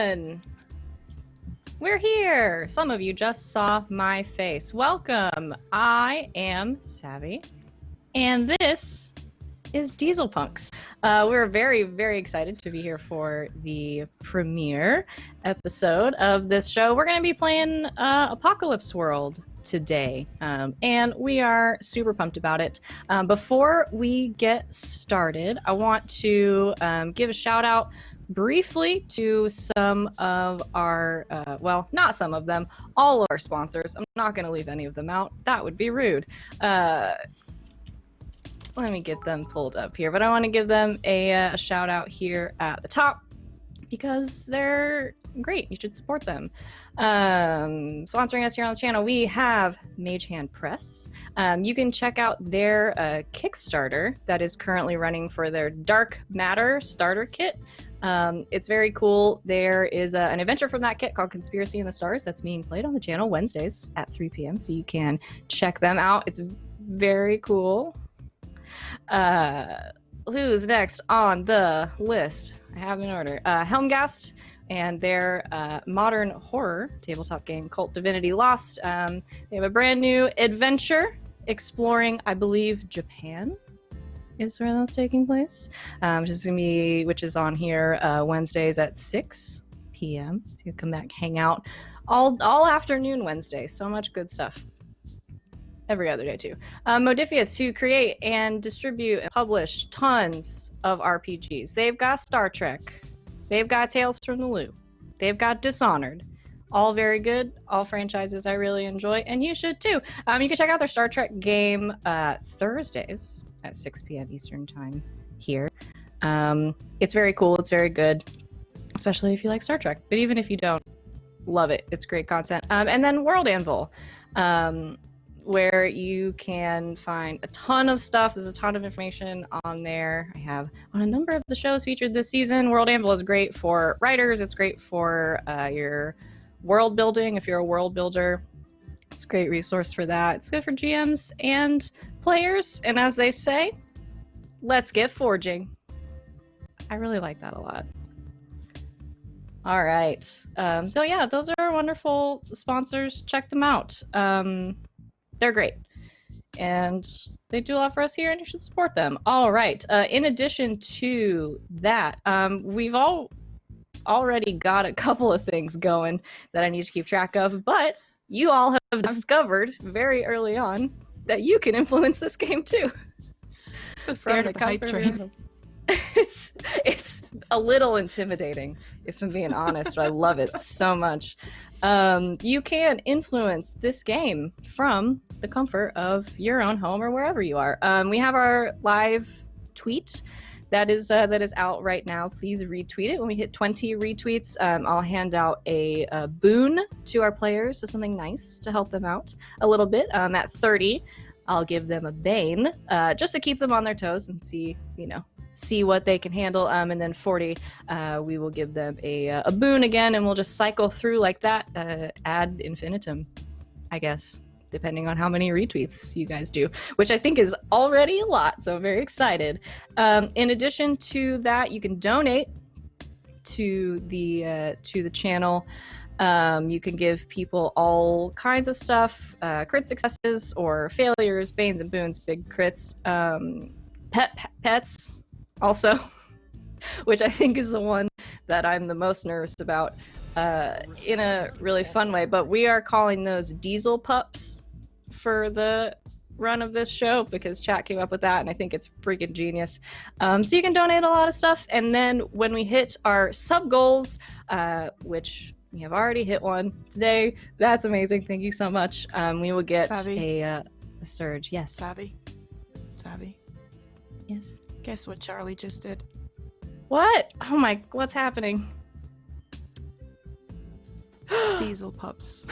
everyone! We're here! Some of you just saw my face. Welcome! I am Savvy, and this is Diesel Punks. We're very, very excited to be here for the premiere episode of this show. We're going to be playing Apocalypse World today, and we are super pumped about it. Before we get started, I want to give a shout out briefly to some of our, well, not some of them, all of our sponsors. I'm not going to leave any of them out. That would be rude. Let me get them pulled up here, but I want to give them a shout out here at the top because they're great. You should support them. Sponsoring us here on the channel, we have Mage Hand Press. You can check out their Kickstarter that is currently running for their Dark Matter starter kit. It's very cool. There is an adventure from that kit called Conspiracy in the Stars that's being played on the channel Wednesdays at 3 p.m. So you can check them out. It's very cool. Who's next on the list? I have in order. Helmgast and their modern horror tabletop game, Cult Divinity Lost. They have a brand new adventure exploring, I believe, Japan is where that's taking place. Which is on here Wednesdays at 6 p.m. So you come back, hang out all afternoon Wednesday. So much good stuff. Every other day too. Modifius, who create and distribute and publish tons of RPGs. They've got Star Trek. They've got Tales from the Loop. They've got Dishonored. All very good. All franchises I really enjoy, and you should too. You can check out their Star Trek game Thursdays at 6 p.m. Eastern time here. It's very cool. It's very good, especially if you like Star Trek. But even if you don't, love it. It's great content. And then World Anvil. Where you can find a ton of stuff. There's a ton of information on there. I have on a number of the shows featured this season. World Anvil is great for writers. It's great for your world building. If you're a world builder, it's a great resource for that. It's good for GMs and players. And as they say, let's get forging. I really like that a lot. All right. So yeah, those are wonderful sponsors. Check them out. They're great, and they do a lot for us here, and you should support them. All right. In addition to that, we've already got a couple of things going that I need to keep track of, but you all have discovered very early on that you can influence this game too. So scared of the hype train. It's a little intimidating, if I'm being honest, but I love it so much. You can influence this game from the comfort of your own home or wherever you are. We have our live tweet that is out right now. Please retweet it. When we hit 20 retweets, I'll hand out a boon to our players, so something nice to help them out a little bit. At 30, I'll give them a bane, just to keep them on their toes and see what they can handle. And then 40, we will give them a boon again, and we'll just cycle through like that ad infinitum, I guess, depending on how many retweets you guys do, which I think is already a lot, so I'm very excited. In addition to that, you can donate to the channel. You can give people all kinds of stuff, crit successes or failures, banes and boons, big crits, pets also, which I think is the one that I'm the most nervous about, in a really fun way. But we are calling those diesel pups for the run of this show because chat came up with that, and I think it's freaking genius. So you can donate a lot of stuff, and then when we hit our sub goals, which we have already hit one today, that's amazing. Thank you so much. We will get a surge. Yes. Savvy. Yes. Guess what Charlie just did? What? Oh my, what's happening? Diesel pups.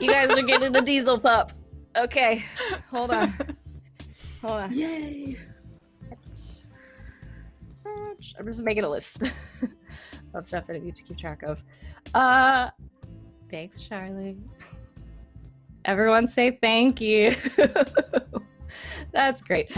You guys are getting a diesel pup. Okay, hold on. Yay! Search. I'm just making a list of stuff that I need to keep track of. Thanks, Charlie. Everyone say thank you. That's great.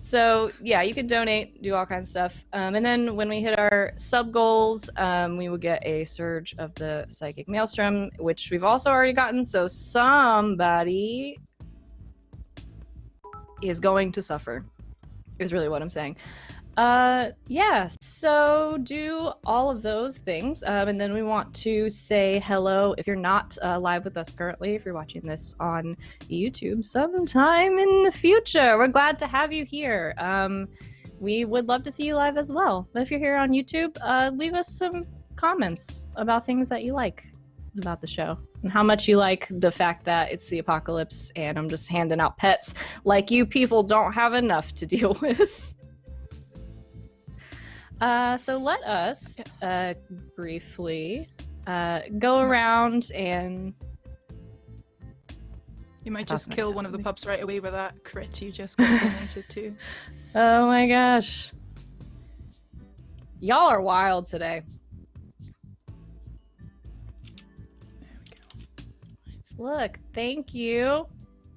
So yeah, you can donate, do all kinds of stuff. And then when we hit our sub goals, we will get a surge of the psychic maelstrom, which we've also already gotten. So somebody is going to suffer, is really what I'm saying. Yeah, so do all of those things. And then we want to say hello if you're not live with us currently, if you're watching this on YouTube sometime in the future. We're glad to have you here. We would love to see you live as well. But if you're here on YouTube, leave us some comments about things that you like about the show and how much you like the fact that it's the apocalypse and I'm just handing out pets like you people don't have enough to deal with. So let us briefly go around and... You might just kill one of the pups right away with that crit you just got donated to. Oh my gosh. Y'all are wild today. There we go. Let's look. Thank you.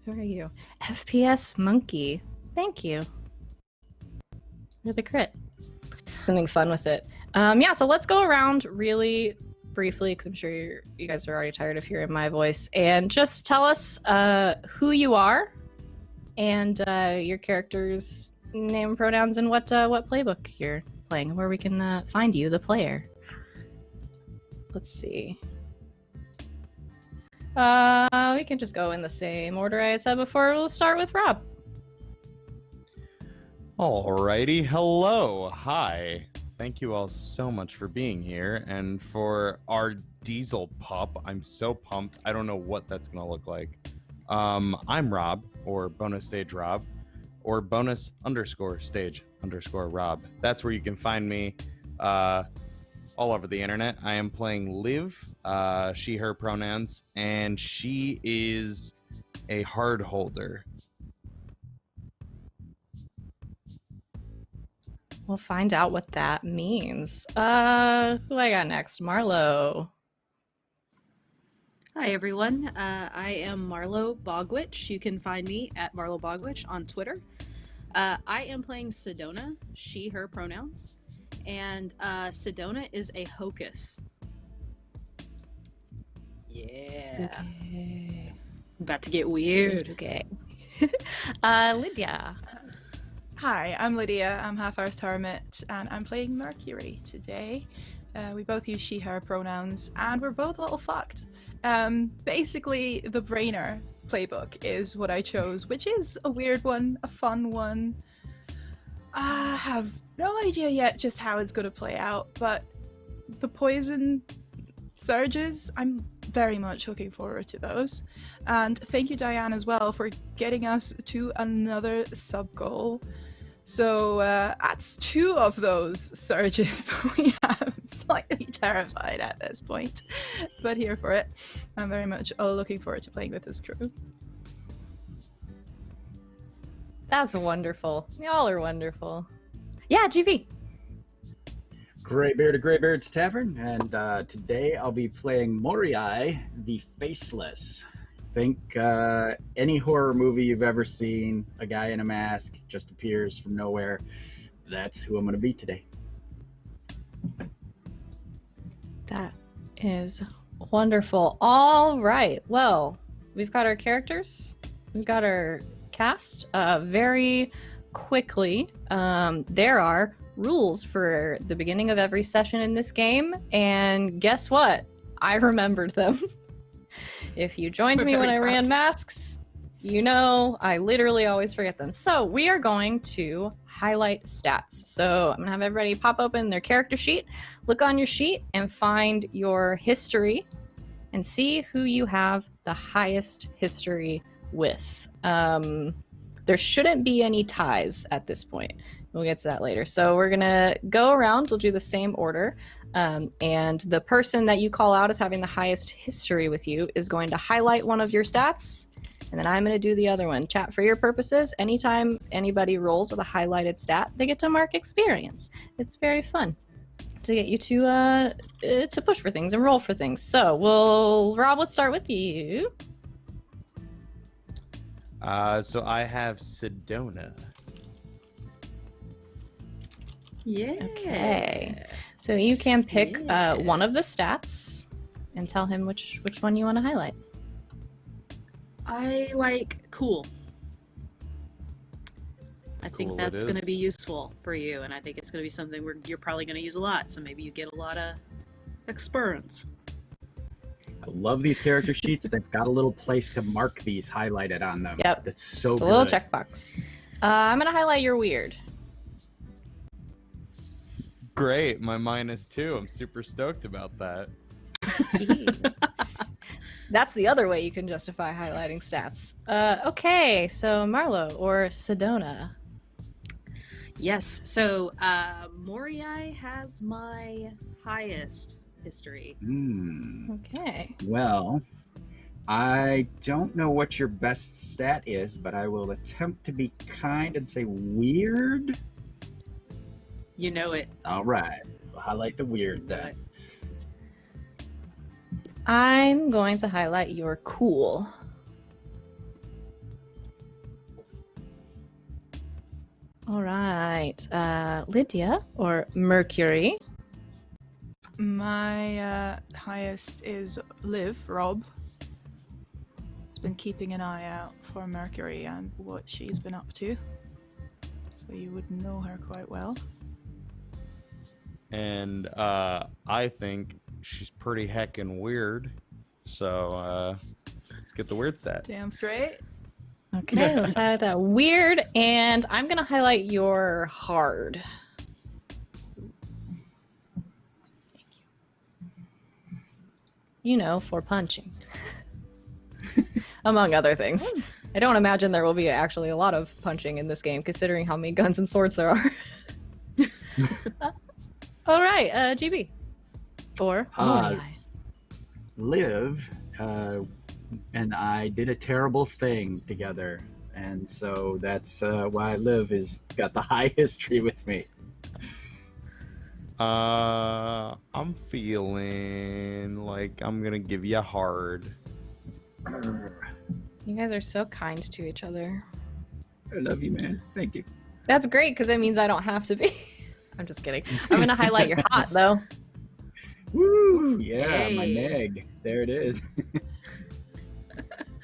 Who are you? FPS Monkey. Thank you. You're the crit. Something fun with it. Yeah, so let's go around really briefly, because I'm sure you guys are already tired of hearing my voice, and just tell us who you are and your character's name and pronouns and what playbook you're playing, where we can find you, the player. Let's see. We can just go in the same order I had said before. We'll start with Rob. Alrighty, hello, hi. Thank you all so much for being here, and for our diesel pup, I'm so pumped. I don't know what that's gonna look like. I'm Rob, or bonus stage Rob, or bonus_stage_Rob. That's where you can find me all over the internet. I am playing Liv, she, her pronouns, and she is a hard holder. We'll find out what that means. Who I got next? Marlo. Hi everyone, I am Marlo Bogwitch. You can find me at Marlo Bogwitch on Twitter. I am playing Sedona, she, her pronouns, and Sedona is a hocus. Yeah. Okay. About to get weird. Okay. Lydia. Hi, I'm Lydia. I'm half-hour's hermit, and I'm playing Mercury today. We both use she, her pronouns, and we're both a little fucked. Basically, the Brainer playbook is what I chose, which is a weird one, a fun one. I have no idea yet just how it's going to play out, but the poison surges, I'm very much looking forward to those. And thank you, Diane, as well, for getting us to another sub-goal. So that's 2 of those surges we have. Slightly terrified at this point, but here for it. I'm very much looking forward to playing with this crew. That's wonderful. Y'all are wonderful. Yeah, GV. Greybeard of Greybeard's Tavern, and today I'll be playing Moriai, the Faceless. Think any horror movie you've ever seen, a guy in a mask just appears from nowhere. That's who I'm going to be today. That is wonderful. All right. Well, we've got our characters. We've got our cast. Very quickly, there are rules for the beginning of every session in this game, and guess what? I remembered them. If you joined me when I ran masks, you know I literally always forget them. So we are going to highlight stats. So I'm gonna have everybody pop open their character sheet, look on your sheet, and find your history and see who you have the highest history with. There shouldn't be any ties at this point. We'll get to that later. So we're gonna go around, we'll do the same order. And the person that you call out as having the highest history with you is going to highlight one of your stats, and then I'm going to do the other one. Chat, for your purposes, anytime anybody rolls with a highlighted stat, they get to mark experience. It's very fun to get you to push for things and roll for things. So, Rob, let's start with you. So I have Sedona. Yeah. Okay. So you can pick Yeah. one of the stats and tell him which one you want to highlight. I like cool. I think Cool that's it going to is. be useful for you, and I think it's going to be something you're probably going to use a lot. So maybe you get a lot of experience. I love these character sheets. They've got a little place to mark these highlighted on them. Yep. That's so Just a good. little checkbox. I'm gonna highlight your weird. Great, my -2. I'm super stoked about that. That's the other way you can justify highlighting stats. Okay, so Marlo or Sedona. Yes. So Moriai has my highest history. Okay. Well, I don't know what your best stat is, but I will attempt to be kind and say weird. You know it. All right. We'll highlight the weird then. I'm going to highlight your cool. All right, Lydia or Mercury. My highest is Liv, Rob. Has been keeping an eye out for Mercury and what she's been up to. So you would know her quite well. And I think she's pretty heckin' weird. So let's get the weird stat. Damn straight. Okay, let's highlight that weird, and I'm gonna highlight your hard. You know, for punching. Among other things. I don't imagine there will be actually a lot of punching in this game, considering how many guns and swords there are. All right, GB. Or Moriai. Liv and I did a terrible thing together, and so that's why Liv has got the high history with me. I'm feeling like I'm gonna give you a hard. You guys are so kind to each other. I love you, man. Thank you. That's great, because it means I don't have to be. I'm just kidding. I'm gonna highlight your hot, though. Woo! Yeah, Hey. my neg. There it is.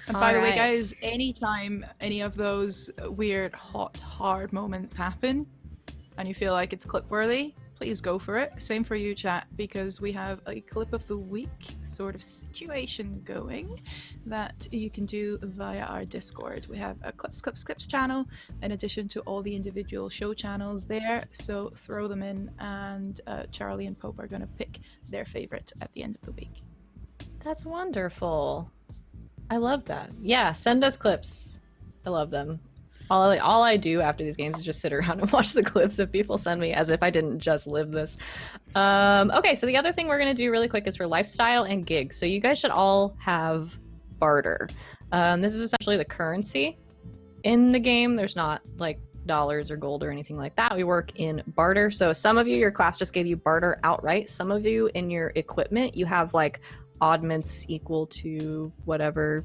And by the way, Alright. guys, anytime any of those weird, hot, hard moments happen and you feel like it's clip worthy, please go for it. Same for you, chat, because we have a clip of the week sort of situation going that you can do via our Discord. We have a clips channel in addition to all the individual show channels there, so throw them in, and Charlie and Pope are going to pick their favorite at the end of the week. That's wonderful. I love that. Yeah, send us clips. I love them. All I do after these games is just sit around and watch the clips that people send me, as if I didn't just live this. Okay, so the other thing we're going to do really quick is for lifestyle and gigs. So you guys should all have barter. This is essentially the currency in the game. There's not like dollars or gold or anything like that. We work in barter. So some of you, your class just gave you barter outright. Some of you in your equipment, you have like oddments equal to whatever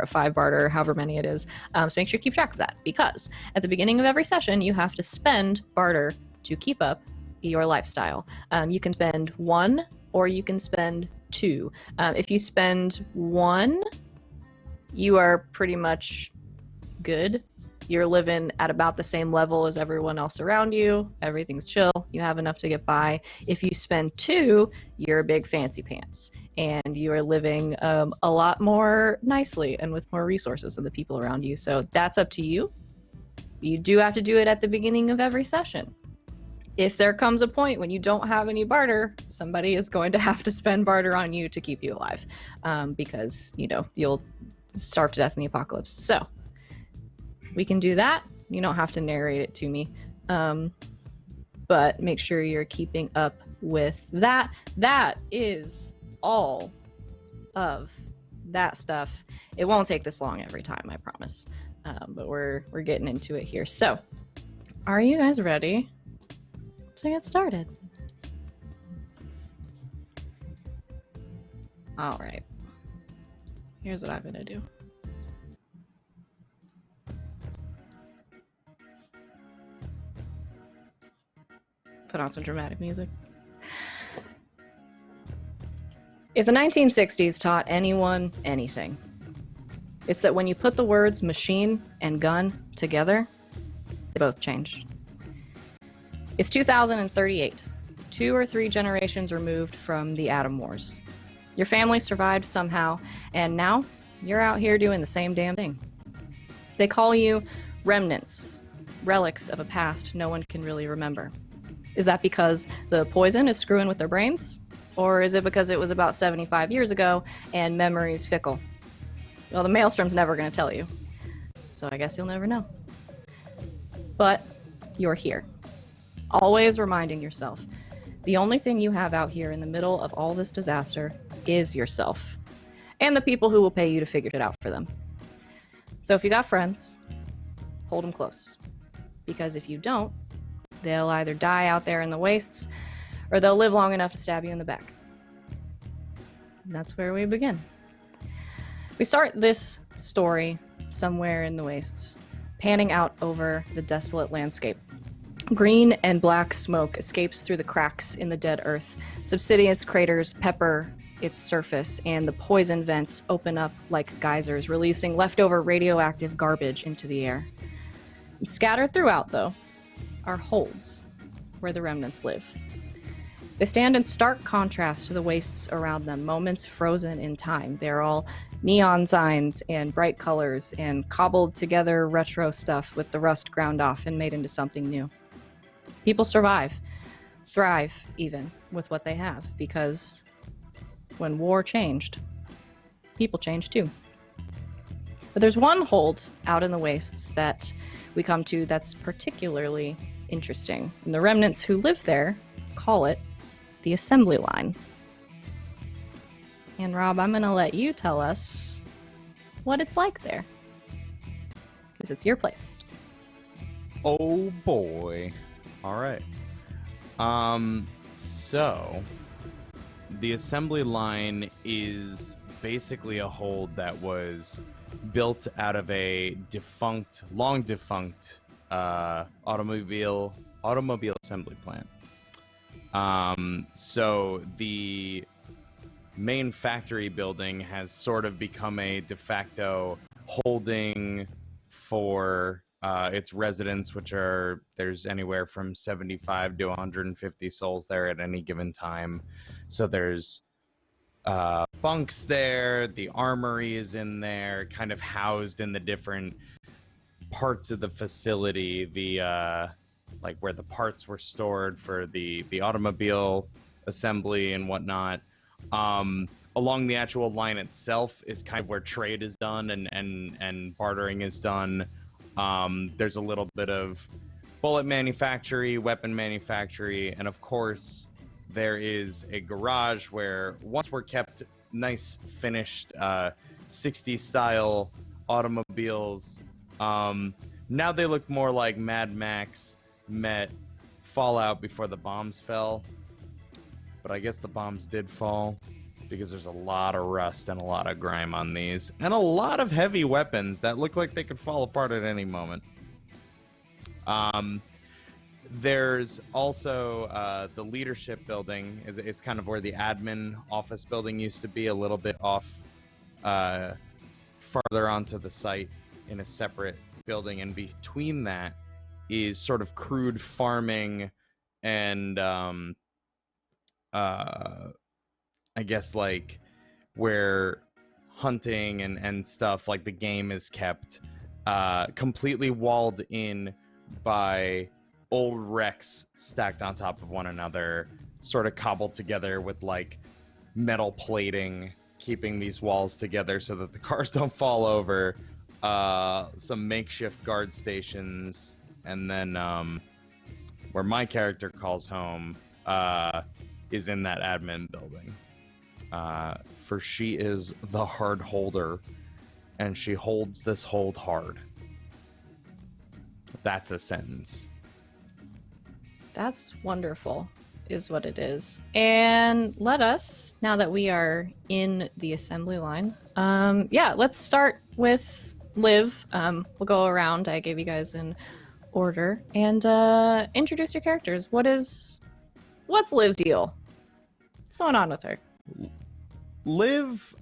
5 barter, however many it is. So make sure you keep track of that, because at the beginning of every session, you have to spend barter to keep up your lifestyle. You can spend 1 or you can spend 2. If you spend 1, you are pretty much good. You're living at about the same level as everyone else around you. Everything's chill. You have enough to get by. If you spend 2, you're a big fancy pants, and you are living a lot more nicely and with more resources than the people around you. So that's up to you. You do have to do it at the beginning of every session. If there comes a point when you don't have any barter, somebody is going to have to spend barter on you to keep you alive, because, you know, you'll starve to death in the apocalypse. So we can do that. You don't have to narrate it to me. But make sure you're keeping up with that. That is all of that stuff. It won't take this long every time, I promise. But we're getting into it here. So, are you guys ready to get started? All right. Here's what I'm gonna do. Put on some dramatic music. If the 1960s taught anyone anything, it's that when you put the words machine and gun together, they both changed. It's 2038, 2 or 3 generations removed from the Atom Wars. Your family survived somehow, and now you're out here doing the same damn thing. They call you remnants, relics of a past no one can really remember. Is that because the poison is screwing with their brains? Or is it because it was about 75 years ago and memory's fickle? Well, the Maelstrom's never going to tell you. So I guess you'll never know. But you're here. Always reminding yourself, the only thing you have out here in the middle of all this disaster is yourself. And the people who will pay you to figure it out for them. So if you got friends, hold them close. Because if you don't, they'll either die out there in the wastes, or they'll live long enough to stab you in the back. And that's where we begin. We start this story somewhere in the wastes, panning out over the desolate landscape. Green and black smoke escapes through the cracks in the dead earth. Subsidious craters pepper its surface, and the poison vents open up like geysers, releasing leftover radioactive garbage into the air. And scattered throughout, though, are holds where the remnants live. They stand in stark contrast to the wastes around them, moments frozen in time. They're all neon signs and bright colors and cobbled together retro stuff with the rust ground off and made into something new. People survive, thrive even, with what they have, because when war changed, people changed too. But there's one hold out in the wastes that we come to that's particularly interesting, and the remnants who live there call it the assembly line. And Rob, I'm gonna let you tell us what it's like there, because it's your place. Oh boy. All right. So the assembly line is basically a hold that was built out of a long defunct automobile assembly plant. So the main factory building has sort of become a de facto holding for its residents, which there's anywhere from 75 to 150 souls there at any given time. So there's bunks there, the armory is in there, kind of housed in the different parts of the facility, like where the parts were stored for the automobile assembly and whatnot. Along the actual line itself is kind of where trade is done and bartering is done. There's a little bit of bullet manufactory, weapon manufactory, and of course there is a garage where once were kept nice finished 60s style automobiles. Now they look more like Mad Max met Fallout before the bombs fell. But I guess the bombs did fall, because there's a lot of rust and a lot of grime on these, and a lot of heavy weapons that look like they could fall apart at any moment. There's also the leadership building. It's kind of where the admin office building used to be, a little bit off farther onto the site in a separate building, and between that is sort of crude farming and I guess like where hunting and stuff, like the game is kept, completely walled in by old wrecks stacked on top of one another, sort of cobbled together with like metal plating, keeping these walls together so that the cars don't fall over, some makeshift guard stations, and then where my character calls home is in that admin building. For she is the hard holder, and she holds this hold hard. That's a sentence. That's wonderful, is what it is. And let us, now that we are in the assembly line, let's start with Liv. We'll go around. I gave you guys an order, and introduce your characters. What is what's Liv's deal? What's going on with her? Liv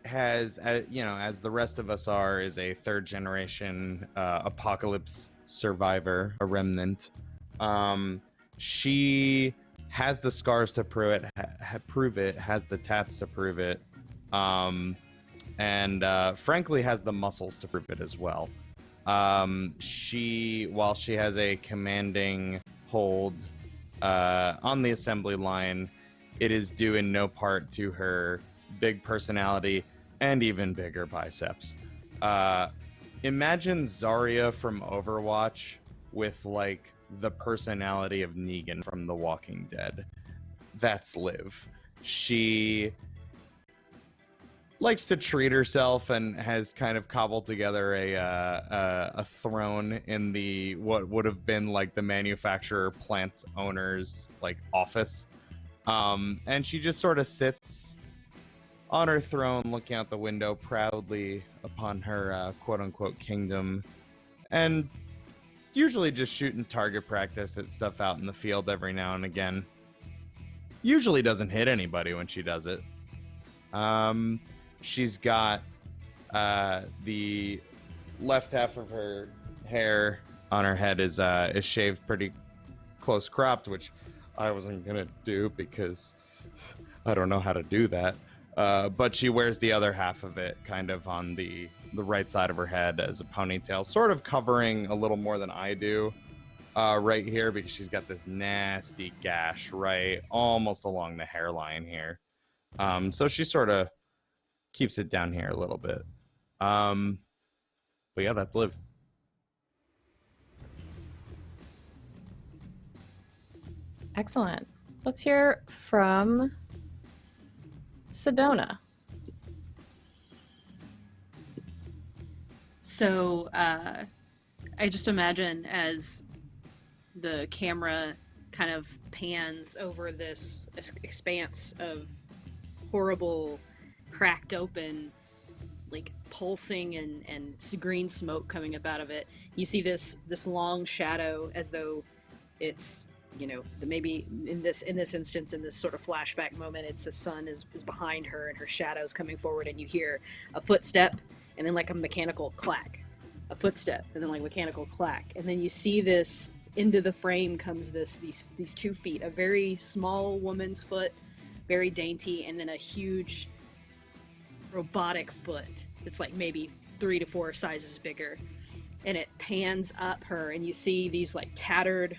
has, as the rest of us are, is a third generation apocalypse survivor, a remnant. She has the scars to prove it, has the tats to prove it, and frankly has the muscles to prove it as well. While she has a commanding hold on the assembly line, it is due in no part to her big personality and even bigger biceps. Imagine Zarya from Overwatch with like the personality of Negan from The Walking Dead. That's Liv. She likes to treat herself and has kind of cobbled together a throne in the what would have been like the manufacturer plant's owner's like office. And she just sort of sits on her throne looking out the window proudly upon her quote-unquote kingdom, and usually just shooting target practice at stuff out in the field every now and again. Usually doesn't hit anybody when she does it. She's got the left half of her hair on her head is shaved pretty close cropped, which I wasn't gonna do because I don't know how to do that. But she wears the other half of it kind of on the right side of her head as a ponytail, sort of covering a little more than I do right here, because she's got this nasty gash right almost along the hairline here. So she sort of keeps it down here a little bit. But yeah, that's Liv. Excellent. Let's hear from Sedona. So I just imagine as the camera kind of pans over this expanse of horrible, cracked open, like pulsing and green smoke coming up out of it, you see this long shadow, as though it's, maybe in this instance, in this sort of flashback moment, it's the sun is behind her and her shadow's coming forward, and you hear a footstep and then like a mechanical clack, a footstep and then like mechanical clack, and then you see this into the frame comes these 2 feet, a very small woman's foot, very dainty, and then a huge robotic foot. It's like maybe 3 to 4 sizes bigger, and it pans up her, and you see these like tattered,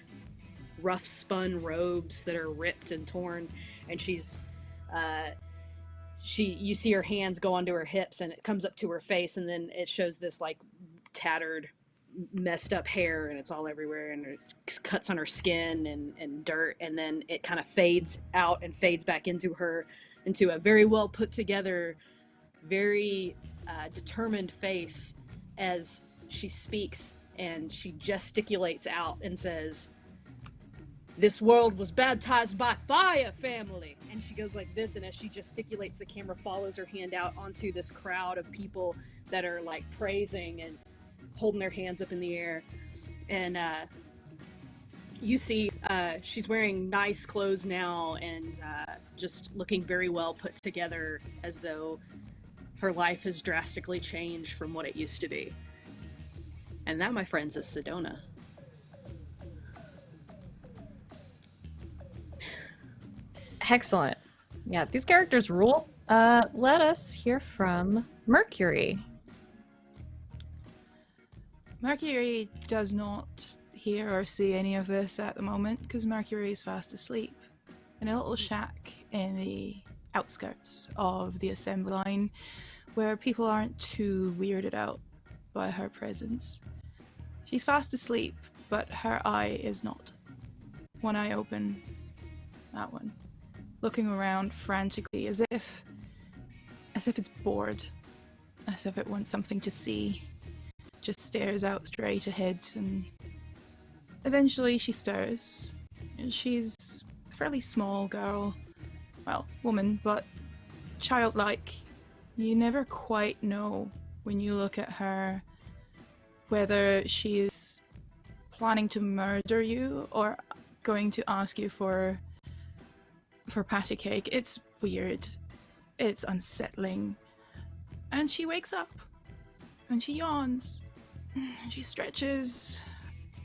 rough spun robes that are ripped and torn, and you see her hands go onto her hips, and it comes up to her face, and then it shows this like tattered, messed up hair, and it's all everywhere, and it cuts on her skin and dirt, and then it kind of fades out and fades back into a very well put together, very determined face as she speaks, and she gesticulates out and says, "This world was baptized by fire, family." And she goes like this, and as she gesticulates, the camera follows her hand out onto this crowd of people that are like praising and holding their hands up in the air. And you see she's wearing nice clothes now, and just looking very well put together, as though her life has drastically changed from what it used to be. And that, my friends, is Sedona. Excellent. Yeah, these characters rule. Let us hear from Mercury. Mercury does not hear or see any of this at the moment, because Mercury is fast asleep in a little shack in the outskirts of the assembly line, where people aren't too weirded out by her presence. She's fast asleep, but her eye is not. One eye open, that one, looking around frantically, as if it's bored, as if it wants something to see. Just stares out straight ahead, and eventually she stirs. She's a fairly small girl, well, woman, but childlike. You never quite know when you look at her whether she is planning to murder you or going to ask you for patty cake. It's weird. It's unsettling. And she wakes up. And she yawns. And she stretches.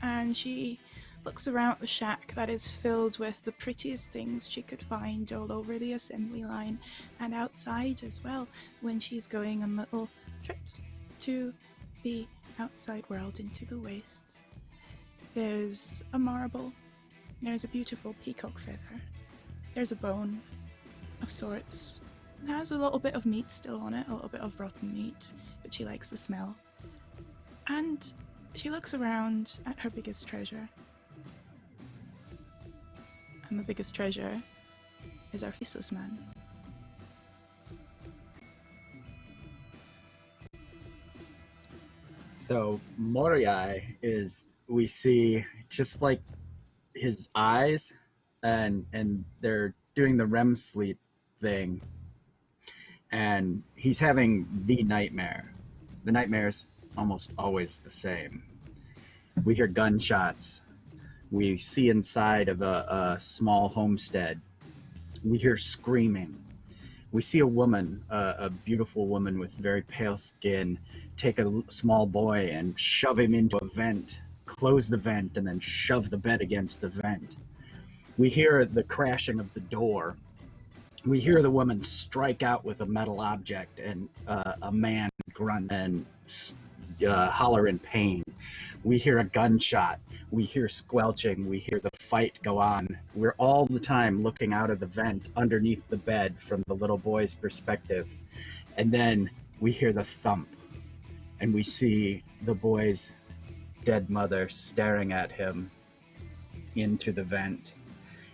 And she looks around the shack that is filled with the prettiest things she could find all over the assembly line. And outside as well, when she's going on little trips to the outside world into the wastes. There's a marble. There's a beautiful peacock feather. There's a bone of sorts. It has a little bit of meat still on it, a little bit of rotten meat, but she likes the smell. And she looks around at her biggest treasure. And the biggest treasure is our faceless man. So Moriai is, we see just like his eyes, and they're doing the REM sleep thing, and he's having the nightmare. The nightmare's almost always the same. We hear gunshots. We see inside of a small homestead. We hear screaming. We see a woman, a beautiful woman with very pale skin, take a small boy and shove him into a vent, close the vent, and then shove the bed against the vent. We hear the crashing of the door. We hear the woman strike out with a metal object, and a man grunt and holler in pain. We hear a gunshot. We hear squelching. We hear the fight go on. We're all the time looking out of the vent underneath the bed from the little boy's perspective. And then we hear the thump, and we see the boy's dead mother staring at him into the vent.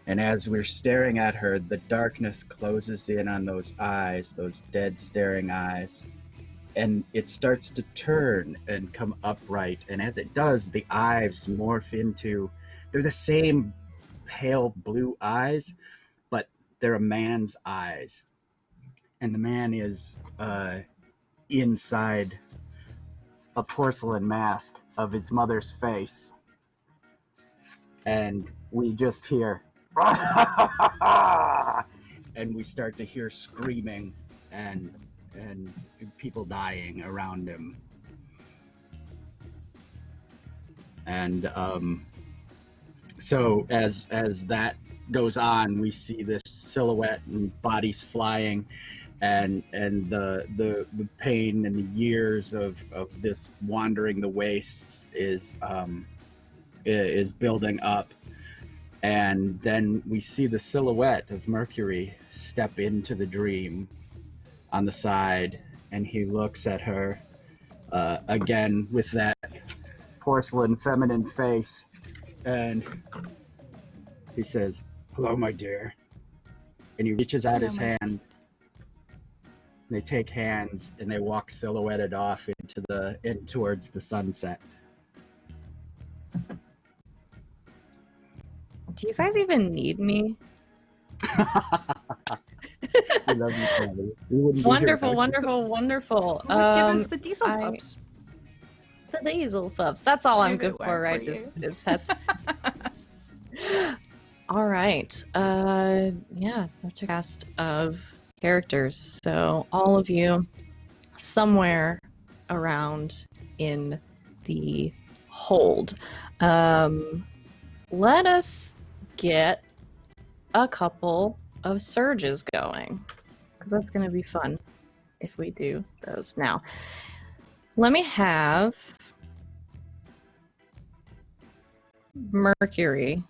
And as we're staring at her, the darkness closes in on those eyes, those dead staring eyes. And it starts to turn and come upright. And as it does, the eyes morph into, they're the same pale blue eyes, but they're a man's eyes. And the man is inside a porcelain mask of his mother's face. And we just hear, and we start to hear screaming and people dying around him. And so as that goes on, we see this silhouette and bodies flying, and the pain and the years of this wandering the wastes is building up. And then we see the silhouette of Mercury step into the dream on the side, and he looks at her again with that porcelain feminine face, and he says, "Hello, my dear." And he reaches out his hand. They take hands and they walk silhouetted off towards the sunset. Do you guys even need me? We love you, Kelly. We wouldn't be here Wonderful, without you. wonderful, wonderful. Give us the diesel I- pups. The diesel pups. That's all I'm good Everywhere for, right? for you. Is pets. All right. Yeah, that's our cast of characters. So all of you somewhere around in the hold. Let us get a couple of surges going, because that's going to be fun if we do those now. Let me have Mercury.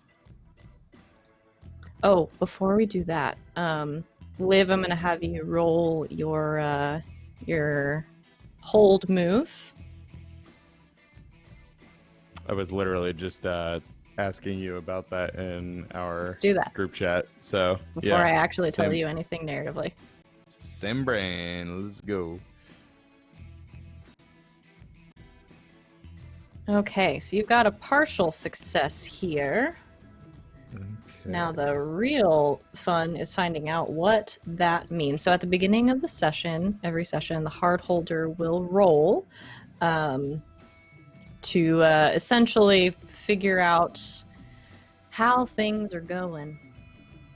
Oh, before we do that, Liv, I'm gonna have you roll your hold move. I was literally just asking you about that in our Let's do that group chat. So before I actually tell Same. you anything narratively. Same brain. Let's go. Okay, so you've got a partial success here. Okay. Now the real fun is finding out what that means. So at the beginning of the session, every session, the hard holder will roll to essentially figure out how things are going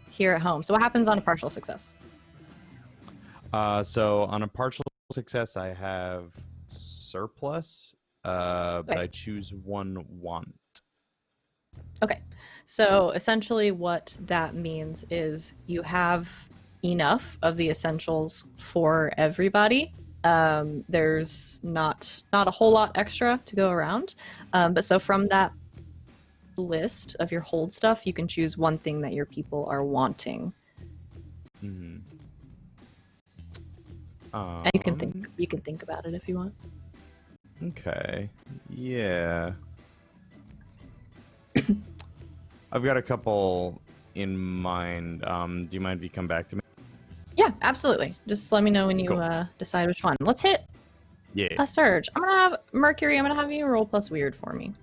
here at home. So what happens on a partial success? So on a partial success, I have surplus, but Okay. I choose one want. Okay. So essentially what that means is you have enough of the essentials for everybody. There's not a whole lot extra to go around. But so from that list of your hold stuff, you can choose one thing that your people are wanting. Mm-hmm. And you can think about it if you want. Okay. Yeah. I've got a couple in mind. Do you mind if you come back to me? Yeah, absolutely. Just let me know when you Cool. decide which one. Let's hit Yeah. a surge. I'm gonna have Mercury. I'm gonna have you roll plus weird for me.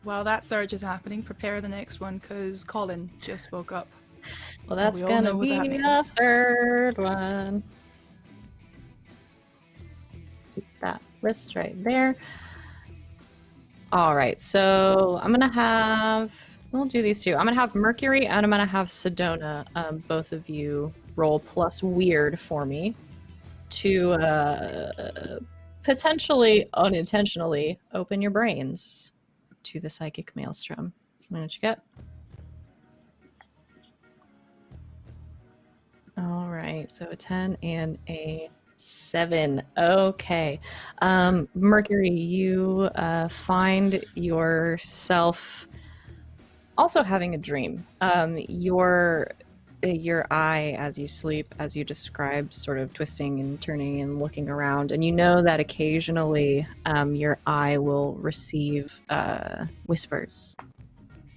While that surge is happening, prepare the next one because Colin just woke up. Well, that's we all gonna know what be that the means. third one. Keep that list right there. All right, so we'll do these two. I'm gonna have Mercury and I'm gonna have Sedona, both of you roll plus weird for me to potentially unintentionally open your brains to the psychic maelstrom. So what you get? All right, so a 10 and a 7. Okay. Mercury, you find yourself also having a dream. Your eye, as you sleep, as you described, sort of twisting and turning and looking around, and you know that occasionally your eye will receive whispers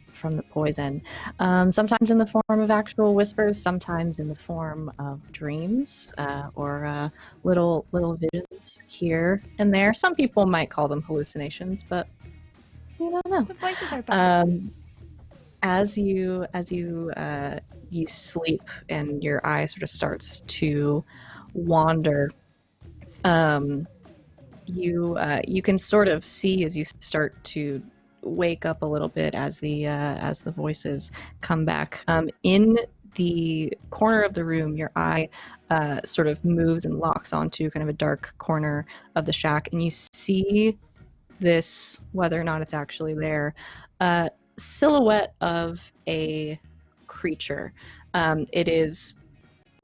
from the poison, sometimes in the form of actual whispers, sometimes in the form of dreams or little visions here and there. Some people might call them hallucinations, but you don't know. The voices are bad. As you sleep and your eye sort of starts to wander, you can sort of see as you start to wake up a little bit as the voices come back. In the corner of the room, your eye sort of moves and locks onto kind of a dark corner of the shack, and you see this, whether or not it's actually there, silhouette of a creature. It is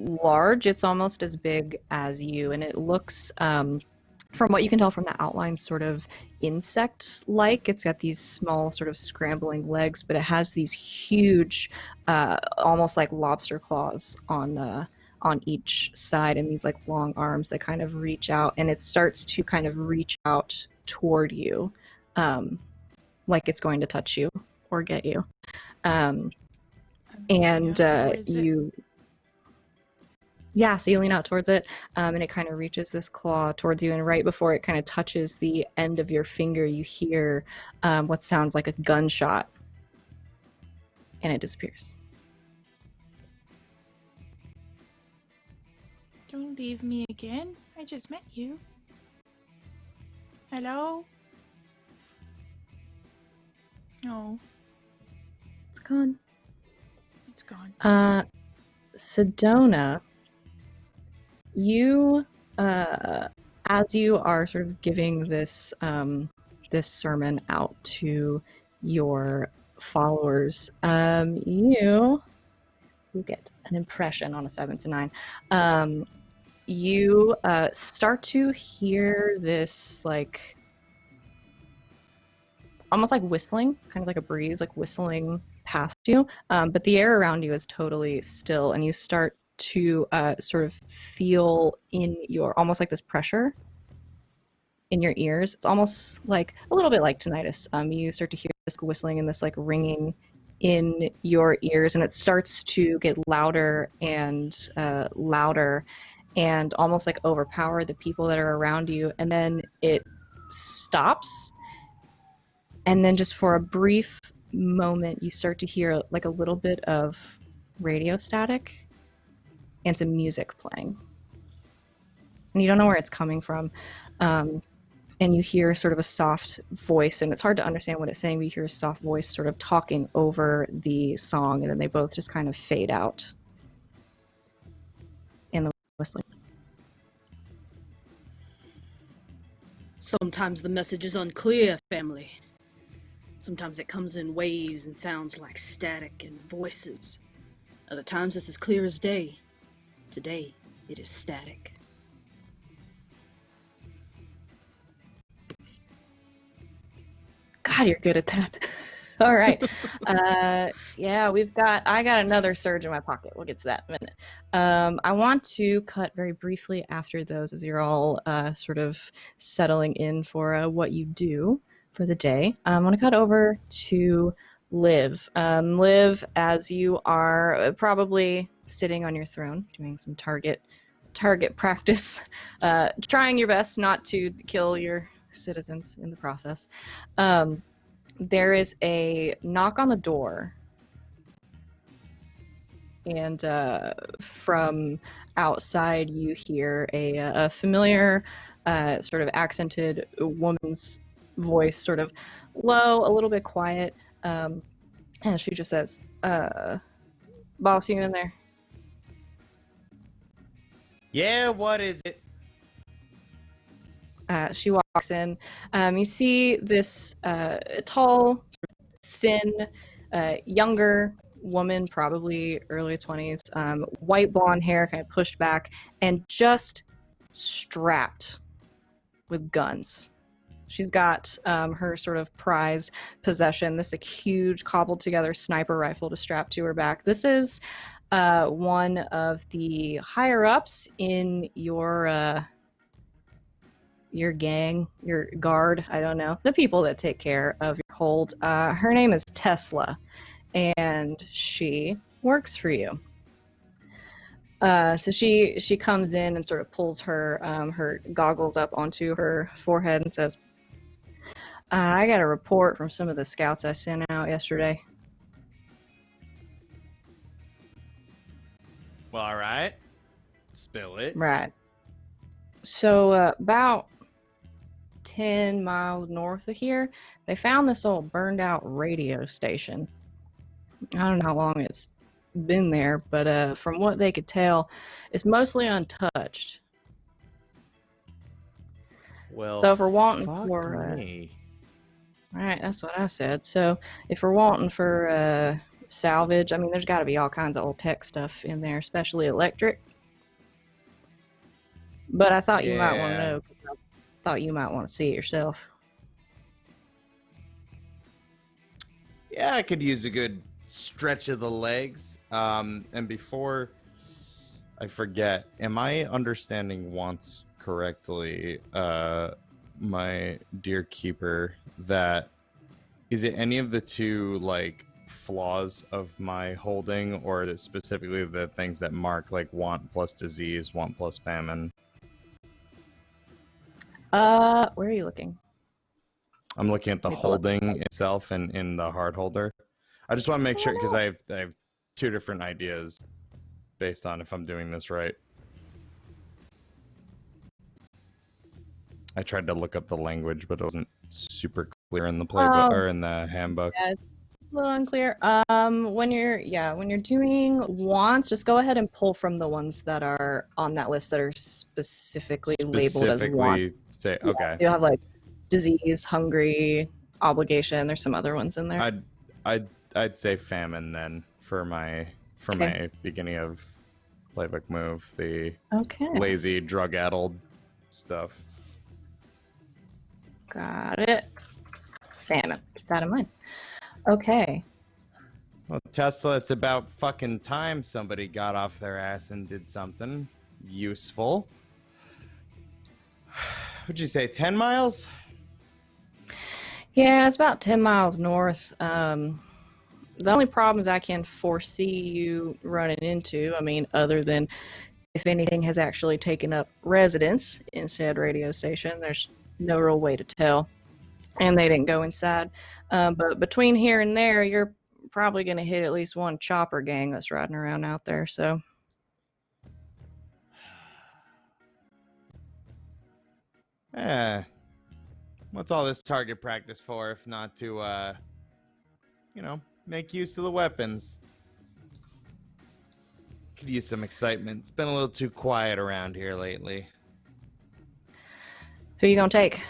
large. It's almost as big as you, and it looks, from what you can tell from the outline, sort of insect-like. It's got these small sort of scrambling legs, but it has these huge, almost like lobster claws on each side, and these like long arms that kind of reach out, and it starts to kind of reach out toward you, like it's going to touch you or get you. And so you lean out towards it, and it kind of reaches this claw towards you, and right before it kind of touches the end of your finger, you hear what sounds like a gunshot, and it disappears. Don't leave me again. I just met you. Hello? No, It's gone. it's gone. Sedona, you, as you are sort of giving this this sermon out to your followers, you get an impression on a 7 to 9. You start to hear this, like, almost like whistling, kind of like a breeze, like whistling past you, but the air around you is totally still, and you start to sort of feel in your, almost like this pressure in your ears. It's almost like a little bit like tinnitus. You start to hear this whistling and this like ringing in your ears, and it starts to get louder and louder and almost like overpower the people that are around you, and then it stops, and then just for a brief moment you start to hear like a little bit of radio static and some music playing, and you don't know where it's coming from. and you hear sort of a soft voice, and it's hard to understand what it's saying, but you hear a soft voice sort of talking over the song, and then they both just kind of fade out in the whistling. Sometimes the message is unclear, family. Sometimes it comes in waves and sounds like static and voices. Other times it's as clear as day. Today, it is static. God, you're good at that. All right. Yeah, I got another surge in my pocket. We'll get to that in a minute. I want to cut very briefly after those as you're all sort of settling in for what you do for the day. I want to cut over to Liv. Liv, as you are probably sitting on your throne doing some target practice, trying your best not to kill your citizens in the process. There is a knock on the door, and from outside you hear a familiar sort of accented woman's voice, sort of low, a little bit quiet, and she just says, boss, you in there? Yeah, what is it? She walks in. You see this tall, thin, younger woman, probably early 20s, white blonde hair, kind of pushed back, and just strapped with guns. She's got her sort of prized possession, this huge cobbled together sniper rifle to strap to her back. This is one of the higher ups in your gang, your guard, I don't know, the people that take care of your hold. Her name is Tesla, and she works for you. So she comes in and sort of pulls her her goggles up onto her forehead and says, I got a report from some of the scouts I sent out yesterday. Well, all right. Spill it. Right. So about 10 miles north of here, they found this old burned out radio station. I don't know how long it's been there, but from what they could tell, it's mostly untouched. Well, So if we're wanting fuck for me. all right, that's what I said. So if we're wanting for salvage, I mean, there's got to be all kinds of old tech stuff in there, especially electric. But I thought you might want to Yeah. know. I thought you might want to see it yourself. Yeah, I could use a good stretch of the legs. And before I forget, am I understanding once correctly, my dear keeper, that is it any of the two like flaws of my holding, or is it specifically the things that mark like want plus disease, want plus famine? Where are you looking? I'm looking at the Let me pull it. holding itself and in the hard holder. I just want to make sure because I have two different ideas based on if I'm doing this right. I tried to look up the language, but it wasn't super clear in the playbook or in the handbook. Yeah, it's a little unclear. When you're doing wants, just go ahead and pull from the ones that are on that list that are specifically labeled as wants. Say Yeah, okay. so you'll have like disease, hungry, obligation. There's some other ones in there. I'd say famine then for my beginning of playbook move, the Okay. lazy drug-addled stuff. Got it. Famine. Keep that in mind. Okay. Well, Tesla, it's about fucking time somebody got off their ass and did something useful. Would you say 10 miles? Yeah, it's about 10 miles north. The only problems I can foresee you running into, I mean, other than if anything has actually taken up residence in said radio station, there's no real way to tell. And they didn't go inside. But between here and there, you're probably going to hit at least one chopper gang that's riding around out there. So, What's all this target practice for, if not to, make use of the weapons? Could use some excitement. It's been a little too quiet around here lately. Who you gonna take?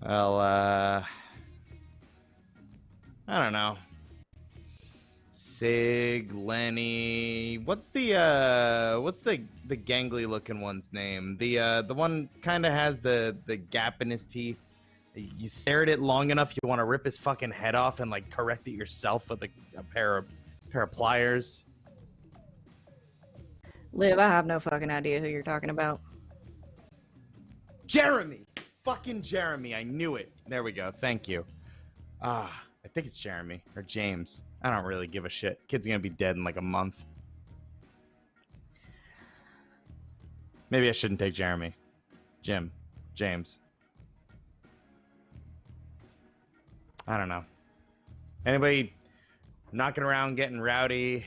Well, I don't know. Sig, Lenny. What's the gangly looking one's name? The one kind of has the gap in his teeth. You stare at it long enough, you want to rip his fucking head off and like correct it yourself with a pair of pliers. Liv, I have no fucking idea who you're talking about. Jeremy! Fucking Jeremy, I knew it. There we go, thank you. I think it's Jeremy, or James. I don't really give a shit. Kid's gonna be dead in like a month. Maybe I shouldn't take Jeremy. James. I don't know. Anybody knocking around, getting rowdy,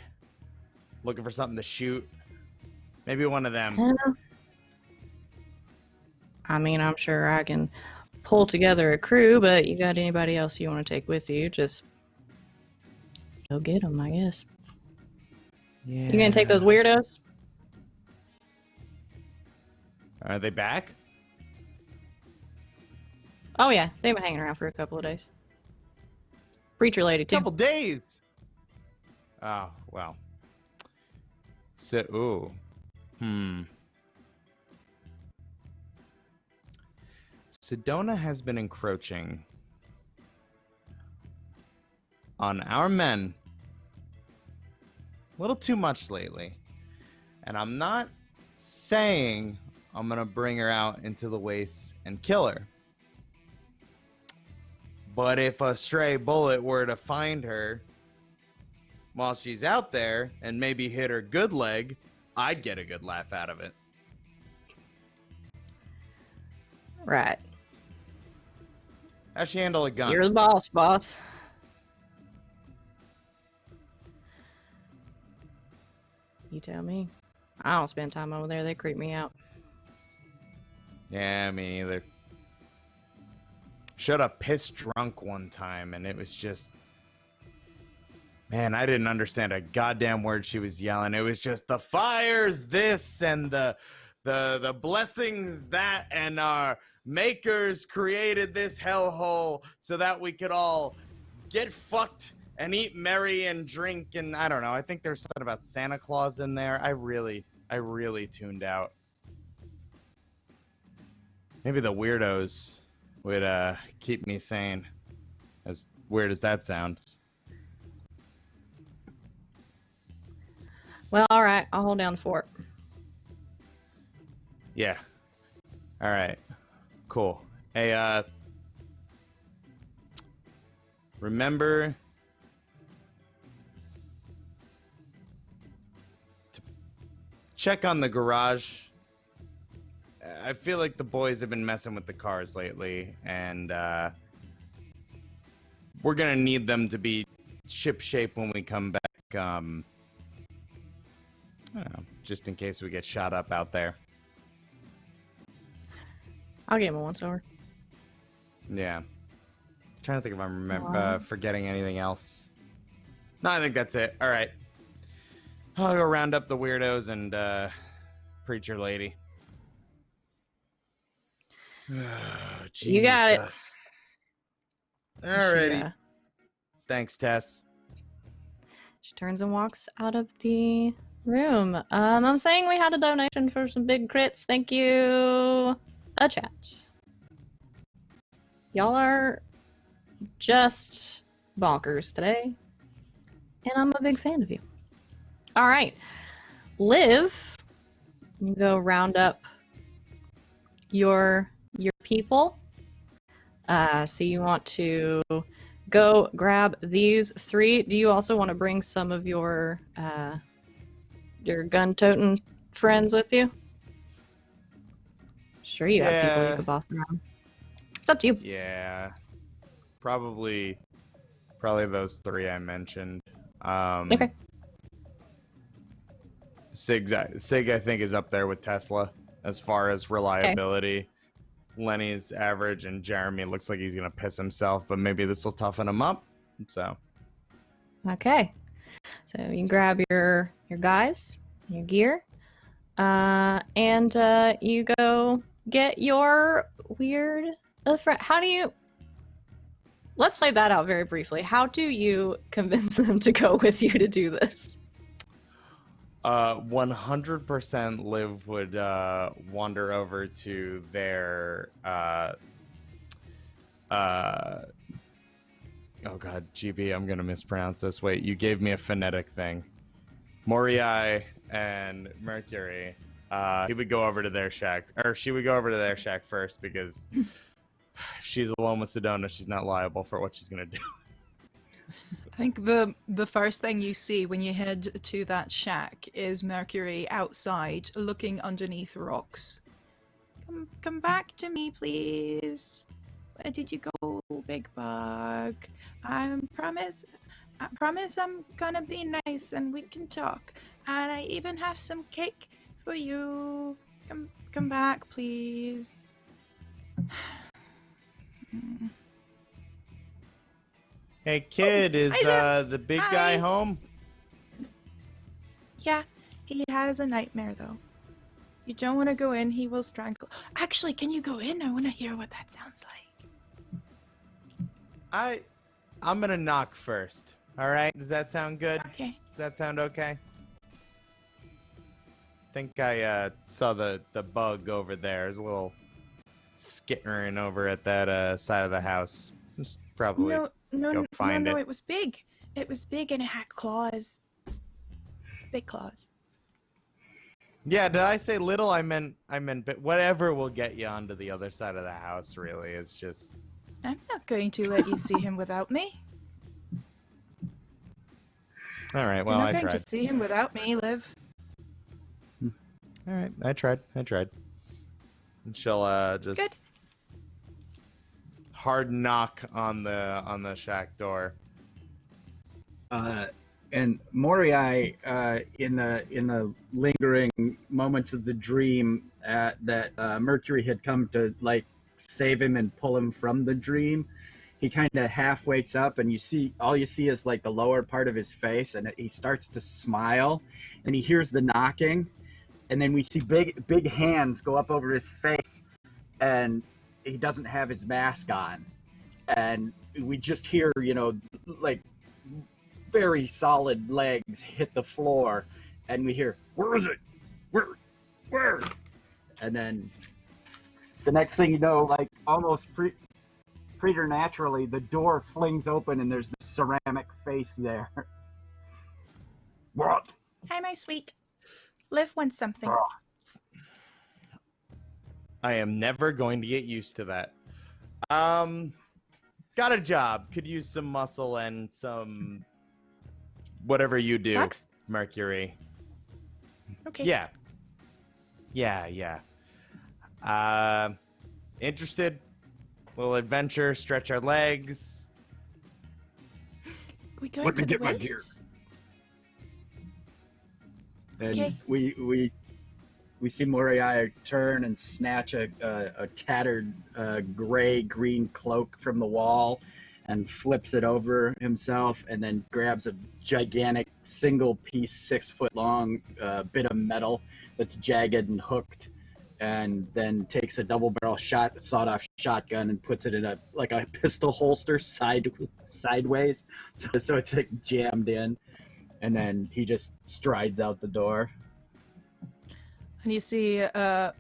looking for something to shoot? Maybe one of them. I mean, I'm sure I can pull together a crew, but you got anybody else you want to take with you? Just go get them, I guess. Yeah. You gonna take those weirdos? Are they back? Oh yeah, they've been hanging around for a couple of days. Preacher lady too. Couple days. Oh, well. So, ooh. Sedona has been encroaching on our men a little too much lately. And I'm not saying I'm going to bring her out into the wastes and kill her. But if a stray bullet were to find her while she's out there and maybe hit her good leg, I'd get a good laugh out of it. Right. How'd she handle a gun? You're the boss. You tell me. I don't spend time over there. They creep me out. Yeah, me neither. Showed up pissed drunk one time, and it was just... Man, I didn't understand a goddamn word she was yelling. It was just the fires this and the blessings that, and our makers created this hellhole so that we could all get fucked and eat merry and drink, and I don't know. I think there's something about Santa Claus in there. I really tuned out. Maybe the weirdos would keep me sane. As weird as that sounds. Well, all right. I'll hold down the fort. Yeah. All right. Cool. Hey, remember to check on the garage. I feel like the boys have been messing with the cars lately, and we're gonna need them to be ship-shape when we come back. I don't know, just in case we get shot up out there. I'll give him a once-over. Yeah. Trying to think if I'm forgetting anything else. No, I think that's it. All right. I'll go round up the weirdos and preacher lady. Oh, You got it. Alrighty. Thanks, Tess. She turns and walks out of the room. I'm saying we had a donation for some big crits. Thank you. A chat. Y'all are just bonkers today. And I'm a big fan of you. All right. Liv, you go round up your people. So you want to go grab these 3. Do you also want to bring some of your gun-toting friends with you? Sure, you have people you could boss around. It's up to you. Yeah. Probably those 3 I mentioned. Okay. Sig, I think, is up there with Tesla as far as reliability. Lenny's average, and Jeremy looks like he's gonna piss himself, but maybe this will toughen him up. So Okay. So you can grab your guys, your gear, and you go get your weird friend. How do you? Let's play that out very briefly. How do you convince them to go with you to do this? 100% Liv would wander over to their oh god, GB, I'm gonna mispronounce this. Wait, you gave me a phonetic thing. Moriai and Mercury. He would go over to their shack, or she would go over to their shack first, because she's alone with Sedona. She's not liable for what she's gonna do. I think the first thing you see when you head to that shack is Mercury outside, looking underneath rocks. Come back to me, please. Where did you go, big bug? I promise I'm gonna be nice and we can talk. And I even have some cake for you. Come back, please. Hey kid, is the big guy Hi. home? Yeah, he has a nightmare though. You don't want to go in, he will strangle. Actually, can you go in? I want to hear what that sounds like. I'm gonna knock first. All right, does that sound good? Okay. Does that sound okay? I think I saw the bug over there. There's a little skittering over at that side of the house. Just probably go find it. It was big. It was big and it had claws. Big claws. Yeah, did I say little? I meant but whatever will get you onto the other side of the house, really. It's just... I'm not going to let you see him without me. All right, well, You're not I going tried. to see him without me, Liv. All right, I tried. And she'll just Good. hard knock on the shack door. And Moriai, in the lingering moments of the dream, that Mercury had come to like save him and pull him from the dream, he kind of half wakes up, and you see is like the lower part of his face, and he starts to smile, and he hears the knocking, and then we see big hands go up over his face, and he doesn't have his mask on, and we just hear, like very solid legs hit the floor, and we hear, "Where is it? Where?" And then the next thing you know, like almost preternaturally, the door flings open and there's the ceramic face there. What? Hi, my sweet. Liv wants something. I am never going to get used to that. Got a job. Could use some muscle and some whatever you do, Bucks? Mercury. Okay. Yeah. Interested? Little adventure, stretch our legs. We going Let to me the get my waist? gear. And Okay. we see Moriai turn and snatch a tattered gray-green cloak from the wall and flips it over himself, and then grabs a gigantic single-piece 6-foot-long bit of metal that's jagged and hooked, and then takes a double-barrel sawed-off shotgun and puts it in a pistol holster sideways, so it's like jammed in, and then he just strides out the door. And you see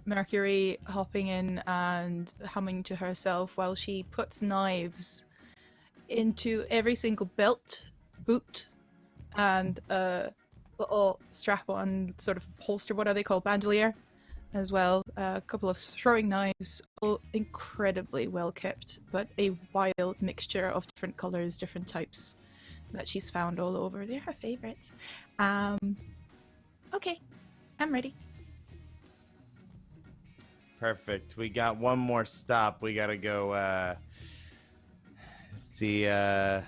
Mercury hopping in and humming to herself while she puts knives into every single belt, boot, and little strap-on sort of holster. What are they called? Bandolier, as well. A couple of throwing knives, all incredibly well kept, but a wild mixture of different colors, different types that she's found all over. They're her favorites. Okay, I'm ready. Perfect. We got one more stop. We gotta go see the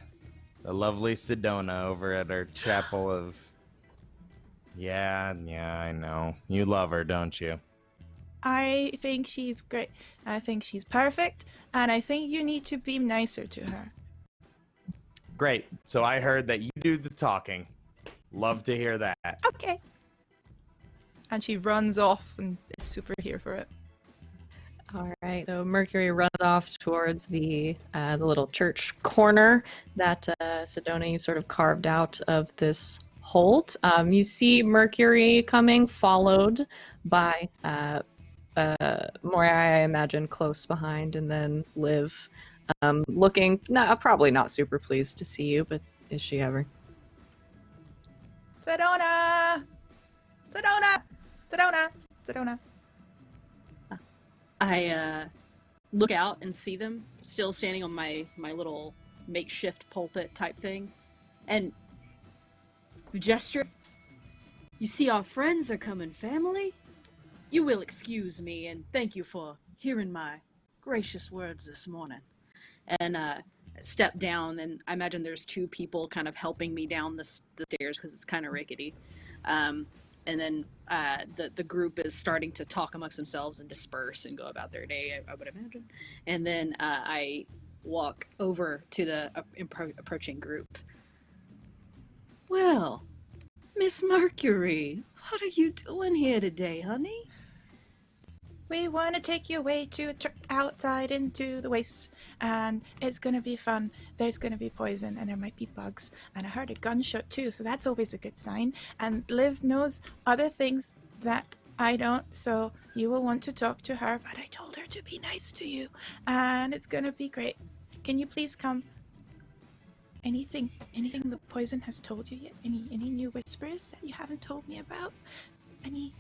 lovely Sedona over at our chapel of... Yeah, I know. You love her, don't you? I think she's great. I think she's perfect, and I think you need to be nicer to her. Great. So I heard that you do the talking. Love to hear that. Okay. And she runs off and is super here for it. All right. So Mercury runs off towards the little church corner that Sedona you sort of carved out of this hold. You see Mercury coming, followed by Moria, I imagine, close behind, and then Liv, looking probably not super pleased to see you, but is she ever? Sedona! Sedona! Sedona! Sedona! I look out and see them still standing on my little makeshift pulpit type thing, and gesture. You see, our friends are coming, family. You will excuse me, and thank you for hearing my gracious words this morning. And step down, and I imagine there's two people kind of helping me down the stairs because it's kind of rickety. And then the group is starting to talk amongst themselves and disperse and go about their day, I would imagine. And then I walk over to the approaching group. Well, Miss Mercury, what are you doing here today, honey? We want to take you away to outside into the wastes, and it's going to be fun. There's going to be poison, and there might be bugs, and I heard a gunshot too, so that's always a good sign. And Liv knows other things that I don't, so you will want to talk to her, but I told her to be nice to you, and it's going to be great. Can you please come? Anything the poison has told you yet? Any new whispers that you haven't told me about? Any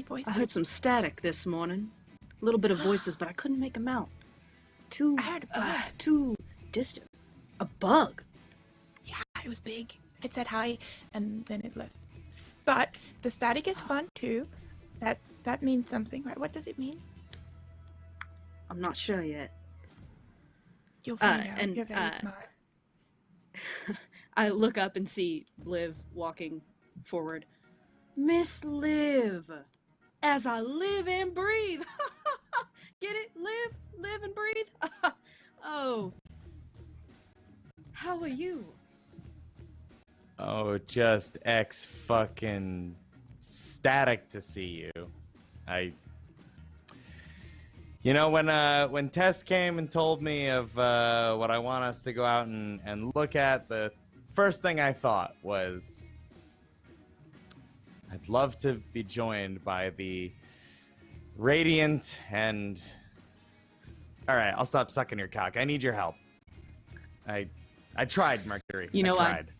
voices? I heard some static this morning. A little bit of voices, but I couldn't make them out. I heard a bug. Too distant. A bug? Yeah, it was big. It said hi, and then it left. But the static is fun, too. That means something, right? What does it mean? I'm not sure yet. You'll find out. And, You're very smart. I look up and see Liv walking forward. Miss Liv, as I live and breathe. Get it? Live and breathe? Oh. How are you? Oh, just fucking static to see you. You know, when Tess came and told me of what I want us to go out and look at, the first thing I thought was, I'd love to be joined by the radiant and... All right, I'll stop sucking your cock. I need your help. I tried, Mercury. You know, I tried.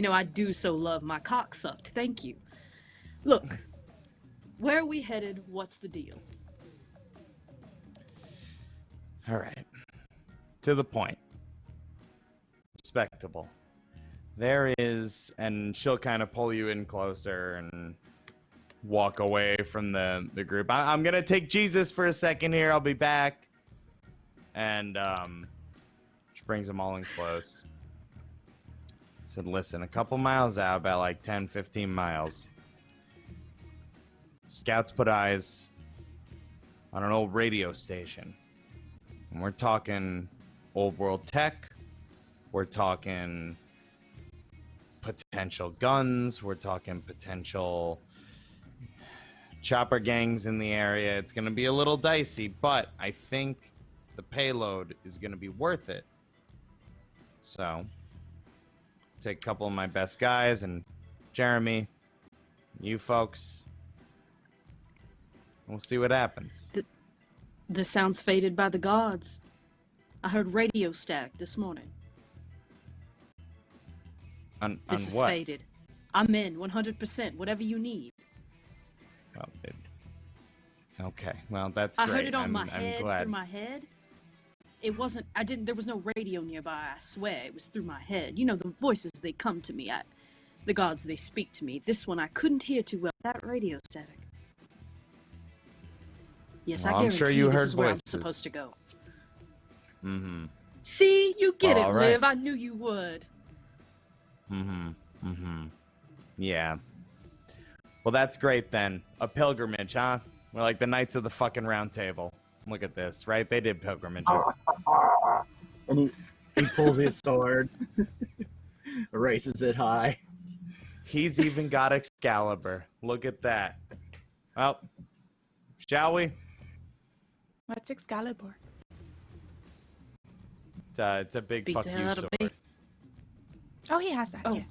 I do so love my cock sucked. Thank you. Look, where are we headed? What's the deal? All right. To the point. Respectable. There is, and she'll kind of pull you in closer and walk away from the group. I'm going to take Jesus for a second here. I'll be back. And she brings them all in close. Said, listen, a couple miles out, about like 10, 15 miles. Scouts put eyes on an old radio station. And we're talking old world tech. We're talking potential guns. We're talking potential chopper gangs in the area. It's going to be a little dicey, but I think the payload is going to be worth it. So, take a couple of my best guys and Jeremy, you folks. We'll see what happens. This sounds fated by the gods. I heard radio static this morning. This is what? fated. I'm in 100%. Whatever you need. Well, okay. Well, that's I great. heard it on my I'm head. glad. Through my head. It wasn't. I didn't. There was no radio nearby. I swear, it was through my head. You know, the voices, they come to me. The gods, they speak to me. This one I couldn't hear too well. That radio static. Yes, Well, I I'm guarantee sure you this heard is where voices. I'm supposed to go. Mm-hmm. See, you get All it, right. Liv. I knew you would. Mm-hmm. Mm-hmm. Yeah. Well, that's great then. A pilgrimage, huh? We're like the Knights of the fucking Round Table. Look at this, right? They did pilgrimages. And he pulls his sword, raises it high. He's even got Excalibur. Look at that. Well, shall we? What's Excalibur? It's a big Beats fuck the you hell out of me. sword. Oh, he has that. Oh.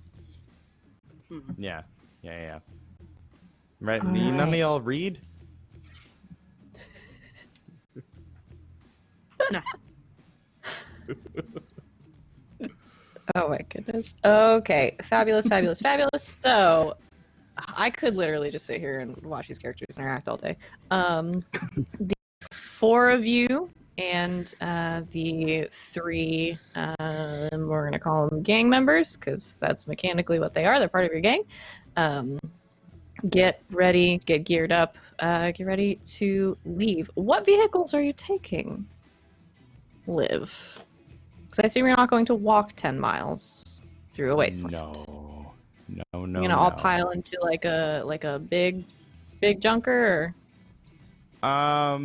Yeah. Yeah. Right? All None of right. y'all read? No. Oh my goodness. Okay, fabulous. So, I could literally just sit here and watch these characters interact all day. The four of you and the three, we're gonna call them gang members because that's mechanically what they are. They're part of your gang. Get ready, get geared up, get ready to leave. What vehicles are you taking? Live. Because I assume you're not going to walk 10 miles through a wasteland. No. You're gonna all pile into like a big junker, or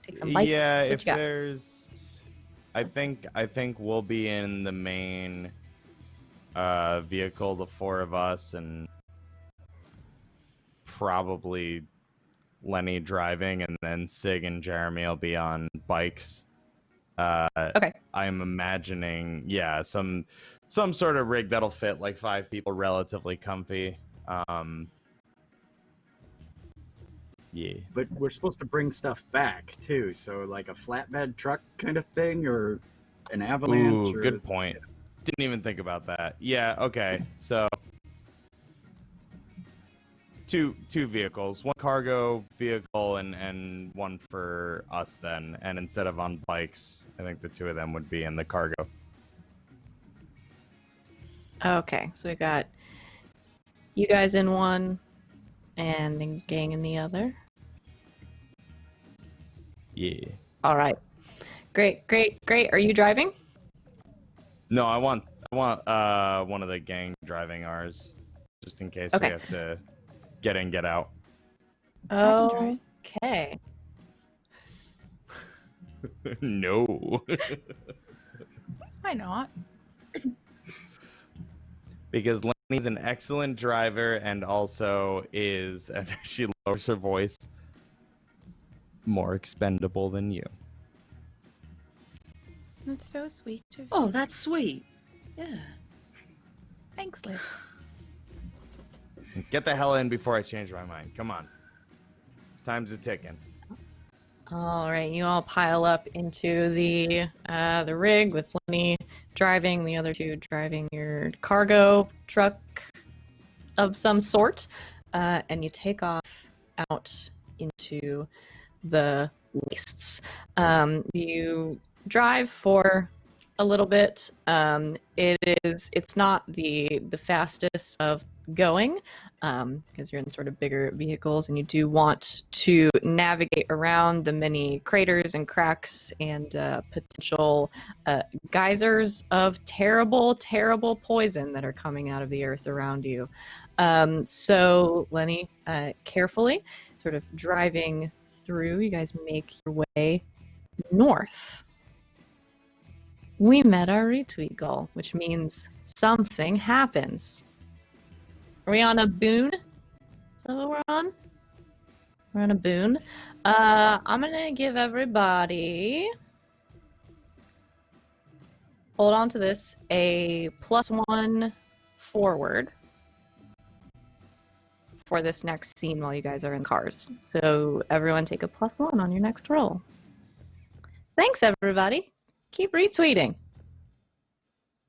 take some bikes. Yeah, What if you got? there's, I think we'll be in the main vehicle, the four of us, and probably Lenny driving, and then Sig and Jeremy will be on bikes. Okay. I'm imagining, yeah, some sort of rig that'll fit like 5 people, relatively comfy. Yeah. But we're supposed to bring stuff back too, so like a flatbed truck kind of thing, or an avalanche. Ooh, good point. Didn't even think about that. Yeah, okay. So two vehicles, one cargo vehicle and one for us then. And instead of on bikes, I think the two of them would be in the cargo. Okay, so we got you guys in one, and the gang in the other. Yeah. All right. Great. Are you driving? No, I want one of the gang driving ours, just in case Okay. we have to get in, get out. I can Okay. No. Why not? Because Lenny's an excellent driver and also is, and she lowers her voice, more expendable than you. That's so sweet of you. Oh, that's sweet. Yeah. Thanks, Liv. Get the hell in before I change my mind. Come on. Time's a ticking. All right, you all pile up into the rig with Lenny driving, the other two driving your cargo truck of some sort, and you take off out into the wastes. You drive for a little bit. It's not the fastest of going, because you're in sort of bigger vehicles, and you do want to navigate around the many craters and cracks and potential geysers of terrible poison that are coming out of the earth around you. So Lenny, carefully sort of driving through, you guys make your way north. We met our retweet goal, which means something happens. Are we on a boon? Is that what we're on? We're on a boon. I'm gonna give everybody, hold on to this, a +1 forward for this next scene while you guys are in cars. So everyone take a +1 on your next roll. Thanks, everybody. Keep retweeting,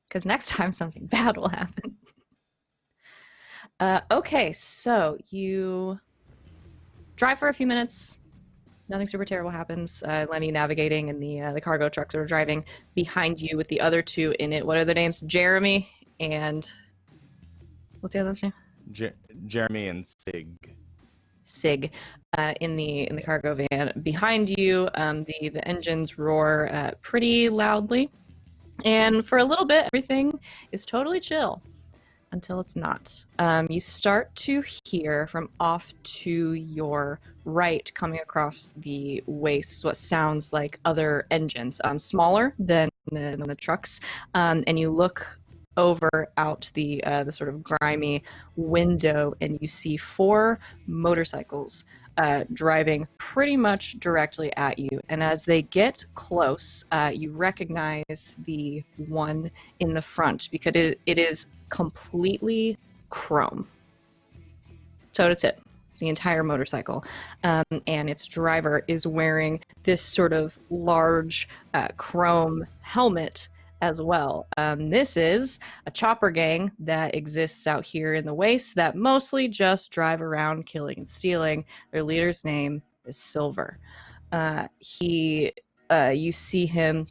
because next time something bad will happen. Okay, so you drive for a few minutes. Nothing super terrible happens. Lenny navigating, and the cargo trucks are driving behind you with the other two in it. What are their names? Jeremy and what's the other name? Jeremy and Sig. In the cargo van behind you. The engines roar pretty loudly, and for a little bit everything is totally chill. until it's not. You start to hear from off to your right, coming across the waste, what sounds like other engines, smaller than the trucks, and you look over out the sort of grimy window, and you see 4 motorcycles driving pretty much directly at you. And as they get close, you recognize the one in the front because it is completely chrome, toe to tip, the entire motorcycle. And its driver is wearing this sort of large chrome helmet as well. This is a chopper gang that exists out here in the waste that mostly just drive around killing and stealing. Their leader's name is Silver. You see him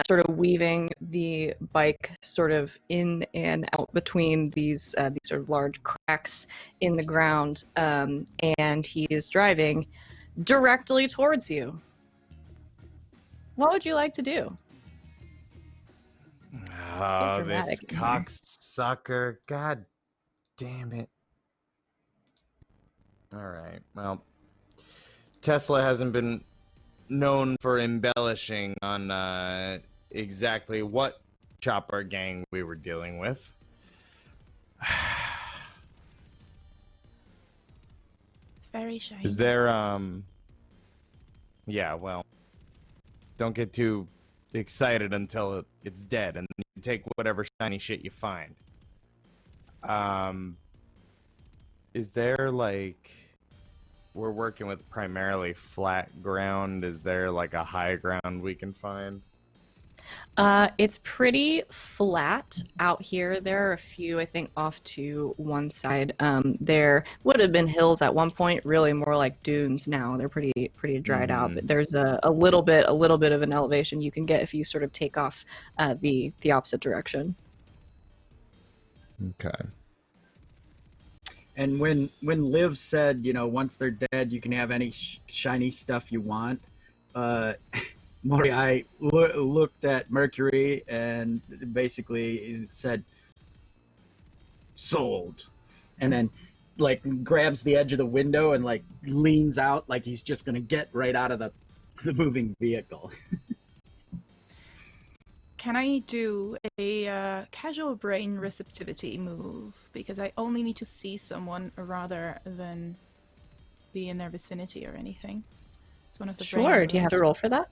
sort of weaving the bike sort of in and out between these sort of large cracks in the ground, and he is driving directly towards you. What would you like to do? Oh, this cocksucker. God damn it. All right. Well, Tesla hasn't been known for embellishing on exactly what chopper gang we were dealing with. It's very shiny. Is there, yeah, well, don't get too excited until it's dead, and then you take whatever shiny shit you find. Is there, like, we're working with primarily flat ground. Is there, like, a high ground we can find? It's pretty flat out here. There are a few, I think, off to one side. There would have been hills at one point, really more like dunes now. They're pretty dried out, but there's a little bit of an elevation you can get if you sort of take off the opposite direction. Okay. And when Liv said, you know, once they're dead, you can have any shiny stuff you want, Moriai looked at Mercury and basically said, "Sold," and then like grabs the edge of the window and like leans out like he's just gonna get right out of the moving vehicle. Can I do a casual brain receptivity move? Because I only need to see someone rather than be in their vicinity or anything. It's one of the brain Sure. Do you have to moves. roll for that?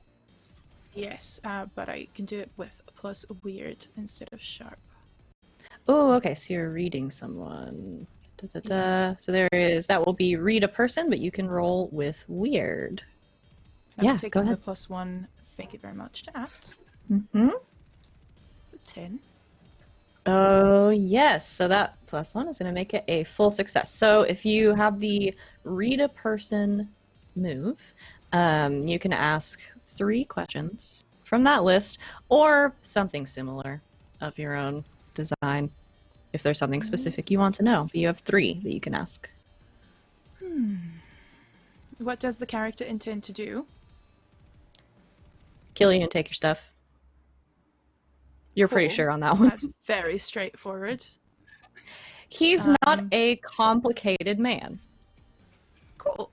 Yes, but I can do it with plus weird instead of sharp. Oh, okay. So you're reading someone. So that will be read a person, but you can roll with weird. And Yeah, I'm taking go the ahead. +1. Thank you very much to that. Mm-hmm. It's a 10. Oh, yes. So that +1 is going to make it a full success. So if you have the read a person move, you can ask 3 questions from that list or something similar of your own design if there's something specific you want to know. But you have 3 that you can ask. What does the character intend to do? Kill you and take your stuff. You're pretty Cool. sure on that one. That's very straightforward. He's not a complicated man. Cool.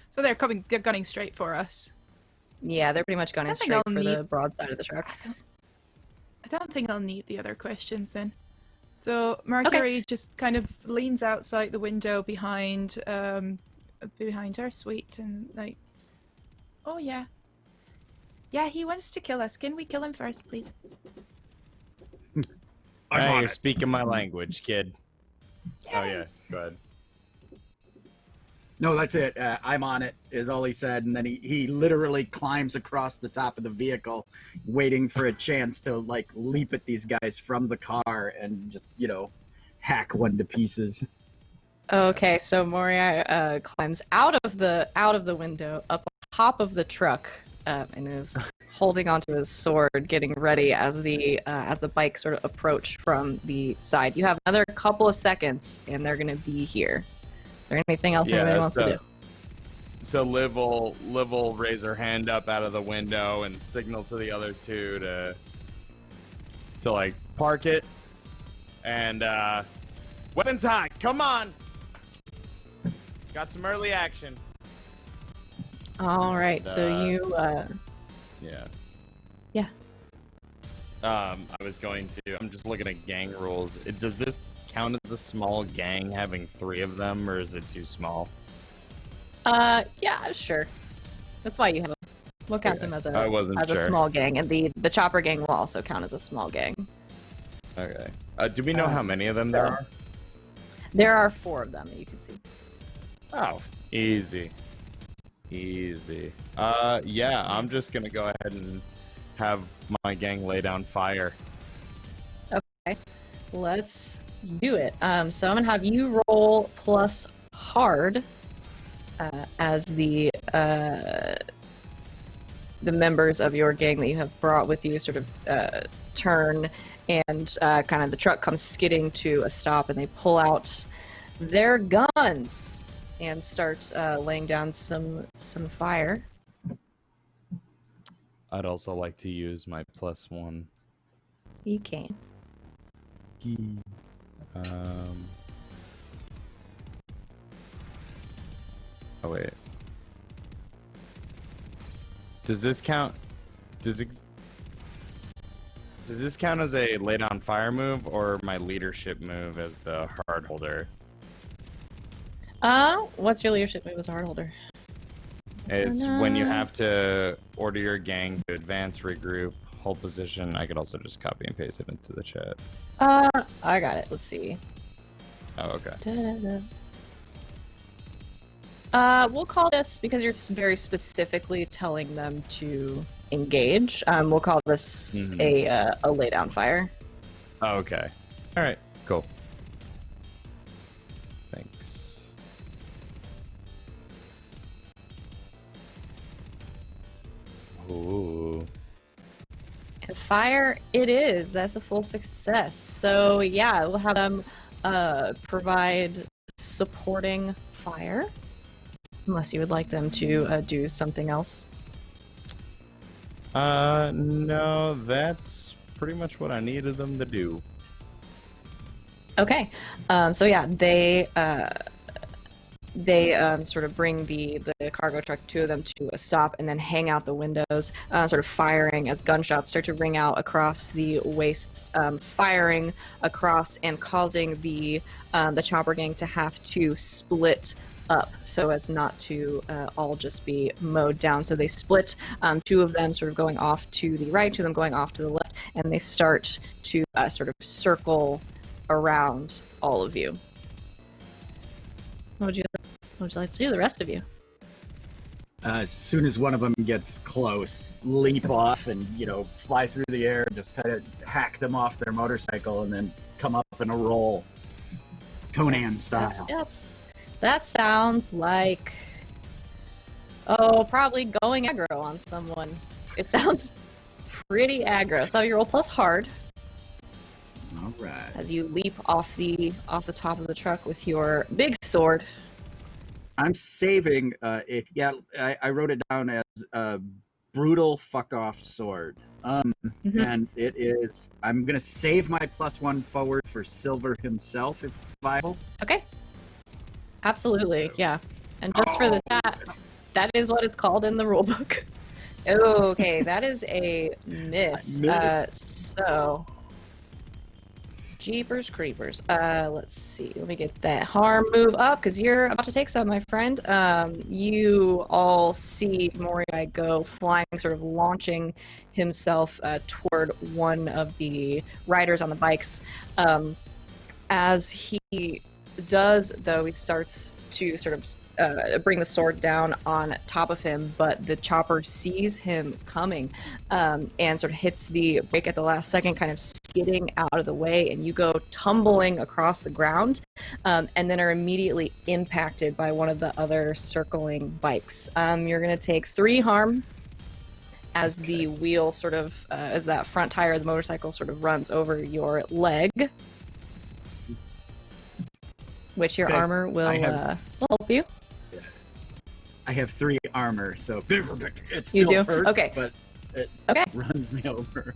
So they're gunning straight for us. Yeah, they're pretty much gunning I think straight I'll for the need- broadside of the truck. I don't think I'll need the other questions then. So Mercury just kind of leans outside the window behind her suite and like, oh yeah. Yeah, he wants to kill us. Can we kill him first, please? Hey, you're speaking my language, kid. Oh yeah, go ahead. No, that's it. I'm on it, is all he said. And then he literally climbs across the top of the vehicle, waiting for a chance to, like, leap at these guys from the car and just, you know, hack one to pieces. Okay, so Moria climbs out of the window, up on top of the truck, and is holding onto his sword, getting ready as the bike sort of approach from the side. You have another couple of seconds, and they're going to be here. Is there anything else anybody wants to do? So Liv will raise her hand up out of the window and signal to the other 2 to like park it, and Weapons high. Come on. Got some early action. All right, so you. Yeah. Yeah. I was going to. I'm just looking at gang rules. Does this count as a small gang having 3 of them, or is it too small? Yeah, sure. That's why you have them. We'll count them as I wasn't a sure. small gang, and the chopper gang will also count as a small gang. Okay. Do we know how many of them there are? There are 4 of them that you can see. Oh, easy. Easy. Yeah, I'm just gonna go ahead and have my gang lay down fire. Okay, let's do it. So I'm gonna have you roll plus hard as the members of your gang that you have brought with you sort of turn, and kind of the truck comes skidding to a stop, and they pull out their guns and start laying down some fire. I'd also like to use my +1. You can. Oh wait. Does this count? Does this count as a lay down fire move, or my leadership move as the hard holder? What's your leadership move as a hard holder? It's when you have to order your gang to advance, regroup, hold position. I could also just copy and paste it into the chat. I got it. Let's see. Oh, okay. We'll call this, because you're very specifically telling them to engage. We'll call this a lay down fire. Oh, okay. All right. Cool. Thanks. Ooh. And fire it is. That's a full success. So yeah, we'll have them provide supporting fire, unless you would like them to do something else. No, that's pretty much what I needed them to do. Okay. So yeah, they sort of bring the cargo truck, 2 of them, to a stop, and then hang out the windows, sort of firing as gunshots start to ring out across the wastes, firing across and causing the chopper gang to have to split up so as not to all just be mowed down. So they split, 2 of them sort of going off to the right, 2 of them going off to the left, and they start to sort of circle around all of you. What would you like to do, the rest of you? As soon as one of them gets close, leap off and, fly through the air, just kind of hack them off their motorcycle and then come up in a roll. Conan style. Yes. That sounds like, probably going aggro on someone. It sounds pretty aggro. So you roll plus hard. All right. As you leap off the top of the truck with your big sword. I'm saving it. Yeah, I wrote it down as a brutal fuck off sword. And it is. I'm gonna save my +1 forward for Silver himself, if viable. Okay. Absolutely, yeah. And just for the chat, that is what it's called in the rulebook. Okay, that is a miss. So. Jeepers creepers. Let's see. Let me get that harm move up, because you're about to take some, my friend. You all see Moriai go flying, sort of launching himself toward one of the riders on the bikes. As he does, though, he starts to sort of bring the sword down on top of him, but the chopper sees him coming and sort of hits the brake at the last second, kind of skidding out of the way, and you go tumbling across the ground, and then are immediately impacted by one of the other circling bikes. You're going to take 3 harm as the wheel sort of, as that front tire of the motorcycle sort of runs over your leg, which your armor will help you. I have 3 armor, so it still You do? hurts, Okay. but it runs me over.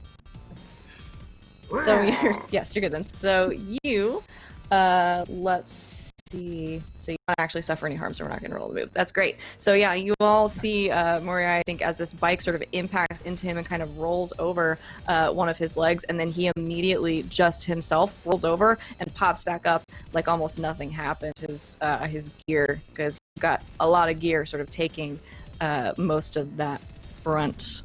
So you're good then. So you Let's see. So you don't actually suffer any harm, so we're not going to roll the move. That's great. So yeah, you all see Moriai, I think, as this bike sort of impacts into him and kind of rolls over one of his legs, and then he immediately just himself rolls over and pops back up like almost nothing happened. His gear, because you've got a lot of gear sort of taking most of that brunt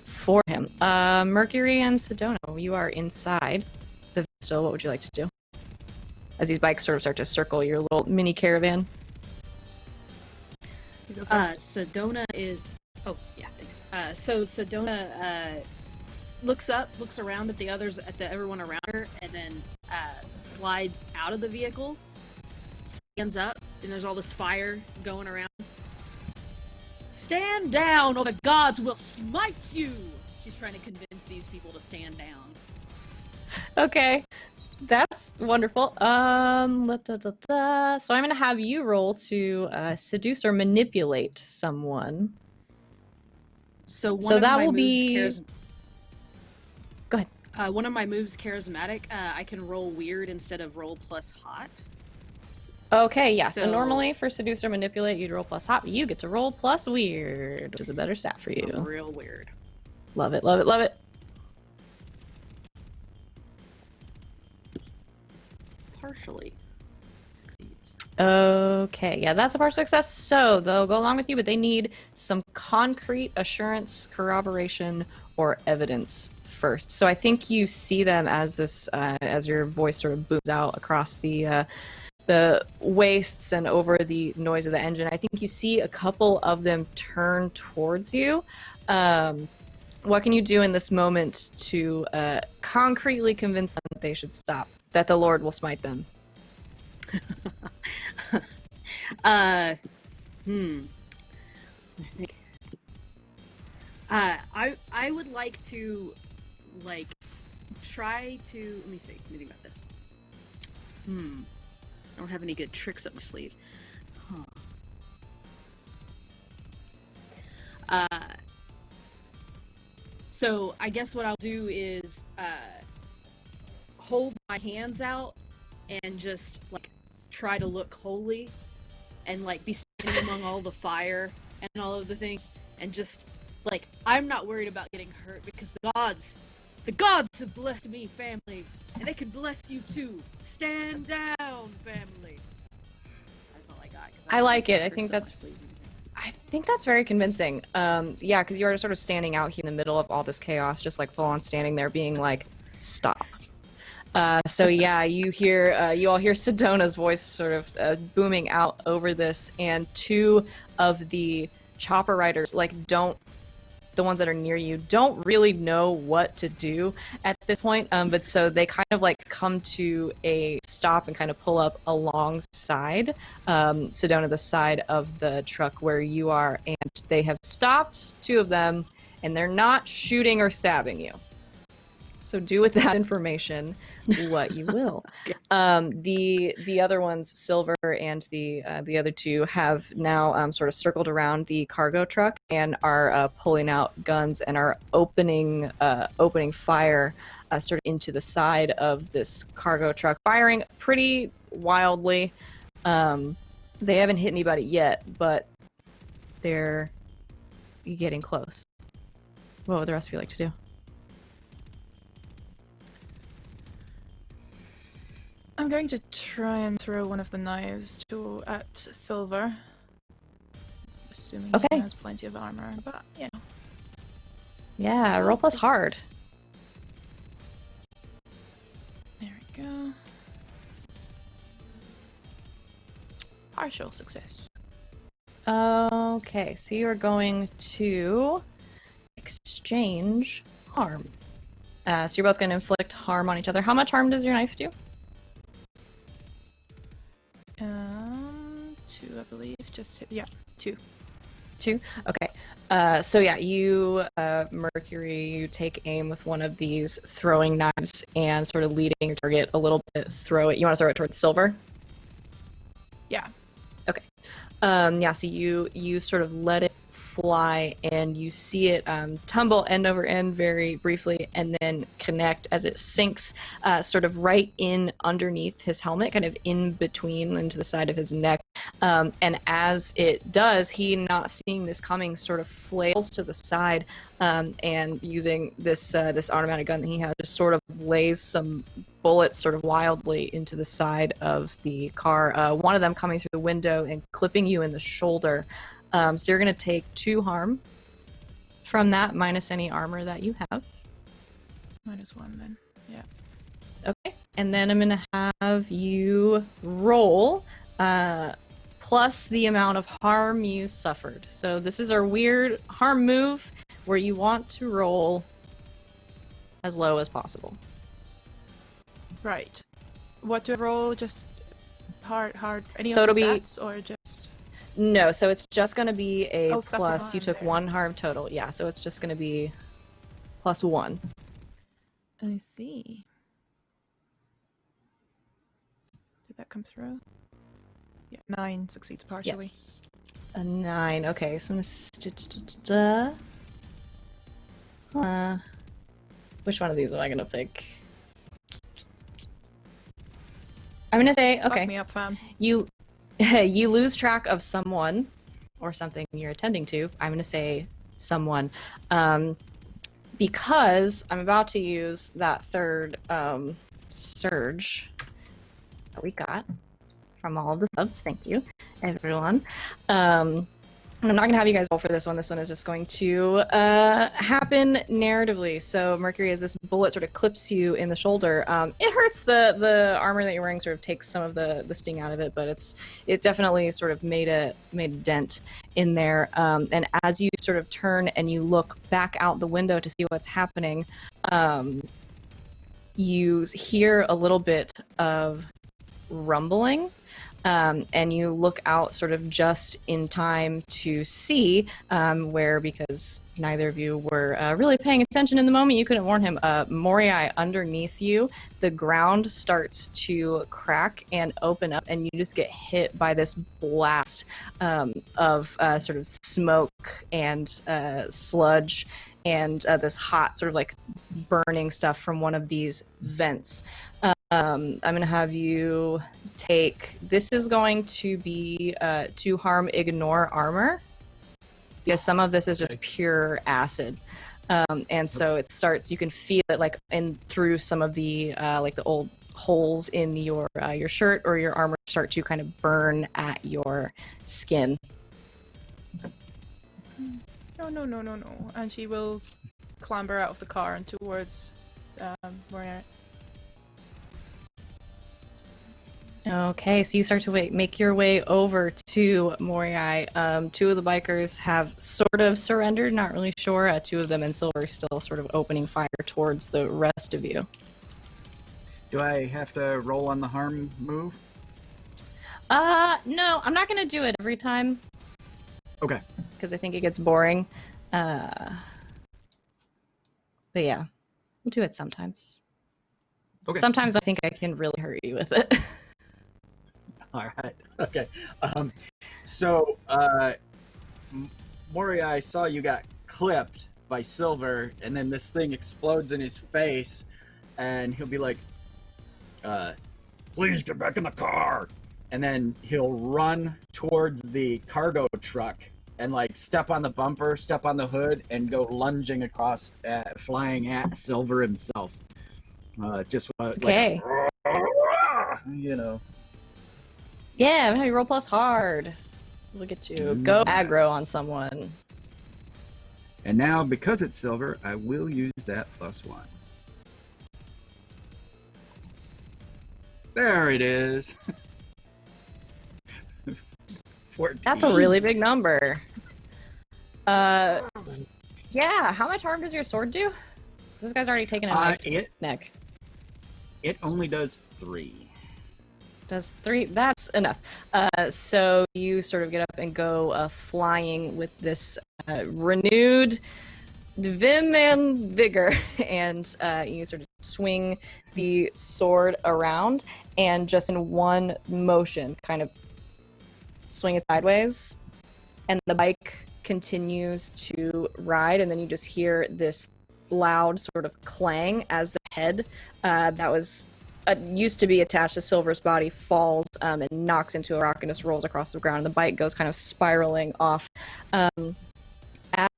for him. Mercury and Sedona, you are inside the still. What would you like to do as these bikes sort of start to circle your little mini caravan? You go first. Sedona is. Oh yeah, thanks. So Sedona looks around at the others, everyone around her, and then slides out of the vehicle, stands up, and there's all this fire going around. Stand down, or the gods will smite you! She's trying to convince these people to stand down. Okay, that's wonderful. So I'm gonna have you roll to seduce or manipulate someone. So one So of that my will moves be. Go ahead. one of my moves, charismatic. I can roll weird instead of roll plus hot. Okay, yeah. So So- normally for seduce or manipulate, you'd roll plus hot, but you get to roll plus weird, which is a better stat for So you. real weird. Love it, love it, love it. Partially succeeds. Okay, yeah, that's a partial success. So they'll go along with you, but they need some concrete assurance, corroboration, or evidence first. So I think you see them as this, as your voice sort of booms out across the wastes and over the noise of the engine. I think you see a couple of them turn towards you. What can you do in this moment to concretely convince them that they should stop, that the Lord will smite them? I think. I would like to, try to. Let me see. Let me think about this. I don't have any good tricks up my sleeve. So I guess what I'll do is hold my hands out and just try to look holy and be standing among all the fire and all of the things and just I'm not worried about getting hurt because the gods have blessed me, family, and they can bless you too. Stand down, family. That's all I got. I like it. I think that's very convincing. Yeah, because you're sort of standing out here in the middle of all this chaos, just full on standing there, being like, "Stop." So yeah, you all hear Sedona's voice sort of booming out over this, and two of the chopper riders the ones that are near you don't really know what to do at this point, but so they kind of come to a stop and kind of pull up alongside Sedona, the side of the truck where you are, and they have stopped, two of them, and they're not shooting or stabbing you. So do with that information what you will. The other ones, Silver and the other two, have now sort of circled around the cargo truck and are pulling out guns and are opening fire sort of into the side of this cargo truck, firing pretty wildly. They haven't hit anybody yet, but they're getting close. What would the rest of you like to do? I'm going to try and throw one of the knives at Silver. Assuming Okay. he has plenty of armor, but Yeah, roll plus hard. there we go. Partial success. Okay, so you are going to exchange harm. So you're both going to inflict harm on each other. How much harm does your knife do? 2, I believe. Two. 2? Okay. So yeah, you, Mercury, you take aim with one of these throwing knives and sort of leading your target a little bit, throw it. You want to throw it towards Silver? Yeah. Okay. Yeah, so you sort of let it fly, and you see it tumble end over end very briefly, and then connect as it sinks, sort of right in underneath his helmet, kind of in between into the side of his neck. And as it does, he, not seeing this coming, sort of flails to the side, and using this this automatic gun that he has, just sort of lays some bullets sort of wildly into the side of the car, one of them coming through the window and clipping you in the shoulder. So you're going to take 2 harm from that, minus any armor that you have. -1 then. Yeah. Okay. And then I'm going to have you roll plus the amount of harm you suffered. So this is our weird harm move where you want to roll as low as possible. Right. What do I roll? Just hard. Any So of the it'll be- stats, or just? No, so it's just going to be a Oh, suffer plus. You harm took there. 1 harm total. Yeah, so it's just going to be +1. I see. Did that come through? Yeah, 9 succeeds partially. Yes. A 9. Okay, so I'm going to... which one of these am I going to pick? I'm going to say, Fuck okay, me up, fam. you you lose track of someone or something you're attending to. I'm going to say someone. Because I'm about to use that third surge that we got from all of the subs. Thank you, everyone. I'm not going to have you guys roll for this one. This one is just going to happen narratively. So Mercury, as this bullet sort of clips you in the shoulder, it hurts. The armor that you're wearing sort of takes some of the sting out of it, but it definitely sort of made a dent in there. And as you sort of turn and you look back out the window to see what's happening, you hear a little bit of rumbling. And you look out sort of just in time to see where, because neither of you were really paying attention in the moment, you couldn't warn him. Moriai, underneath you, the ground starts to crack and open up, and you just get hit by this blast of sort of smoke and sludge and this hot sort of like burning stuff from one of these vents. I'm going to have you take, this is going to be 2 harm, ignore armor, because some of this is just pure acid. And so it starts, you can feel it like in through some of the like the old holes in your shirt or your armor start to kind of burn at your skin. No. And she will clamber out of the car and towards Moriarty. Okay, so you start to make your way over to Moriai. 2 of the bikers have sort of surrendered, not really sure. 2 of them in silver still sort of opening fire towards the rest of you. Do I have to roll on the harm move? No, I'm not gonna do it every time. Okay. Because I think it gets boring. But yeah, we'll do it sometimes. Okay. Sometimes I think I can really hurt you with it. All right. Okay. So, Moriai saw you got clipped by Silver, and then this thing explodes in his face, and he'll be like, please get back in the car. And then he'll run towards the cargo truck and like step on the bumper, step on the hood, and go lunging across, flying at Silver himself. Okay. Like, you know. Yeah, I'm gonna have you roll plus hard. Look at you. Go aggro on someone. And now, because it's Silver, I will use that +1. There it is. 14. That's a really big number. Yeah, how much harm does your sword do? This guy's already taken a knife to the neck. It only does 3. Does 3? That's enough. So you sort of get up and go flying with this renewed vim and vigor, and you sort of swing the sword around, and just in one motion, kind of swing it sideways, and the bike continues to ride, and then you just hear this loud sort of clang as the head that was used to be attached to Silver's body falls and knocks into a rock and just rolls across the ground. The bike goes kind of spiraling off.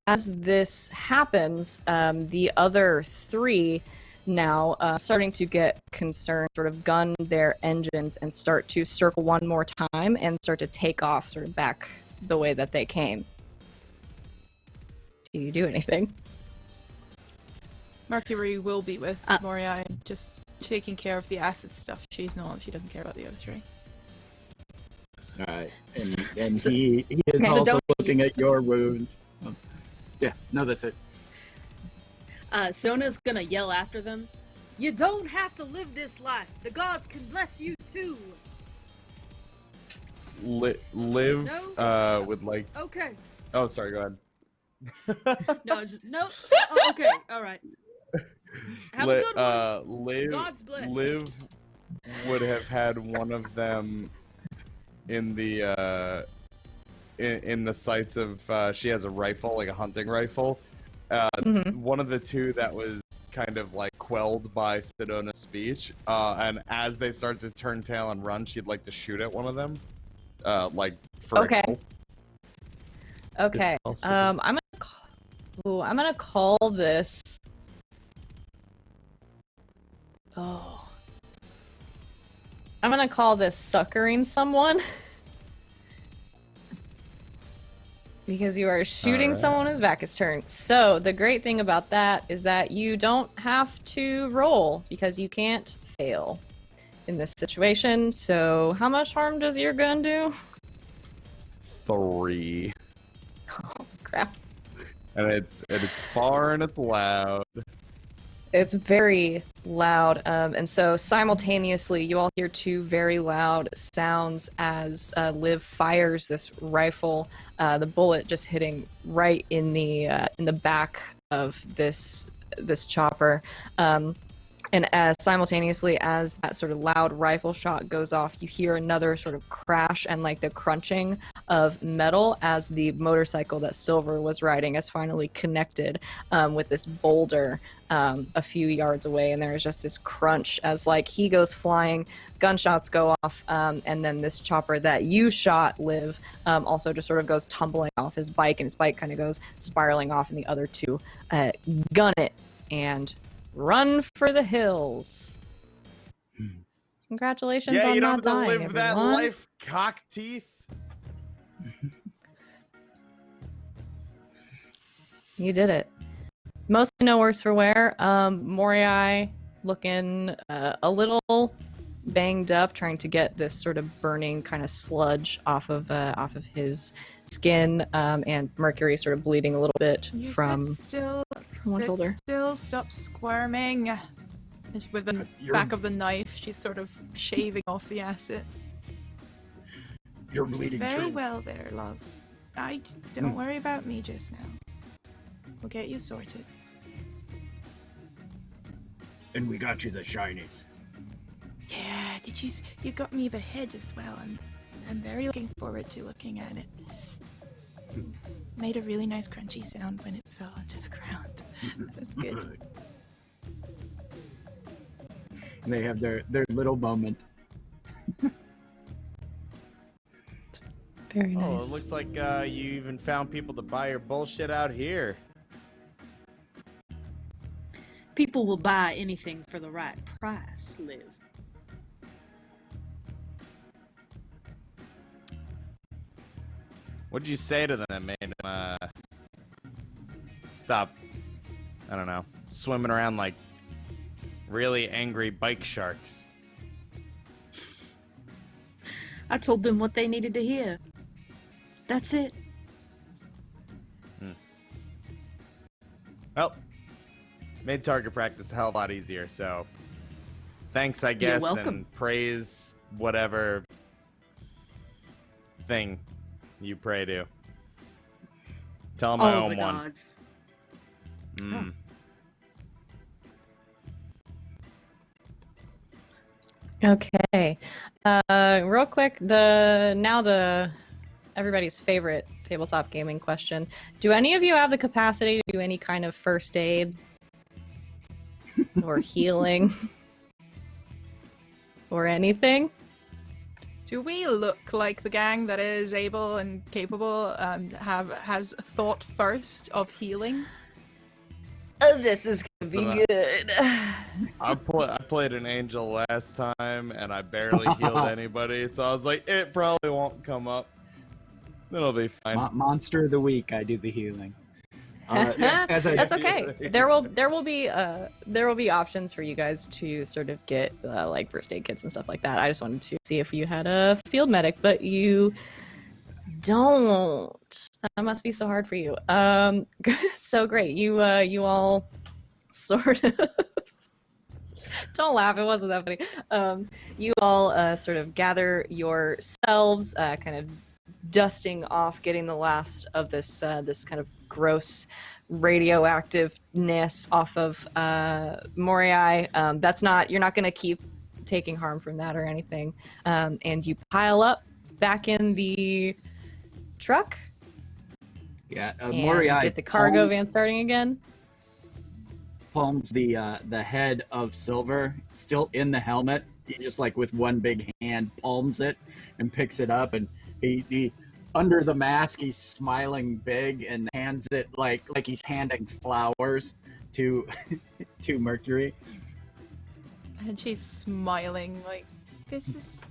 As this happens, the other three now starting to get concerned, sort of gun their engines and start to circle one more time and start to take off sort of back the way that they came. Do you do anything? Mercury will be with Moriai, just taking care of the acid stuff. She doesn't care about the other three. Alright. And he is also looking at your wounds. Yeah, no, that's it. Sona's gonna yell after them. You don't have to live this life. The gods can bless you too. Liv No? would like. Okay. Oh, sorry. Go ahead. No, just no. Oh, okay, all right. Have a good one. God's bless. Liv would have had one of them in the in the sights of. She has a rifle, like a hunting rifle. One of the two that was kind of like quelled by Sedona's speech, and as they start to turn tail and run, she'd like to shoot at one of them, like for Okay. a kill. Okay. I'm gonna call this. Oh. I'm gonna call this suckering someone. Because you are shooting someone whose back is turned. So the great thing about that is that you don't have to roll because you can't fail in this situation. So how much harm does your gun do? 3. Oh crap. And it's far and it's loud. It's very loud, and so simultaneously you all hear two very loud sounds as Liv fires this rifle, the bullet just hitting right in the back of this chopper. And as simultaneously as that sort of loud rifle shot goes off, you hear another sort of crash and like the crunching of metal as the motorcycle that Silver was riding is finally connected with this boulder a few yards away. And there's just this crunch as like he goes flying, gunshots go off, and then this chopper that you shot, Liv, also just sort of goes tumbling off his bike, and his bike kind of goes spiraling off, and the other two gun it and run for the hills. Congratulations on you don't not have to dying, live that everyone. life, cock teeth. You did it. Mostly no worse for wear. Moriai looking a little banged up, trying to get this sort of burning kind of sludge off of his skin, and Mercury sort of bleeding a little bit from one shoulder. Still, stop squirming. With the back of the knife, she's sort of shaving off the acid. You're bleeding Very too. well there, love. Don't worry about me just now. We'll get you sorted. And we got you the shinies. Yeah, you got me the hedge as well, and I'm very looking forward to looking at it. Made a really nice crunchy sound when it fell onto the ground. That was good. And they have their little moment. Very nice. Oh, it looks like you even found people to buy your bullshit out here. People will buy anything for the right price, Liv. What'd you say to them that made them stop, I don't know, swimming around like really angry bike sharks? I told them what they needed to hear. That's it. Well, made target practice a hell of a lot easier, so thanks, I You're guess, welcome. and praise whatever thing you pray to. Tell them I All own the one. gods. Okay. Real quick, the everybody's favorite tabletop gaming question. Do any of you have the capacity to do any kind of first aid or healing or anything? Do we look like the gang that is able and capable and has thought first of healing? This is gonna be good. I played an angel last time, and I barely healed anybody, so I was like, it probably won't come up. It'll be fine. Monster of the week, I do the healing. As I, That's okay. There will be options for you guys to sort of get like first aid kits and stuff like that. I just wanted to see if you had a field medic, but you don't. That must be so hard for you. So great. You all sort of don't laugh. It wasn't that funny. You all sort of gather yourselves, kind of dusting off, getting the last of this this kind of gross radioactiveness off of Moriai. You're not going to keep taking harm from that or anything. And you pile up back in the truck. yeah, And Moriai get the cargo van starting again. palms the head of Silver, still in the helmet. He just like with one big hand palms it and picks it up, and he under the mask he's smiling big and hands it like he's handing flowers to to Mercury. And she's smiling like, this is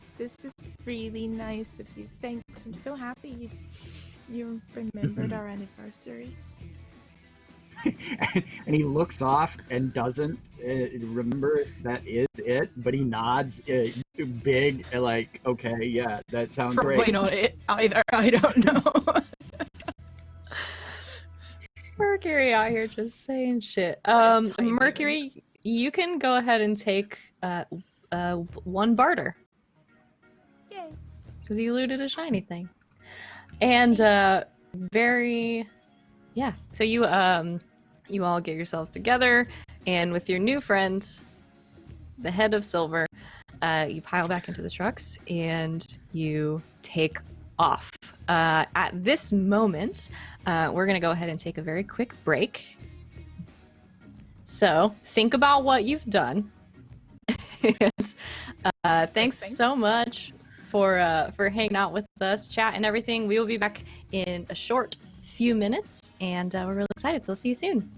really nice of you. Thanks. I'm so happy you remembered our anniversary. And he looks off and doesn't remember that is it, but he nods big, like, okay, yeah, that sounds Probably great. not it either. I don't know. Mercury out here just saying shit. What is timing? Mercury, you can go ahead and take one barter Yay. because you looted a shiny thing, and so you all get yourselves together, and with your new friend, the head of Silver, you pile back into the trucks and you take off. At this moment, we're going to go ahead and take a very quick break. So think about what you've done. And, thanks so much for hanging out with us, chat and everything. We will be back in a short few minutes, and we're really excited. So see you soon.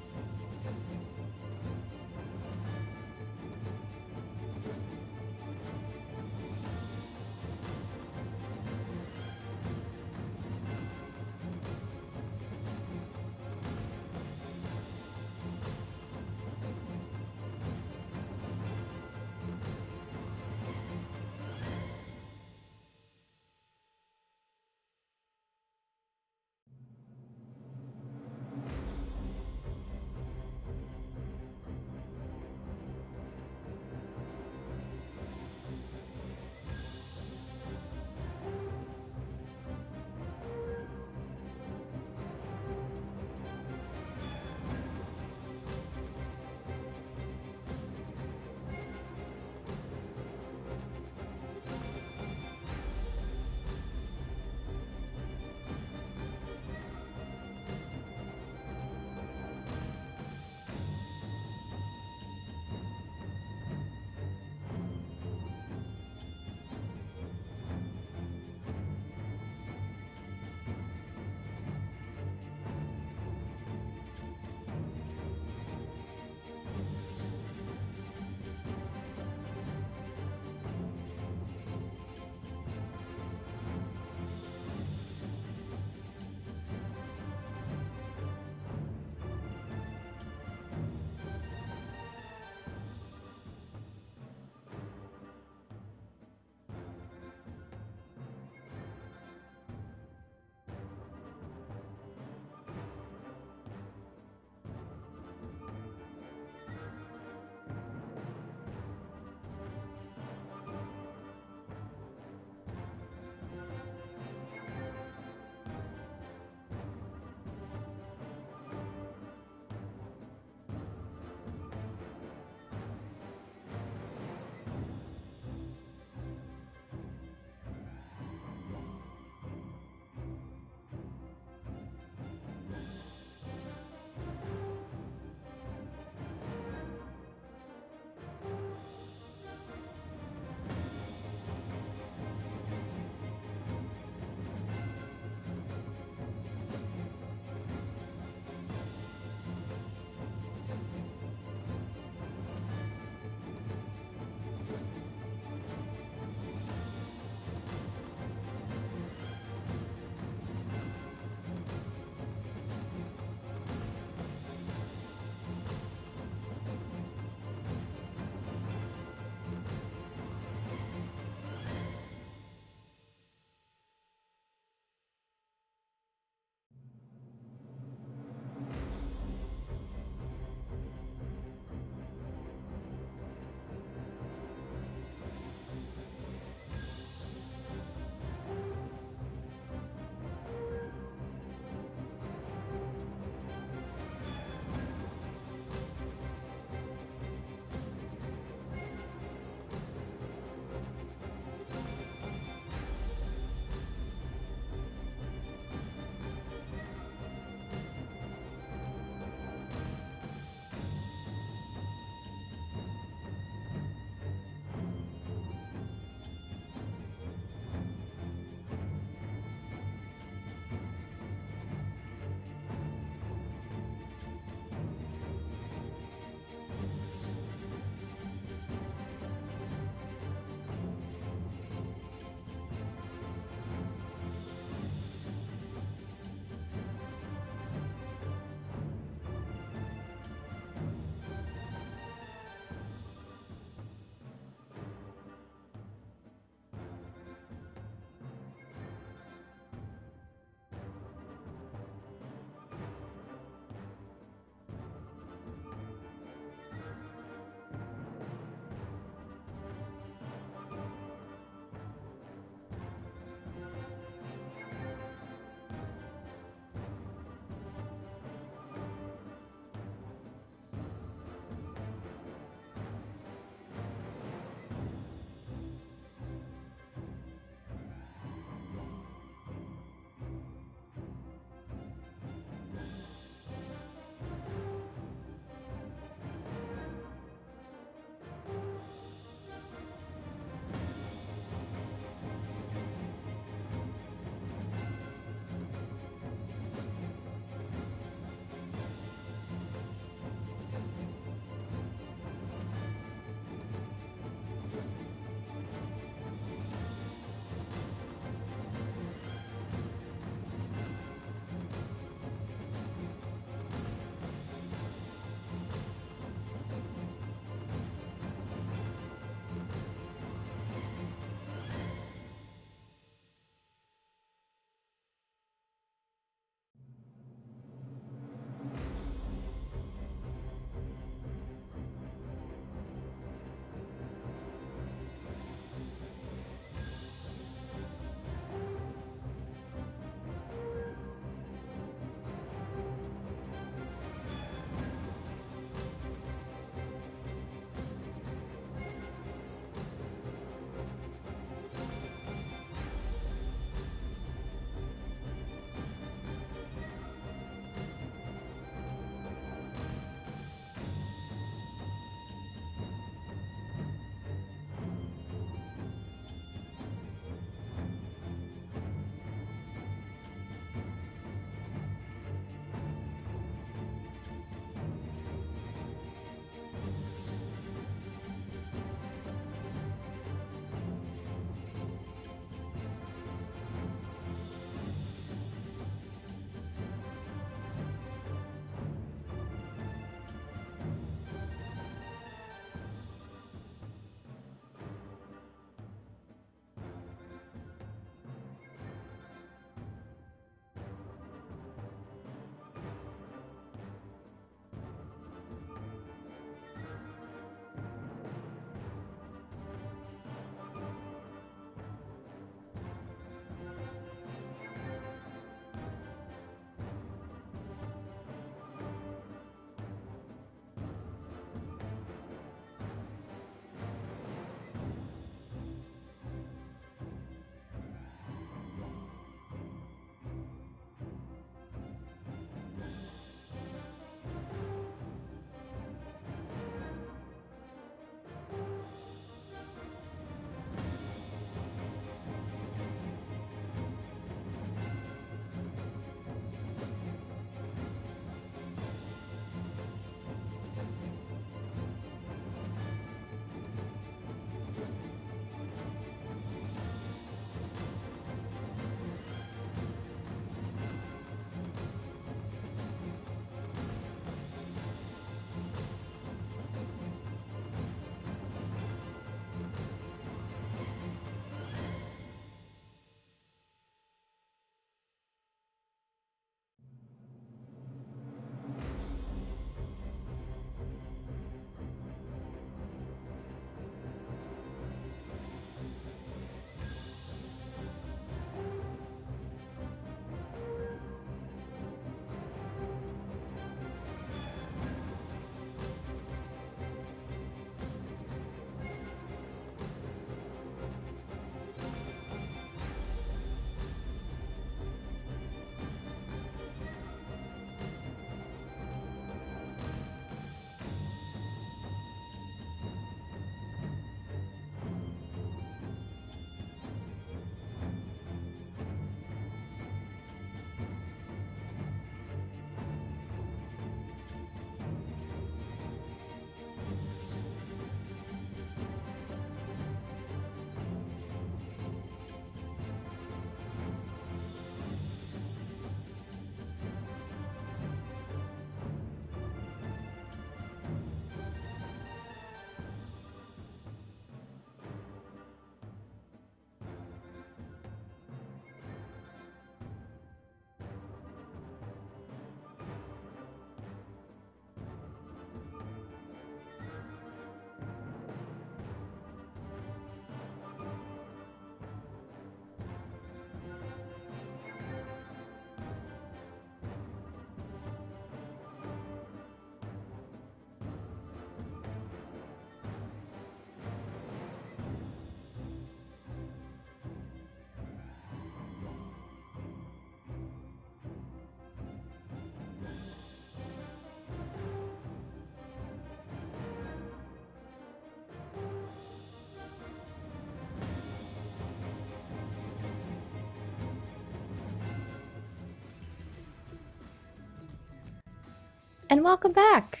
And welcome back,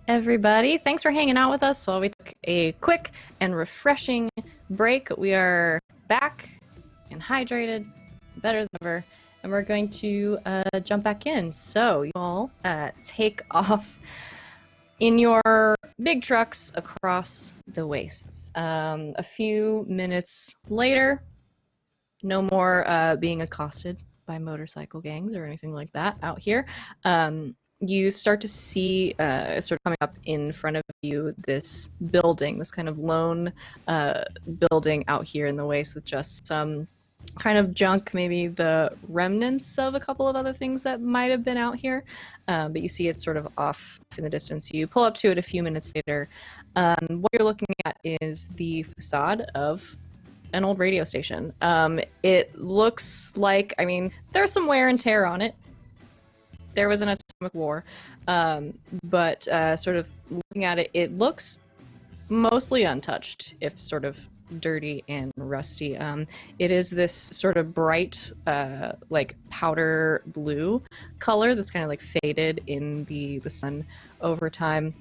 everybody. Thanks for hanging out with us while we took a quick and refreshing break. We are back and hydrated, better than ever, and we're going to jump back in. So you all take off in your big trucks across the wastes. A few minutes later, no more being accosted by motorcycle gangs or anything like that out here. You start to see, sort of coming up in front of you, this building, this kind of lone building out here in the waste with just some kind of junk, maybe the remnants of a couple of other things that might have been out here. But you see it's sort of off in the distance. You pull up to it a few minutes later. What you're looking at is the facade of an old radio station. It looks like, I mean, there's some wear and tear on it. There was an atomic war, but sort of looking at it, it looks mostly untouched, if sort of dirty and rusty. It is this sort of bright, like powder blue color that's kind of like faded in the sun over time.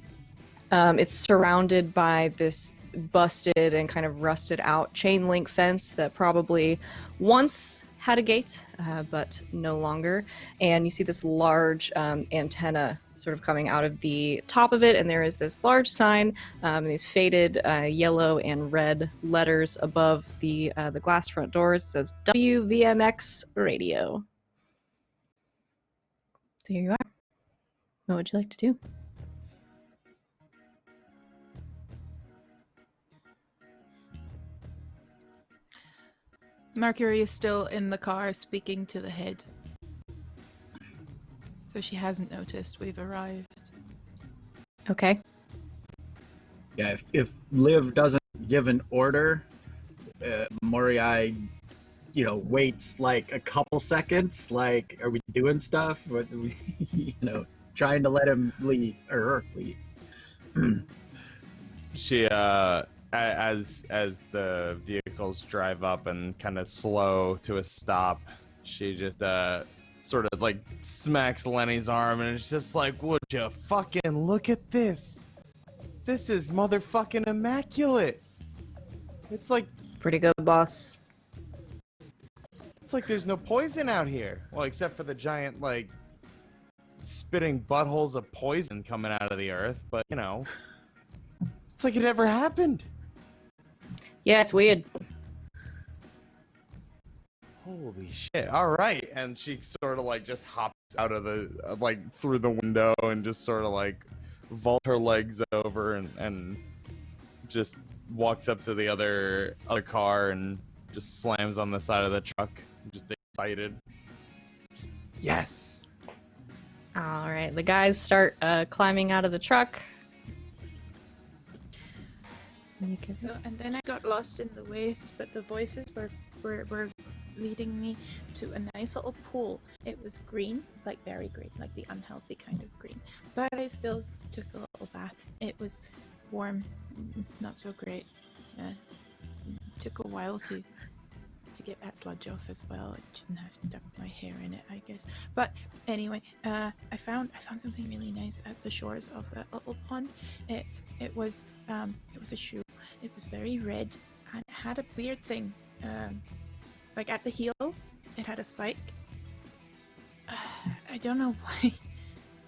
It's surrounded by this busted and kind of rusted out chain link fence that probably once had a gate, but no longer. And you see this large antenna sort of coming out of the top of it, and there is this large sign, these faded yellow and red letters above the glass front doors. It says WVMX Radio. So here you are. What would you like to do? Mercury is still in the car speaking to the head. So she hasn't noticed we've arrived. Okay. Yeah, if Liv doesn't give an order, Moriai, waits like a couple seconds. Like, are we doing stuff? What, trying to let him lead or her lead. She as the vehicles drive up and kind of slow to a stop, she just sort of like smacks Lenny's arm and it's just like, would you fucking look at this? This is motherfucking immaculate. It's like Pretty good, boss. it's like there's no poison out here. Well, except for the giant like spitting buttholes of poison coming out of the earth, but it's like it never happened. Yeah, it's weird. Holy shit. All right. And she sort of like just hops out of the through the window and just sort of like vault her legs over and just walks up to the other car and just slams on the side of the truck. Just excited. Just, yes. All right, the guys start climbing out of the truck. And then I got lost in the waste, but the voices were leading me to a nice little pool. It was green, like very green, like the unhealthy kind of green. But I still took a little bath. It was warm, not so great. Took a while to get that sludge off as well. I shouldn't have dumped my hair in it, I guess. But anyway, I found something really nice at the shores of that little pond. It was a shoe. It was very red and it had a weird thing. Like at the heel, it had a spike. I don't know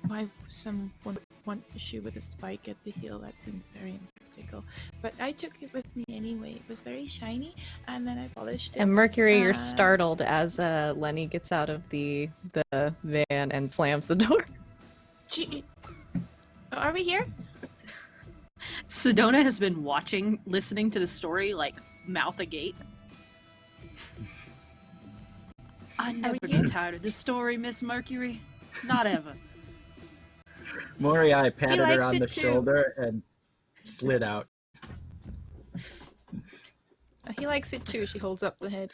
why someone would want a shoe with a spike at the heel. That seems very impractical. But I took it with me anyway. It was very shiny, and then I polished it. And Mercury, you're startled as Lenny gets out of the van and slams the door. Are we here? Sedona has been listening to the story, like, mouth agape. I never get tired of this story, Miss Mercury. Not ever. Moriai patted her on likes the it too. shoulder and slid out. He likes it too. She holds up the head.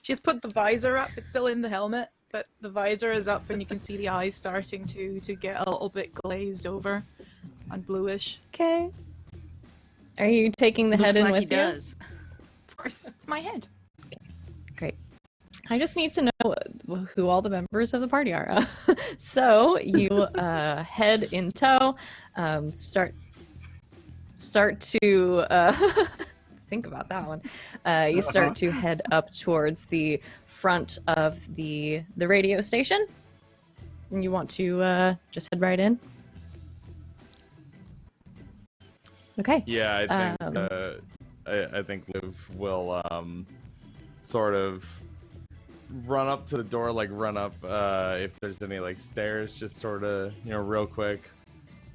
She's put the visor up. It's still in the helmet, but the visor is up and you can see the eyes starting to get a little bit glazed over and bluish. Okay. Are you taking the Looks head in like with he you? does. Of course, it's my head. Great. I just need to know, who all the members of the party are. So you head in tow, start to think about that one. You start to head up towards the front of the radio station, and you want to just head right in. Okay. Yeah, I think Liv will sort of run up to the door, like run up if there's any like stairs, just sort of, you know, real quick,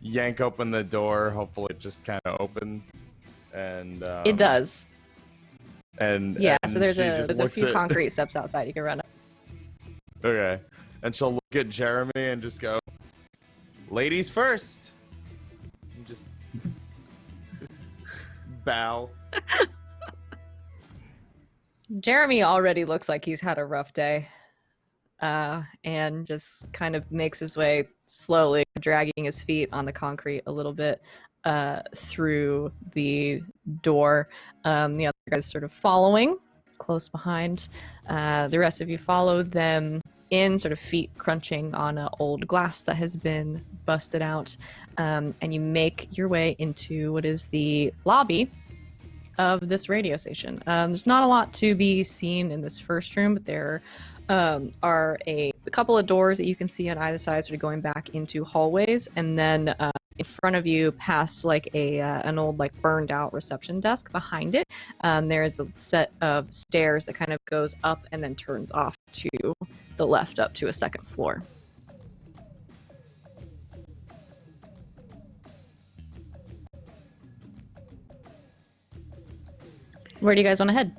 yank open the door. Hopefully it just kind of opens, and It does. And Yeah, and so there's she a just there's a looks few at- concrete steps outside you can run up. Okay, and she'll look at Jeremy and just go, "Ladies first." And just bow. Jeremy already looks like he's had a rough day, and just kind of makes his way slowly, dragging his feet on the concrete a little bit through the door. The other guys sort of following close behind. The rest of you follow them in, sort of feet crunching on an old glass that has been busted out, and you make your way into what is the lobby of this radio station. There's not a lot to be seen in this first room, but there are a couple of doors that you can see on either side, sort of going back into hallways, and then in front of you, past like an old like burned out reception desk, behind it, there is a set of stairs that kind of goes up and then turns off to the left up to a second floor. Where do you guys want to head?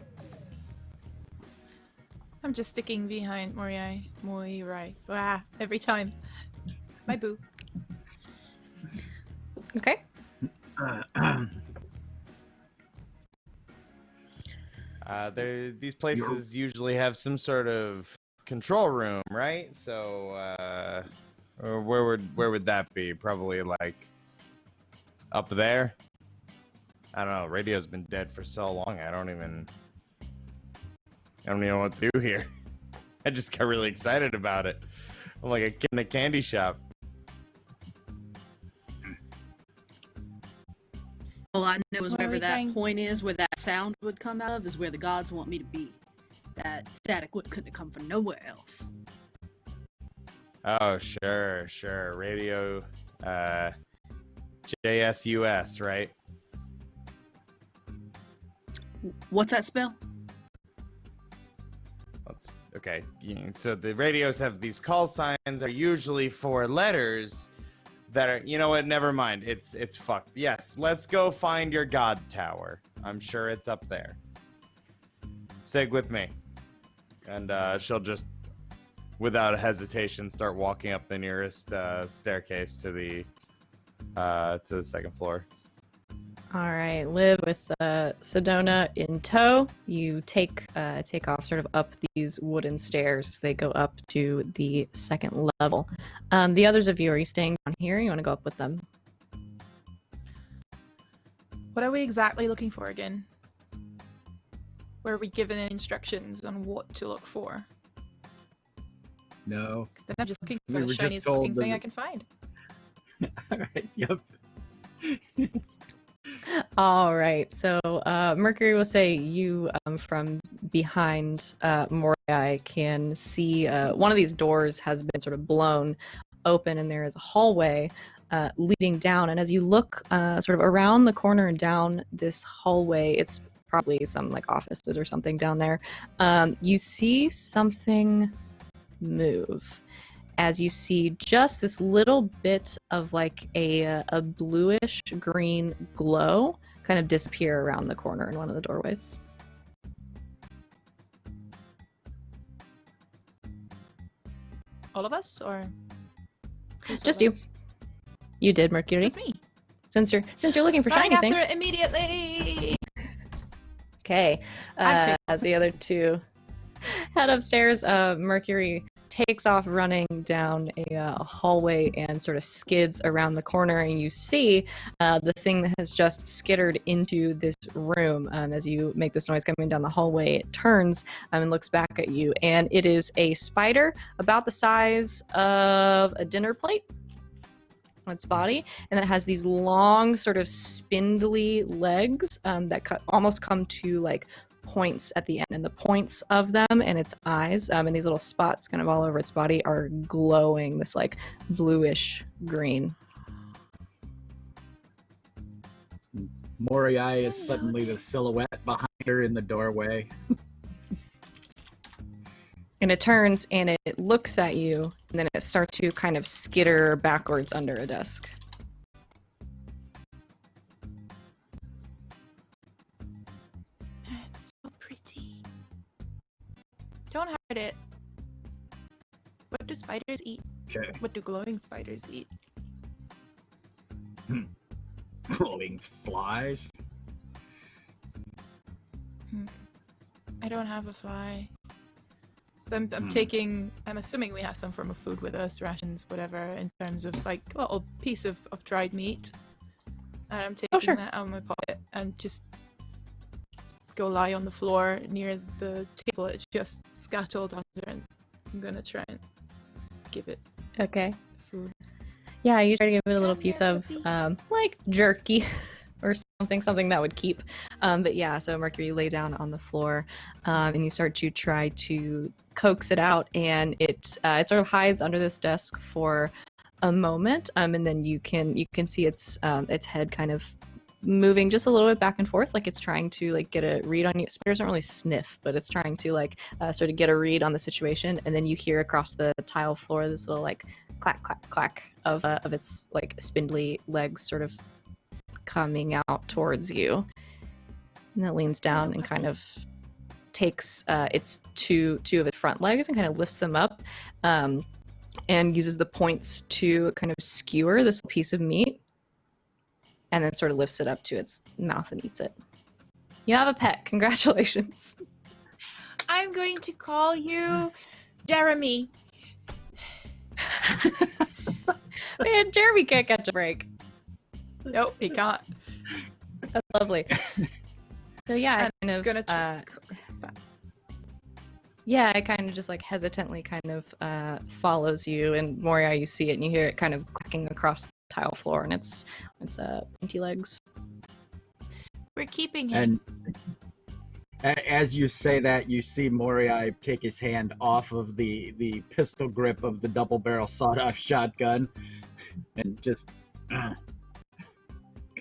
I'm just sticking behind Moirai. Every time. My boo. Okay. These places usually have some sort of control room, right? So, where would that be? Probably like up there. I don't know. Radio's been dead for so long. I don't even know what to do here. I just got really excited about it. I'm like a kid in a candy shop. All I know is What are wherever we that trying- point is, where that sound would come out of, is where the gods want me to be. That static couldn't have come from nowhere else. Oh, sure. Radio, JSUS, right? What's that spell? Okay. So the radios have these call signs that are usually for letters that are, you know what? Never mind. It's fucked. Yes, let's go find your god tower. I'm sure it's up there. Sig with me. And she'll just, without hesitation, start walking up the nearest staircase to the second floor. All right, Liv with Sedona in tow. You take off sort of up these wooden stairs as they go up to the second level. The others of you, are you staying down here? You want to go up with them? What are we exactly looking for again? Where are we given instructions on what to look for? No. 'Cause then I'm just looking We for were the just shiniest told fucking thing that- I can find. All right. Yep. All right, so Mercury will say you from behind Moriai can see one of these doors has been sort of blown open, and there is a hallway leading down. And as you look sort of around the corner and down this hallway, it's probably some like offices or something down there. You see something move. As you see just this little bit of like a bluish green glow kind of disappear around the corner in one of the doorways. All of us, or Just you. You did, Mercury. Just me. Since you're looking for Running shiny after things. it immediately. Okay. I'm As the other two head upstairs, Mercury takes off running down a hallway and sort of skids around the corner, and you see the thing that has just skittered into this room. As you make this noise coming down the hallway, it turns and looks back at you, and it is a spider about the size of a dinner plate on its body, and it has these long, sort of spindly legs that almost come to like points at the end, and the points of them and its eyes and these little spots kind of all over its body are glowing this like bluish green. Moriai is suddenly the silhouette behind her in the doorway. And it turns and it looks at you, and then it starts to kind of skitter backwards under a desk. It's so pretty. Don't hide it. What do spiders eat? Okay. What do glowing spiders eat? Glowing flies. I don't have a fly. So I'm assuming we have some form of food with us, rations, whatever, in terms of like a little piece of dried meat. And I'm taking that out of my pocket and just go lie on the floor near the table it's just scattled under, and I'm gonna try and give it food. Yeah, you try to give it a little piece of like jerky or something that would keep. But yeah, so Mercury, you lay down on the floor and you start to try to coax it out, and it sort of hides under this desk for a moment, and then you can see its head kind of moving just a little bit back and forth, like it's trying to like get a read on you. Spiders don't really sniff, but it's trying to like sort of get a read on the situation. And then you hear across the tile floor this little like clack clack clack of its like spindly legs sort of coming out towards you. And it leans down and kind of takes its two of its front legs and kind of lifts them up, and uses the points to kind of skewer this piece of meat, and then sort of lifts it up to its mouth and eats it. You have a pet. Congratulations. I'm going to call you Jeremy. Man, Jeremy can't catch a break. Nope, he can't. That's lovely. So yeah, I kind of it kind of just like hesitantly kind of follows you, and Moria, you see it and you hear it kind of clacking across the tile floor, and it's pointy legs. We're keeping him. And as you say that, you see Moria take his hand off of the pistol grip of the double barrel sawed-off shotgun and just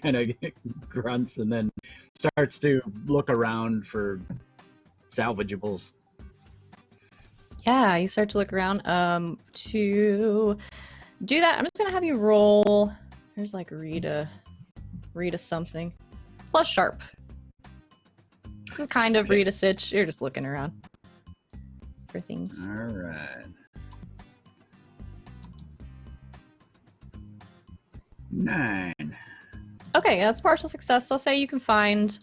kind of grunts, and then starts to look around for salvageables. Yeah, you start to look around. To do that, I'm just gonna have you roll. There's like read a something plus sharp. This is kind of read a sitch. You're just looking around for things. All right. 9. Okay, that's partial success. So I'll say you can find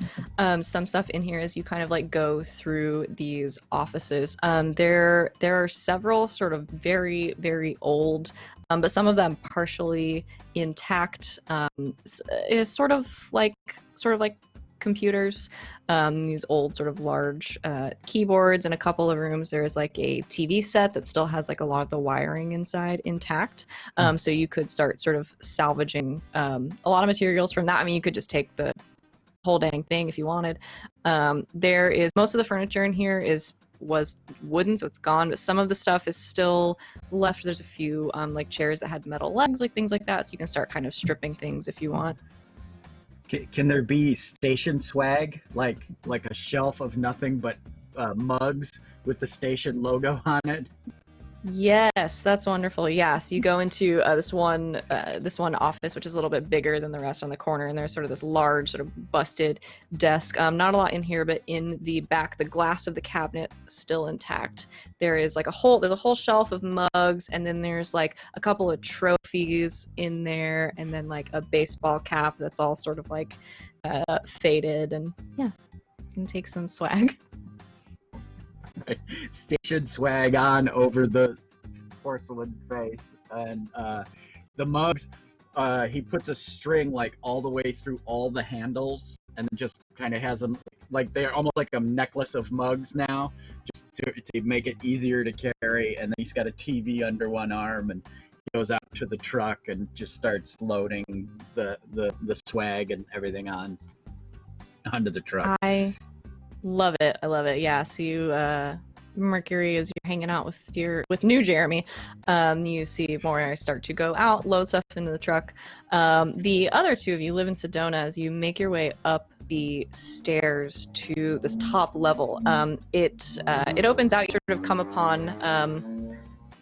some stuff in here as you kind of like go through these offices. There are several sort of very, very old, but some of them partially intact. Is sort of like computers. These old sort of large keyboards. In a couple of rooms there's like a TV set that still has like a lot of the wiring inside intact. So you could start sort of salvaging a lot of materials from that. I mean, you could just take the whole dang thing if you wanted. There is most of the furniture in here was wooden, so it's gone, but some of the stuff is still left. There's a few like chairs that had metal legs, like things like that, so you can start kind of stripping things if you want. Can there be station swag, like a shelf of nothing but mugs with the station logo on it? Yes, that's wonderful. Yeah, so you go into this one office, which is a little bit bigger than the rest on the corner, and there's sort of this large, sort of busted desk. Not a lot in here, but in the back, the glass of the cabinet still intact. There is like there's a whole shelf of mugs, and then there's like a couple of trophies in there, and then like a baseball cap that's all sort of like faded, and yeah, you can take some swag. Station swag on over the porcelain face, and the mugs. He puts a string like all the way through all the handles, and just kind of has them like they're almost like a necklace of mugs now, just to make it easier to carry. And then he's got a TV under one arm, and he goes out to the truck and just starts loading the swag and everything onto the truck. I love it. I love it. Yeah. So you, Mercury, as you're hanging out with new Jeremy, you see Moriarty start to go out, load stuff into the truck. The other two of you live in Sedona as you make your way up the stairs to this top level. It opens out. You sort of come upon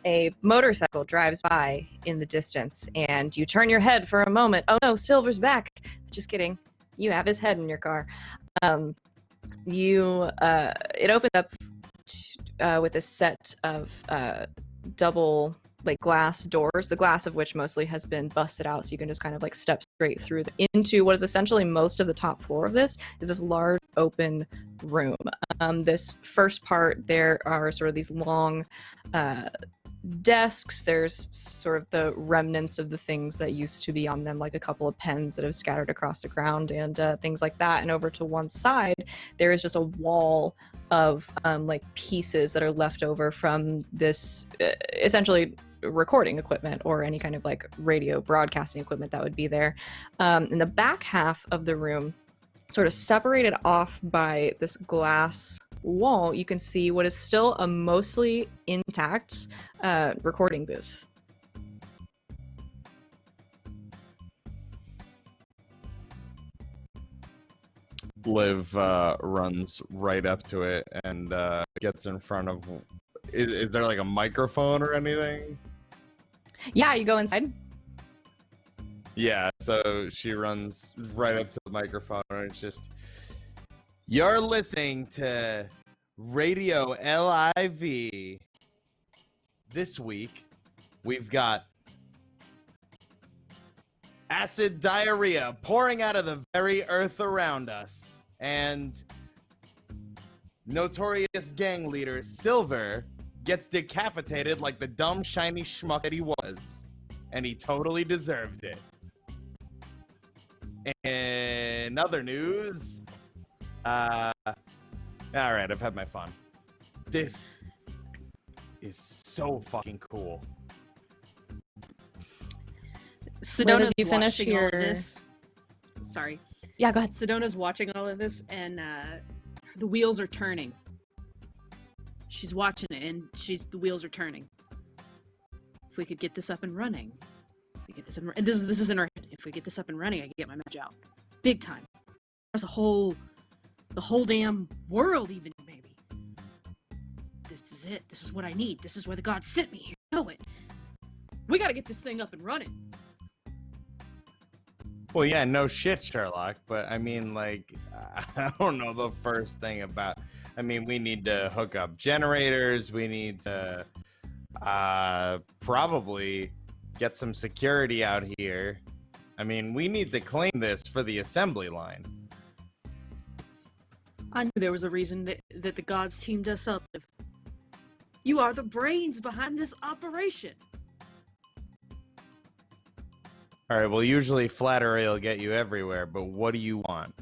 a motorcycle drives by in the distance, and you turn your head for a moment. Oh no, Silver's back. Just kidding. You have his head in your car. It opens up with a set of double like glass doors, the glass of which mostly has been busted out, so you can just kind of like step straight through into what is essentially most of the top floor of this is this large open room. This first part, there are sort of these long desks. There's sort of the remnants of the things that used to be on them, like a couple of pens that have scattered across the ground and things like that. And over to one side, there is just a wall of like pieces that are left over from this essentially recording equipment or any kind of like radio broadcasting equipment that would be there. In the back half of the room, sort of separated off by this glass wall, you can see what is still a mostly intact recording booth. Liv runs right up to it and gets in front of. Is there like a microphone or anything? Yeah, you go inside. Yeah, so she runs right up to the microphone and it's just, you're listening to Radio LIV. This week, we've got acid diarrhea pouring out of the very earth around us. And notorious gang leader Silver gets decapitated like the dumb, shiny schmuck that he was. And he totally deserved it. In other news, all right, I've had my fun. This is so fucking cool. Sedona's you finish watching all your... of this. Sorry. Yeah, go ahead. Sedona's watching all of this, and the wheels are turning. She's watching it, and the wheels are turning. If we could get this up and running, and this is in her head. If we get this up and running, I can get my match out, big time. There's the whole damn world, even maybe. This is it. This is what I need. This is where the gods sent me here. I know it. We gotta get this thing up and running. Well, yeah, no shit, Sherlock. But I mean, like, I don't know the first thing about. I mean, we need to hook up generators. We need to probably get some security out here. I mean, we need to claim this for the assembly line. I knew there was a reason that the gods teamed us up. You are the brains behind this operation. All right, well, usually flattery will get you everywhere, but what do you want?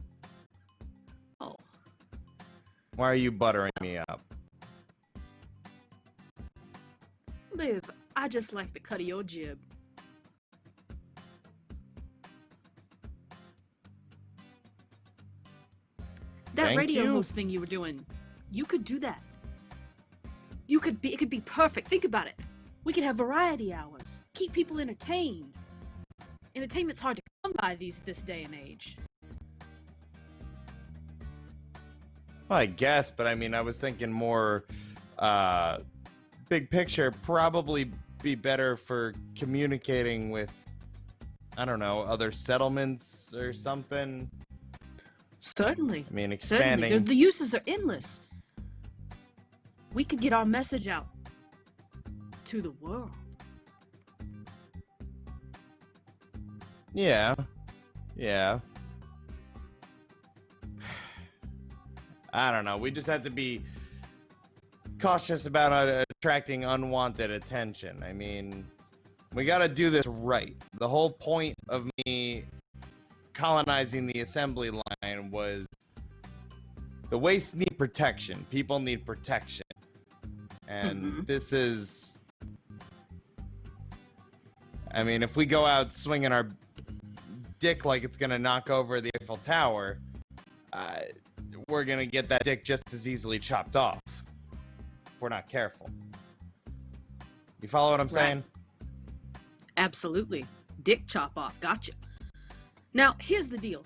Oh. Why are you buttering me up? Liv, I just like the cut of your jib. That Thank radio you. host thing you were doing, you could do that. It could be perfect. Think about it. We could have variety hours. Keep people entertained. Entertainment's hard to come by this day and age. Well, I guess, but I mean, I was thinking more big picture, probably be better for communicating with, I don't know, other settlements or something. Certainly. I mean, expanding. Certainly. The uses are endless. We could get our message out to the world. Yeah. I don't know. We just have to be cautious about attracting unwanted attention. I mean, we gotta do this right. The whole point of me colonizing the assembly line was the wastes need protection. People need protection. And this is... I mean, if we go out swinging our dick like it's gonna knock over the Eiffel Tower, we're gonna get that dick just as easily chopped off if we're not careful. You follow what I'm saying? Absolutely. Dick chop off. Gotcha. Now, here's the deal.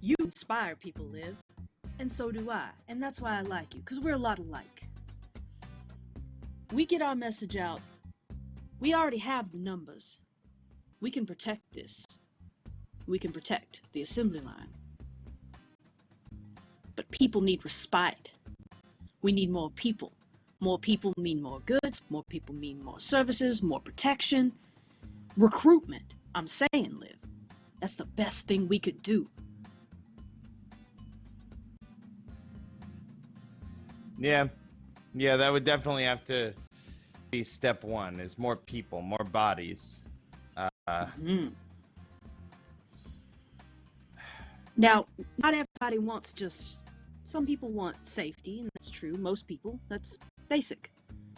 You inspire people, Liv, and so do I. And that's why I like you, because we're a lot alike. We get our message out. We already have the numbers. We can protect this. We can protect the assembly line. But people need respite. We need more people. More people mean more goods. More people mean more services, more protection. Recruitment. I'm saying, Liv. That's the best thing we could do. Yeah, that would definitely have to be step one, is more people, more bodies. Now, not everybody wants just... Some people want safety, and that's true. Most people, that's basic.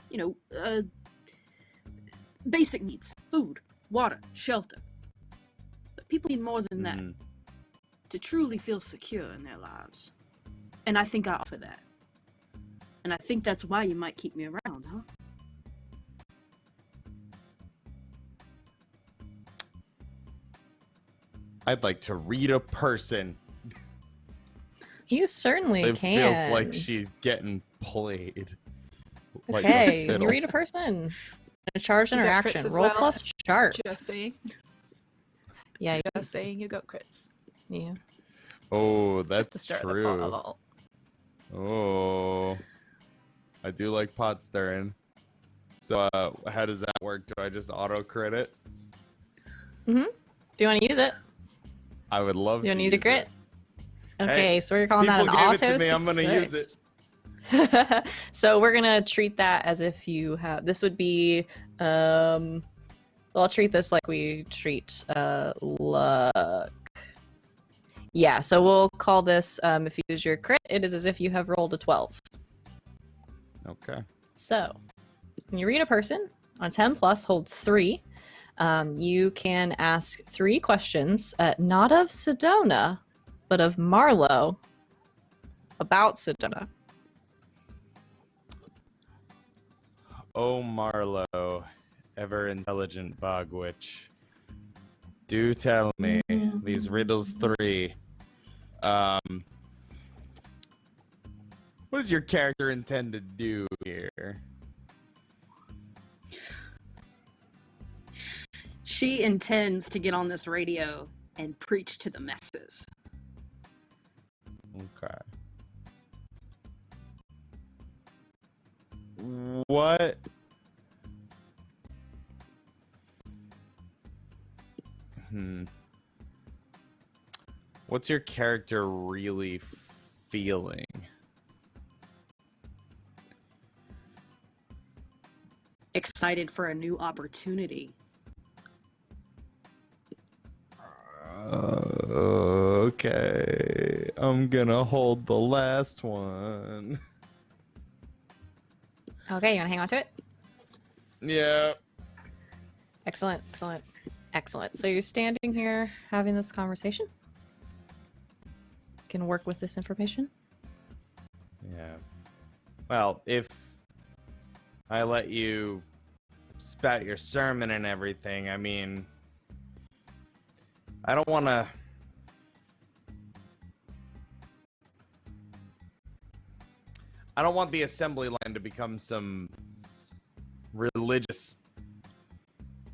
You know, basic needs. Food, water, shelter. But people need more than that to truly feel secure in their lives. And I think I offer that. And I think that's why you might keep me around, huh? I'd like to read a person. You certainly It can. feels like she's getting played. Like Okay, a you fiddle. read a person. A charged You got interaction. crits as Roll well. plus sharp. Just saying. Yeah, Just saying you got crits. yeah. Oh, Just that's to stir the pot a true. little. Oh, I do like pot stirring. So, how does that work? Do I just auto crit it? Do you want to use it? I would love Do you to want to use a crit? it. Okay, Hey, so we're calling that an people gave auto it to me, I'm gonna use success. So we're gonna treat that as if you have. This would be. Well, I'll treat this like we treat luck. Yeah, so we'll call this. If you use your crit, it is as if you have rolled a 12. Okay. So, when you read a person on 10 plus, hold 3. You can ask 3 questions, not of Sedona, but of Marlowe, about Sedona. Oh, Marlowe, ever intelligent bog witch, do tell me these riddles 3. What does your character intend to do here? She intends to get on this radio and preach to the masses. Okay. What? What's your character really feeling? Excited for a new opportunity. Okay. I'm gonna hold the last one. Okay, you want to hang on to it? Yeah. Excellent, excellent, excellent. So you're standing here having this conversation? Can work with this information? Yeah. Well, if I let you spout your sermon and everything, I mean, I don't want to... I don't want the assembly line to become some religious,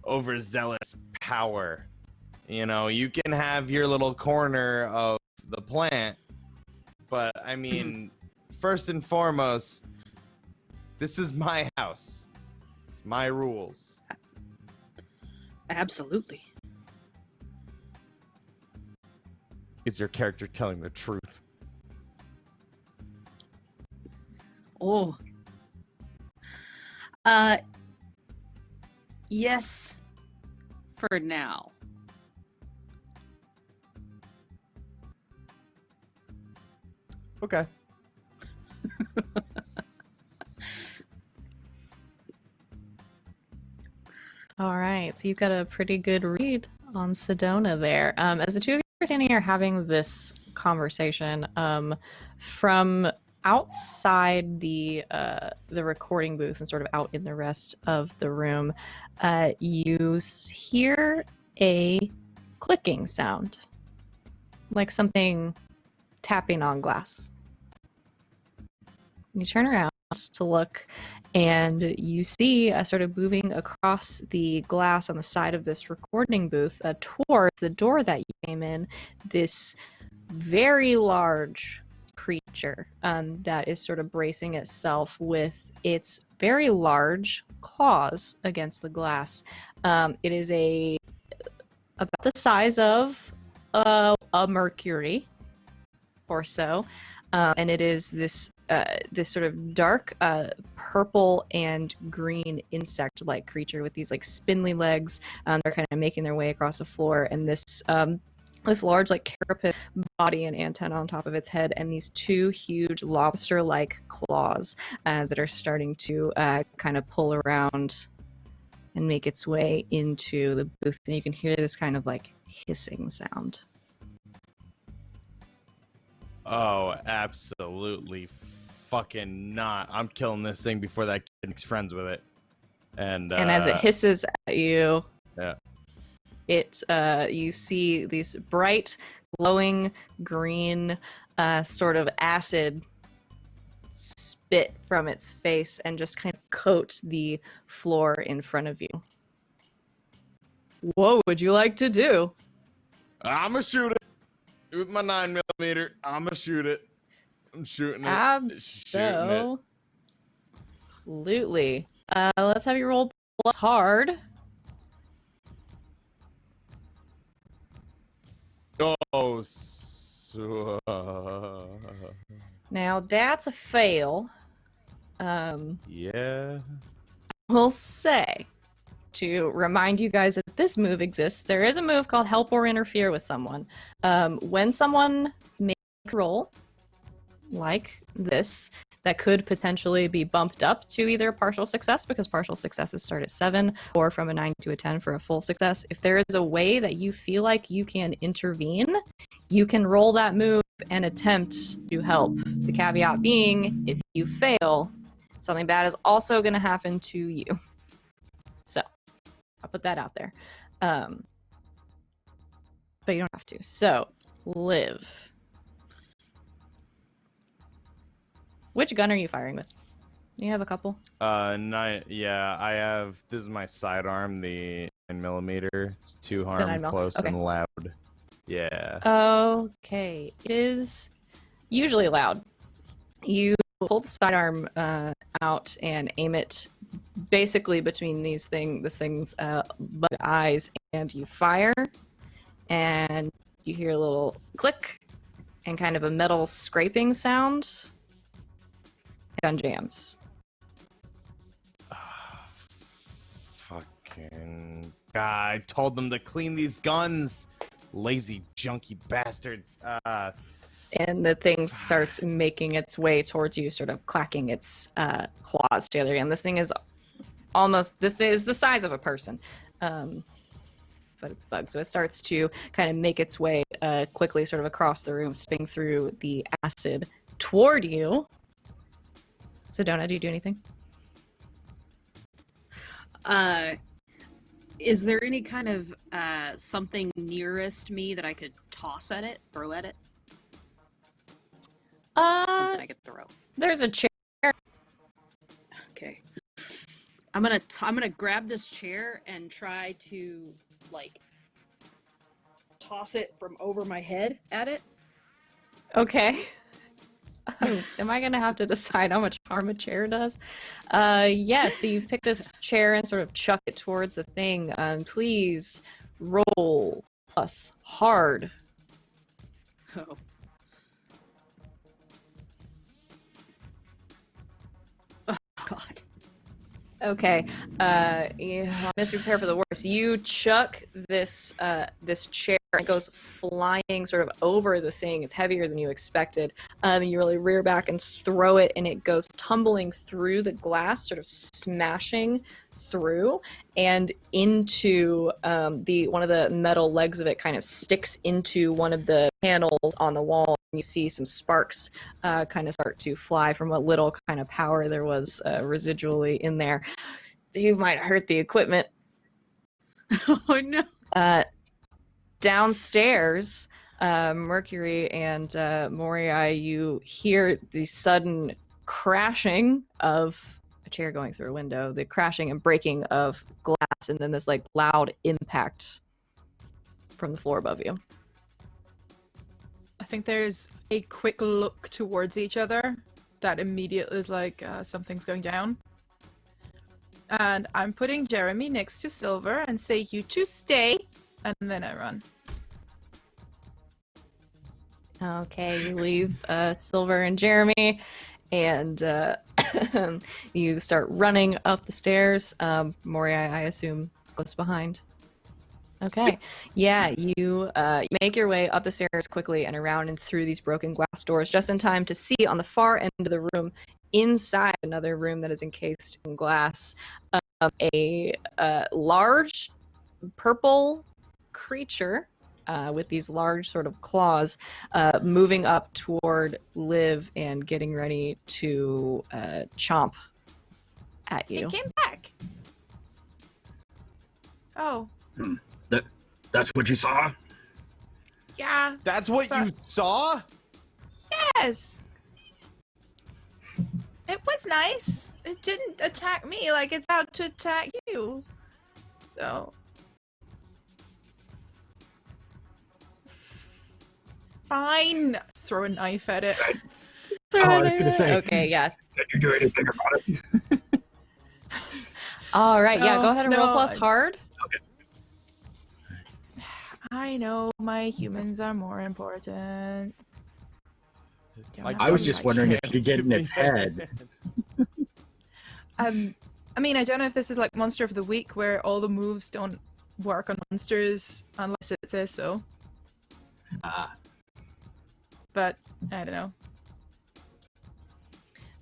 overzealous power. You know, you can have your little corner of the plant, but I mean, first and foremost, this is my house. It's my rules. Absolutely. Is your character telling the truth? Oh, Uh, yes, for now. Okay. All right, so you've got a pretty good read on Sedona there. As the two of you are standing here having this conversation, from outside the recording booth and sort of out in the rest of the room, you hear a clicking sound, like something tapping on glass. You turn around to look, and you see sort of moving across the glass on the side of this recording booth towards the door that you came in, this very large creature that is sort of bracing itself with its very large claws against the glass. It is about the size of a mercury or so. And it is this sort of dark purple and green insect-like creature with these like spindly legs. They're kind of making their way across the floor, and this large like carapace body and antenna on top of its head, and these two huge lobster-like claws that are starting to kind of pull around and make its way into the booth. And you can hear this kind of like hissing sound. Oh, absolutely fucking not. I'm killing this thing before that kid makes friends with it. And as it hisses at you, yeah, you see these bright, glowing green sort of acid spit from its face and just kind of coats the floor in front of you. What would you like to do? I'ma shoot it with my 9mm. I'ma shoot it. I'm shooting it. Absolutely. Let's have you roll plus hard. Oh, Now that's a fail. Yeah. We'll say, to remind you guys that this move exists, there is a move called Help or Interfere with someone. When someone makes a roll like this, that could potentially be bumped up to either partial success, because partial successes start at 7, or from a 9 to a 10 for a full success. If there is a way that you feel like you can intervene, you can roll that move and attempt to help. The caveat being, if you fail, something bad is also going to happen to you. So, I'll put that out there. But you don't have to. So, Liv. Which gun are you firing with? You have a couple? Yeah, I have, this is my sidearm, the 9mm. It's 2 harm, close, okay. and loud. Yeah. Okay. It is usually loud. You pull the sidearm out and aim it basically between this thing's bug eyes, and you fire, and you hear a little click and kind of a metal scraping sound. Gun jams. Fucking God, I told them to clean these guns. Lazy, junky bastards. And the thing starts making its way towards you, sort of clacking its claws together again. This thing is this is the size of a person. But it's bugged. So it starts to kind of make its way quickly sort of across the room, spinning through the acid toward you. Sedona, do you do anything? Is there any kind of something nearest me that I could toss at it, throw at it? Something I could throw. There's a chair. Okay. I'm gonna grab this chair and try to like toss it from over my head at it. Okay. Am I gonna have to decide how much harm a chair does? Yeah, so you pick this chair and sort of chuck it towards the thing. Please roll plus hard. Oh. Oh God. Okay. Yeah, let's prepare for the worst. You chuck this this chair. It goes flying sort of over the thing. It's heavier than you expected. You really rear back and throw it, and it goes tumbling through the glass, sort of smashing through and into the one of the metal legs of it. Kind of sticks into one of the panels on the wall. You see some sparks kind of start to fly from what little kind of power there was residually in there. You might hurt the equipment. Oh no. Downstairs, Mercury and Moriai, you hear the sudden crashing of a chair going through a window, the crashing and breaking of glass, and then this like loud impact from the floor above you. I think there's a quick look towards each other that immediately is like, something's going down. And I'm putting Jeremy next to Silver and say, you two stay, and then I run. Okay, you leave Silver and Jeremy, and you start running up the stairs. Moriai, I assume, close behind. Okay, yeah, you make your way up the stairs quickly and around and through these broken glass doors just in time to see on the far end of the room, inside another room that is encased in glass, a large purple creature with these large sort of claws moving up toward Liv and getting ready to chomp at you. It came back. Oh. That's what you saw? Yeah. That's what you saw? Yes. It was nice. It didn't attack me like it's out to attack you. So. Fine. Throw a knife at it. I was gonna say. Okay, yeah. Can you do anything about it? All right, yeah, go ahead and roll No, plus hard. I know my humans are more important. I was just wondering if you could get in its head. I mean, I don't know if this is like Monster of the Week, where all the moves don't work on monsters unless it says so. But I don't know.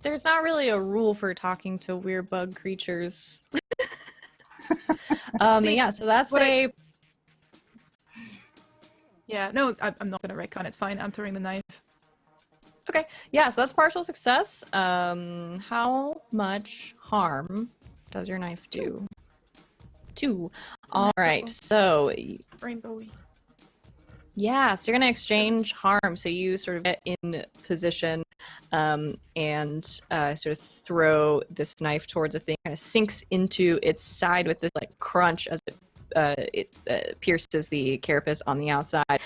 There's not really a rule for talking to weird bug creatures. See, yeah, so that's what a... Yeah, no, I'm not gonna retcon. It's fine. I'm throwing the knife. Okay, yeah, so that's partial success. How much harm does your knife do? 2. All right, so Rainbowy. yeah, so you're gonna exchange harm. So you sort of get in position and sort of throw this knife towards a thing, kind of sinks into its side with this like crunch as it pierces the carapace on the outside.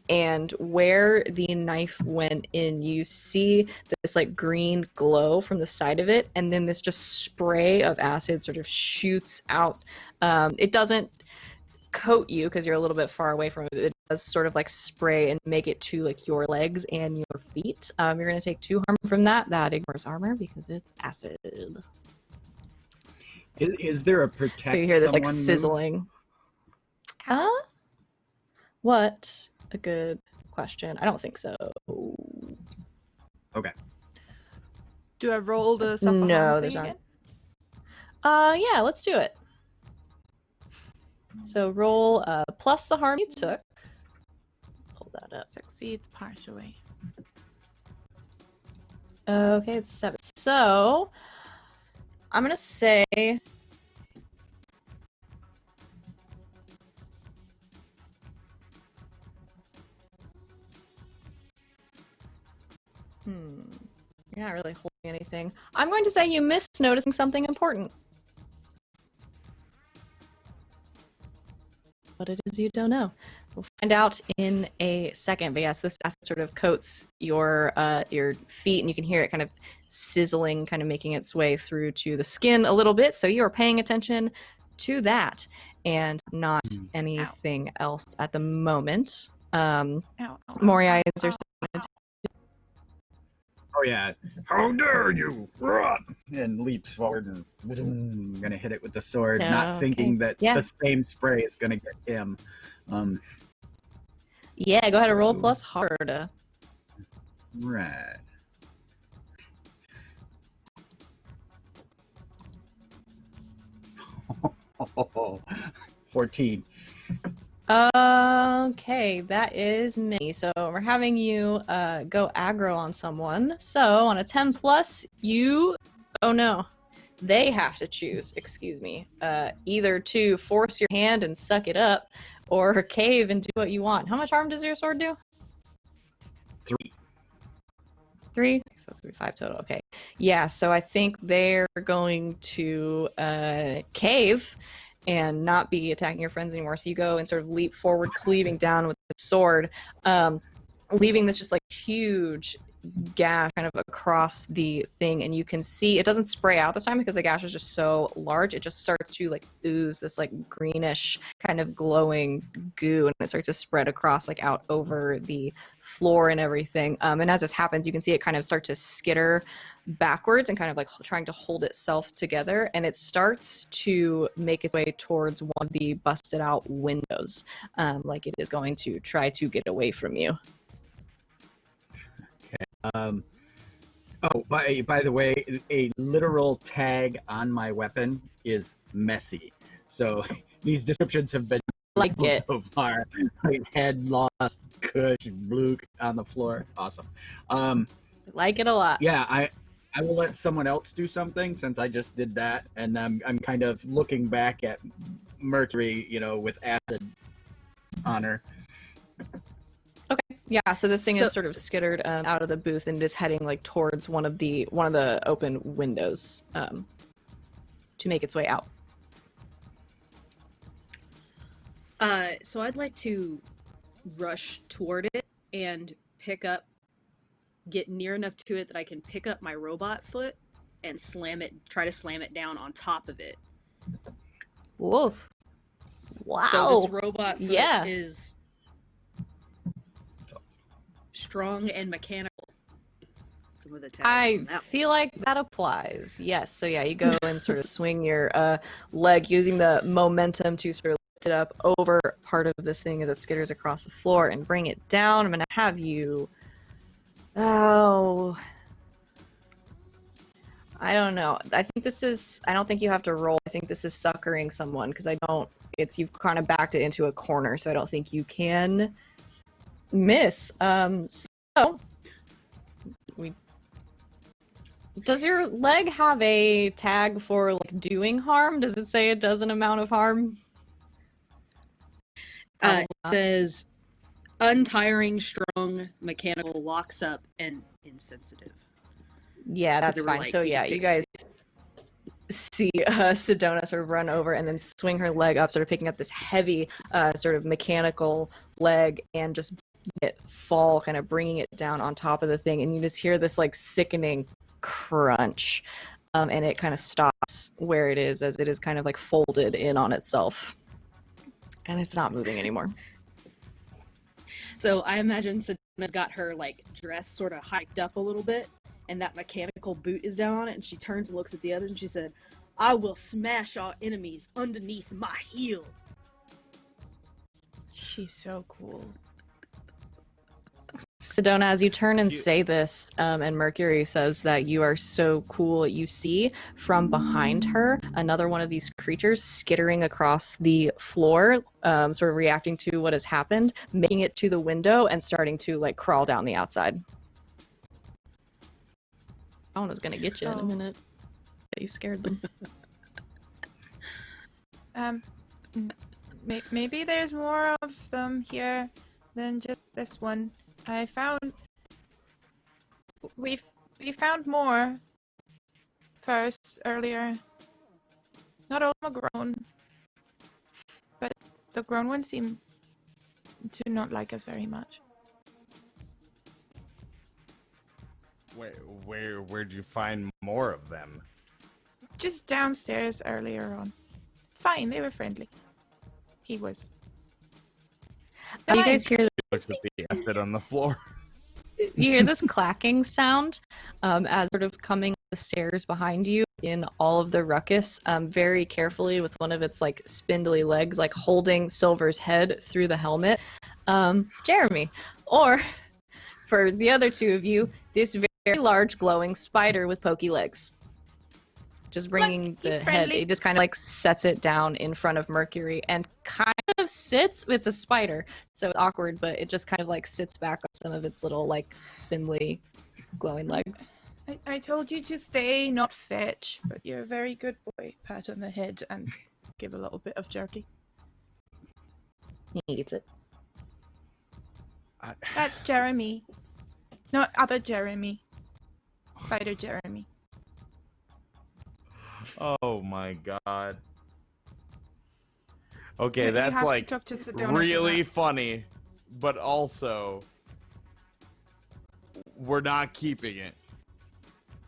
And where the knife went in, you see this like green glow from the side of it, and then this just spray of acid sort of shoots out. It doesn't coat you because you're a little bit far away from it. It does sort of like spray and make it to like your legs and your feet. You're going to take 2 harm from that. That ignores armor because it's acid. Is there a protect? So you hear this like someone move? sizzling. What a good question. I don't think so. Okay. Do I roll the suffer No, harm there's thing not. again? Yeah, let's do it. So roll plus the harm you took. Pull that up. Succeeds partially. Okay, it's 7. So I'm gonna say you're not really holding anything. I'm going to say you missed noticing something important. What it is you don't know. We'll find out in a second. But yes, this acid sort of coats your feet, and you can hear it kind of sizzling, kind of making its way through to the skin a little bit. So you are paying attention to that and not anything else at the moment. Ow, ow, Moriai, ow, is there ow, something Oh yeah! How dare you! And leaps forward and gonna hit it with the sword, not thinking that the same spray is gonna get him. Yeah, go ahead and roll plus hard. Right. Oh, 14. Okay, that is me. So we're having you go aggro on someone. So on a 10 plus, oh no, they have to choose, excuse me, either to force your hand and suck it up, or cave and do what you want. How much harm does your sword do? 3. 3? So that's gonna be 5 total. Okay. Yeah, so I think they're going to cave and not be attacking your friends anymore. So you go and sort of leap forward, cleaving down with the sword, leaving this just like huge gash kind of across the thing, and you can see it doesn't spray out this time because the gash is just so large. It just starts to like ooze this like greenish kind of glowing goo, and it starts to spread across like out over the floor and everything. And as this happens, you can see it kind of start to skitter backwards and kind of like trying to hold itself together, and it starts to make its way towards one of the busted out windows, like it is going to try to get away from you. Oh, by the way, a literal tag on my weapon is messy. So these descriptions have been like it so far. Like head lost, Kush, Luke on the floor. Awesome. Like it a lot. Yeah, I will let someone else do something since I just did that, and I'm kind of looking back at Mercury, with acid on her. Okay. Yeah. So this thing is sort of skittered out of the booth and is heading like towards one of the open windows to make its way out. So I'd like to rush toward it and get near enough to it that I can pick up my robot foot and try to slam it down on top of it. Woof. Wow. So this robot foot is strong and mechanical. Some of the I feel like that applies. Yes. So yeah, you go and sort of swing your leg using the momentum to sort of lift it up over part of this thing as it skitters across the floor and bring it down. I'm going to have you... Oh... I don't know. I don't think you have to roll. I think this is suckering someone because you've kind of backed it into a corner, so I don't think you can miss. Does your leg have a tag for like doing harm? Does it say it does an amount of harm? It says untiring, strong, mechanical, locks up, and insensitive. Yeah, that's fine. So yeah, you guys see Sedona sort of run over and then swing her leg up, sort of picking up this heavy sort of mechanical leg and just it fall, kind of bringing it down on top of the thing, and you just hear this like sickening crunch, and it kind of stops where it is as it is kind of like folded in on itself, and it's not moving anymore. So I imagine Sedona's got her like dress sort of hiked up a little bit, and that mechanical boot is down on it, and she turns and looks at the others and she said, "I will smash our enemies underneath my heel." She's so cool. Sedona, as you turn and say this, and Mercury says that you are so cool, you see from behind her another one of these creatures skittering across the floor, sort of reacting to what has happened, making it to the window and starting to like crawl down the outside. I was gonna get you in a minute. You scared them. Maybe there's more of them here than just this one. We found more earlier. Not all of them are grown, but the grown ones seem to not like us very much. Where'd you find more of them? Just downstairs earlier on. It's fine, they were friendly. He was. You guys hear Looks at the acid on the floor. hear this clacking sound as sort of coming up the stairs behind you in all of the ruckus, very carefully with one of its like spindly legs, like holding Silver's head through the helmet. Jeremy, or for the other two of you, this very large glowing spider with pokey legs. Just bringing the head, friendly. it just kind of like sets it down in front of Mercury and kind of sits. It's a spider, so it's awkward, but it just kind of like sits back on some of its little like spindly, glowing legs. I told you to stay, not fetch, but you're a very good boy. Pat on the head and give a little bit of jerky. He eats it. That's Jeremy. Not other Jeremy. Spider Jeremy. Oh my god. Okay, You that's have to like talk to Sedona for really that. funny, but also we're not keeping it.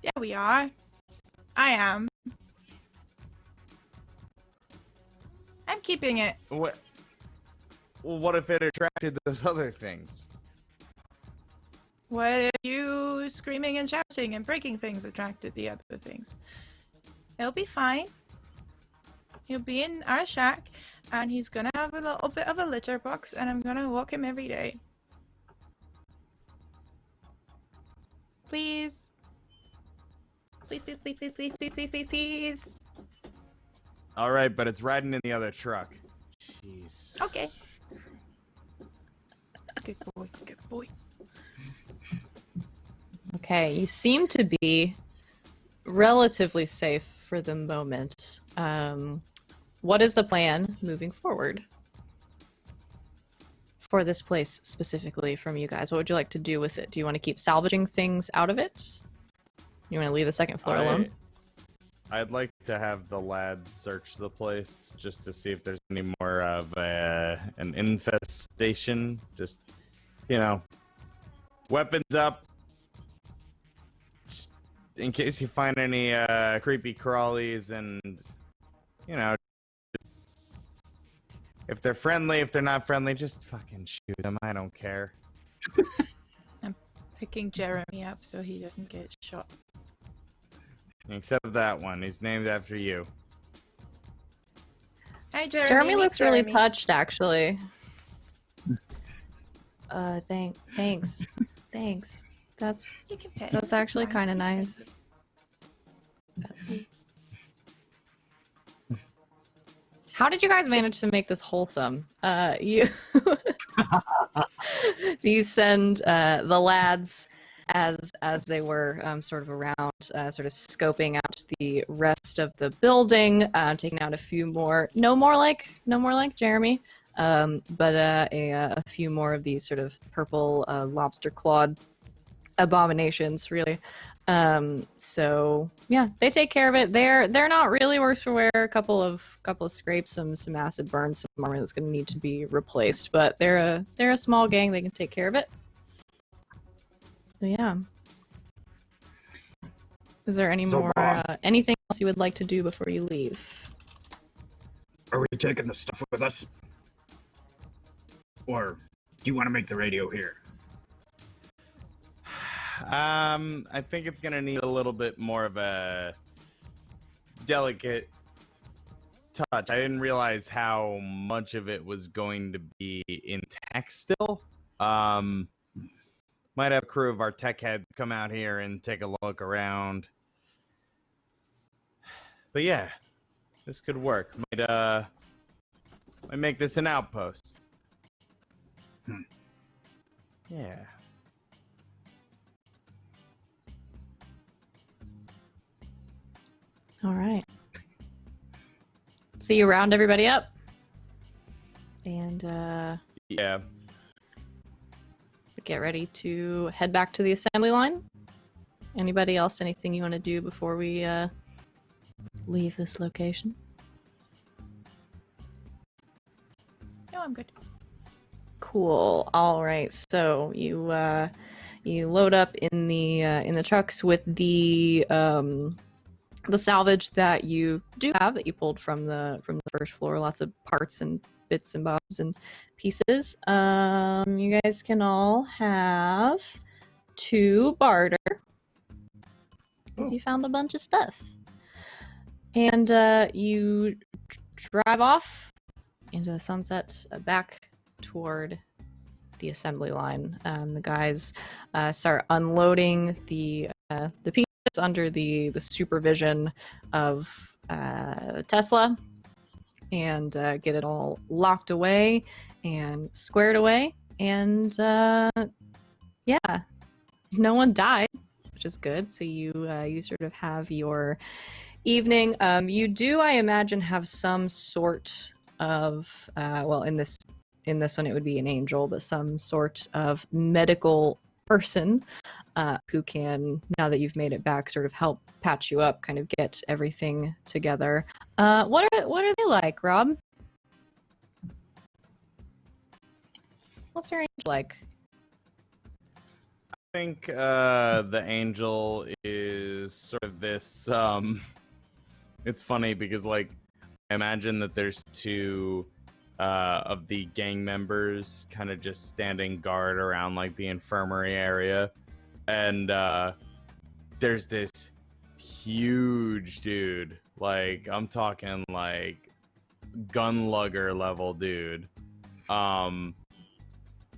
Yeah, we are. I am. I'm keeping it. What? Well, what if it attracted those other things? What if you screaming and shouting and breaking things attracted the other things? It'll be fine. He'll be in our shack, and he's gonna have a little bit of a litter box, and I'm gonna walk him every day. Please. Please, please, please, please, please, please, please, please, please. All right, but it's riding in the other truck. Jeez. Okay. Good boy, good boy. Okay, you seem to be relatively safe for the moment. What is the plan moving forward for this place specifically from you guys? What would you like to do with it? Do you want to keep salvaging things out of it? You want to leave the second floor alone? I'd like to have the lads search the place just to see if there's any more of an infestation. Just, you know, weapons up. Just in case you find any creepy crawlies and, you know, if they're friendly, if they're not friendly, just fucking shoot them. I don't care. I'm picking Jeremy up so he doesn't get shot. Except that one. He's named after you. Hi, Jeremy. Jeremy meet looks really Jeremy. touched, actually. Thanks. Thanks. That's You can pet that's him. actually Fine. kind of He's nice. friendly. How did you guys manage to make this wholesome? You so you send the lads as they were sort of around, sort of scoping out the rest of the building, taking out a few more, no more like Jeremy, but a few more of these sort of purple lobster clawed abominations, really. So yeah, they take care of it. They're not really worse for wear. A couple of scrapes, some acid burns, some armor that's going to need to be replaced. But they're a small gang. They can take care of it. So yeah. Is there any So, more boss. anything else you would like to do before you leave? Are we taking the stuff with us? Or do you want to make the radio here? I think it's gonna need a little bit more of a delicate touch. I didn't realize how much of it was going to be intact still. Might have a crew of our tech heads come out here and take a look around. But yeah, this could work. Might make this an outpost. Yeah. All right. So you round everybody up, and Yeah. get ready to head back to the assembly line. Anybody else? Anything you want to do before we leave this location? No, I'm good. Cool. All right. So you load up in the trucks with the salvage that you do have that you pulled from the first floor. Lots of parts and bits and bobs and pieces. You guys can all have to barter because Oh. you found a bunch of stuff. And you drive off into the sunset back toward the assembly line. The guys start unloading the pieces under the supervision of Tesla and get it all locked away and squared away. And yeah, no one died, which is good. So you sort of have your evening. You do, I imagine, have some sort of well, in this one it would be an angel, but some sort of medical person who can, now that you've made it back, sort of help patch you up, kind of get everything together. What are they like, Rob? What's your angel like? I think the angel is sort of this it's funny because like I imagine that there's two of the gang members kind of just standing guard around like the infirmary area, and there's this huge dude, like I'm talking like gun lugger level dude,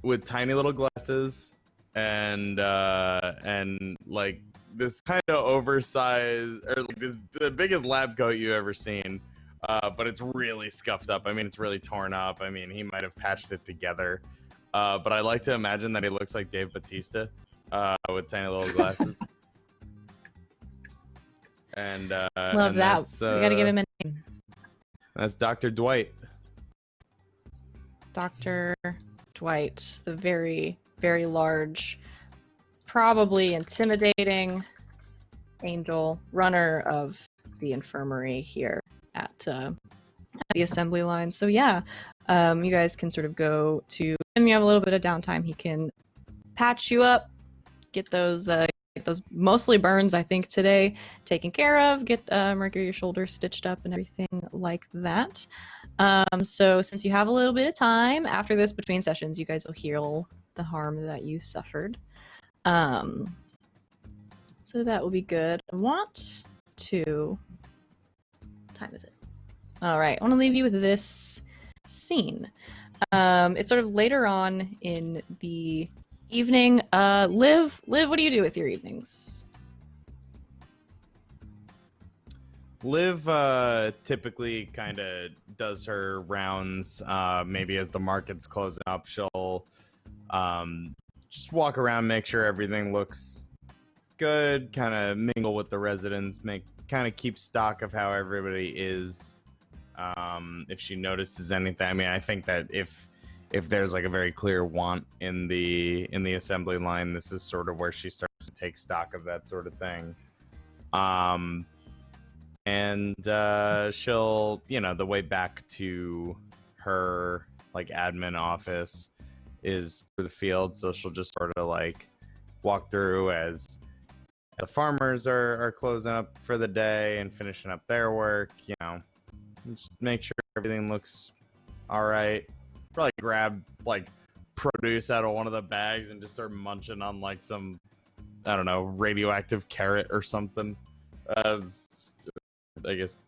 with tiny little glasses and like this kind of oversized, or like this the biggest lab coat you ever seen, but it's really scuffed up. I mean, it's really torn up. I mean, he might have patched it together, but I like to imagine that he looks like Dave Bautista with tiny little glasses. And Love that. We gotta give him a name. That's Dr. Dwight. Dr. Dwight, the very, very large, probably intimidating angel runner of the infirmary here at the assembly line. So yeah, you guys can sort of go to him. You have a little bit of downtime. He can patch you up, get those mostly burns, I think, today taken care of, get Mercury shoulder stitched up and everything like that. So since you have a little bit of time after this, between sessions, you guys will heal the harm that you suffered. So that will be good. I want to... What time is it? All right, I want to leave you with this scene. It's sort of later on in the evening. Liv, what do you do with your evenings? Liv typically kind of does her rounds. Maybe as the market's closing up, she'll just walk around, make sure everything looks good, kind of mingle with the residents, kind of keep stock of how everybody is. If she notices anything, I mean, I think that if there's like a very clear want in the assembly line, this is sort of where she starts to take stock of that sort of thing. And she'll, the way back to her like admin office is through the field, so she'll just sort of like walk through as the farmers are closing up for the day and finishing up their work, just make sure everything looks all right. Probably grab like produce out of one of the bags and just start munching on like some, I don't know, radioactive carrot or something. I guess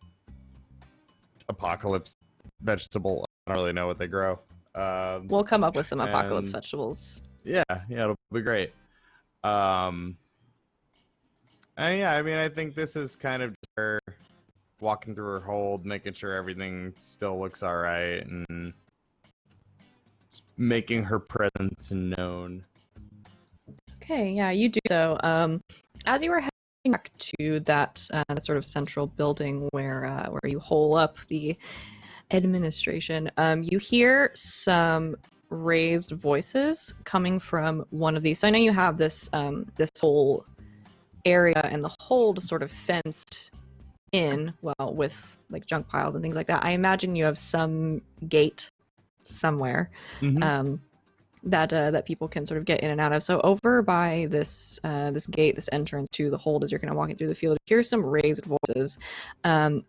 apocalypse vegetable. I don't really know what they grow. We'll come up with some apocalypse vegetables. Yeah, it'll be great. And yeah, I mean, I think this is kind of just her walking through her hold, making sure everything still looks all right, and making her presence known. Okay, yeah, you do so. As you were heading back to that sort of central building where you hole up the administration, you hear some raised voices coming from one of these. So I know you have this this whole area and the hold sort of fenced in, well, with like junk piles and things like that. I imagine you have some gate somewhere. Mm-hmm. That people can sort of get in and out of. So over by this this gate, this entrance to the hold, as you're kind of walking through the field, you hear some raised voices, and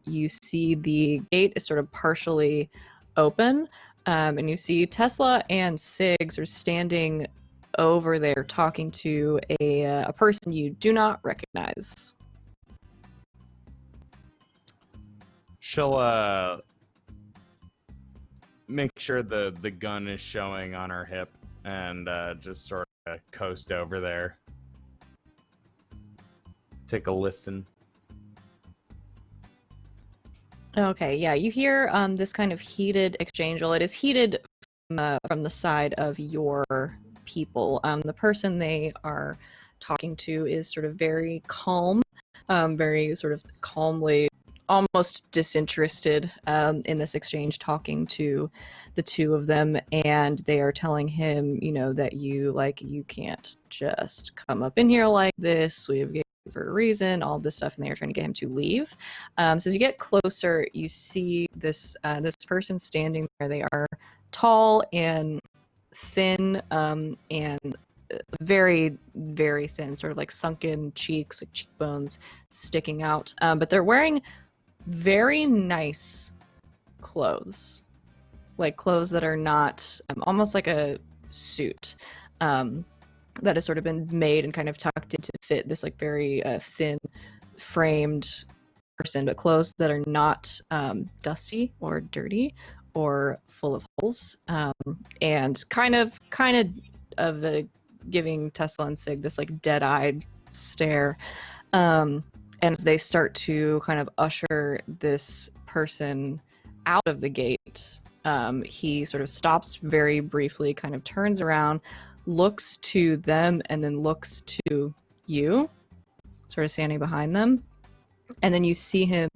you see the gate is sort of partially open, and you see Tesla and Sig are standing over there talking to a person you do not recognize. She'll make sure the gun is showing on her hip and just sort of coast over there. Take a listen. Okay, yeah, you hear this kind of heated exchange. Well, it is heated from the side of your people. The person they are talking to is sort of very calm, very sort of calmly, almost disinterested in this exchange, talking to the two of them, and they are telling him, you know, that you can't just come up in here like this. We have for a reason, all this stuff, and they are trying to get him to leave. So as you get closer, you see this person standing there. They are tall and thin, and very, very thin, sort of like sunken cheeks, like cheekbones sticking out. But they're wearing very nice clothes, like clothes that are not almost like a suit. That has sort of been made and kind of tucked in to fit this like very thin framed person, but clothes that are not dusty or dirty or full of holes, and kind of giving Tesla and Sig this like dead-eyed stare. And as they start to kind of usher this person out of the gate, he sort of stops very briefly, kind of turns around, looks to them, and then looks to you, sort of standing behind them. And then you see him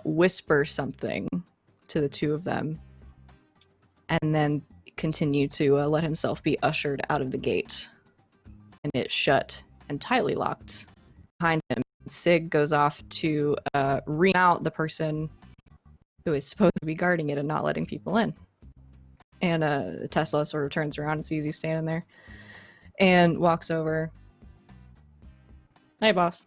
whisper something to the two of them, and then continue to let himself be ushered out of the gate. And it shut and tightly locked behind him. Sig goes off to remount the person who is supposed to be guarding it and not letting people in. And Tesla sort of turns around and sees you standing there and walks over. Hey, boss.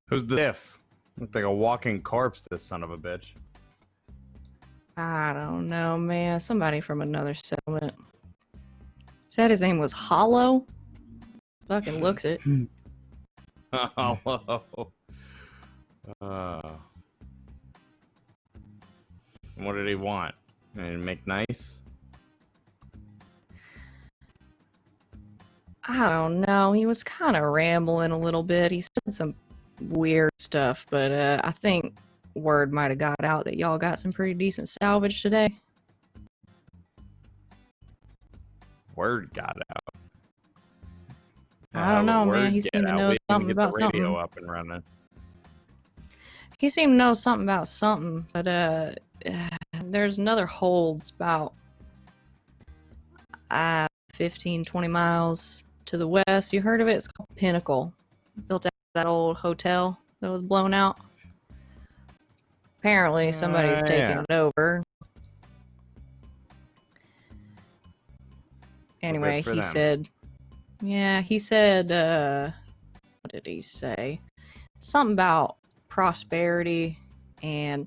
Who's the diff? Looks like a walking corpse, this son of a bitch. I don't know, man. Somebody from another settlement. Said his name was Hollow. Fucking looks it. Hello. What did he want? And make nice? I don't know. He was kind of rambling a little bit. He said some weird stuff, but I think word might have got out that y'all got some pretty decent salvage today. Word got out. I don't know, man. He Get seemed to out. know We didn't something get about the radio something. up and running. He seemed to know something about something, but there's another hold. It's about 15, 20 miles to the west. You heard of it? It's called Pinnacle. Built out of that old hotel that was blown out. Apparently, somebody's taking it over. Anyway, he said, what did he say? Something about prosperity, and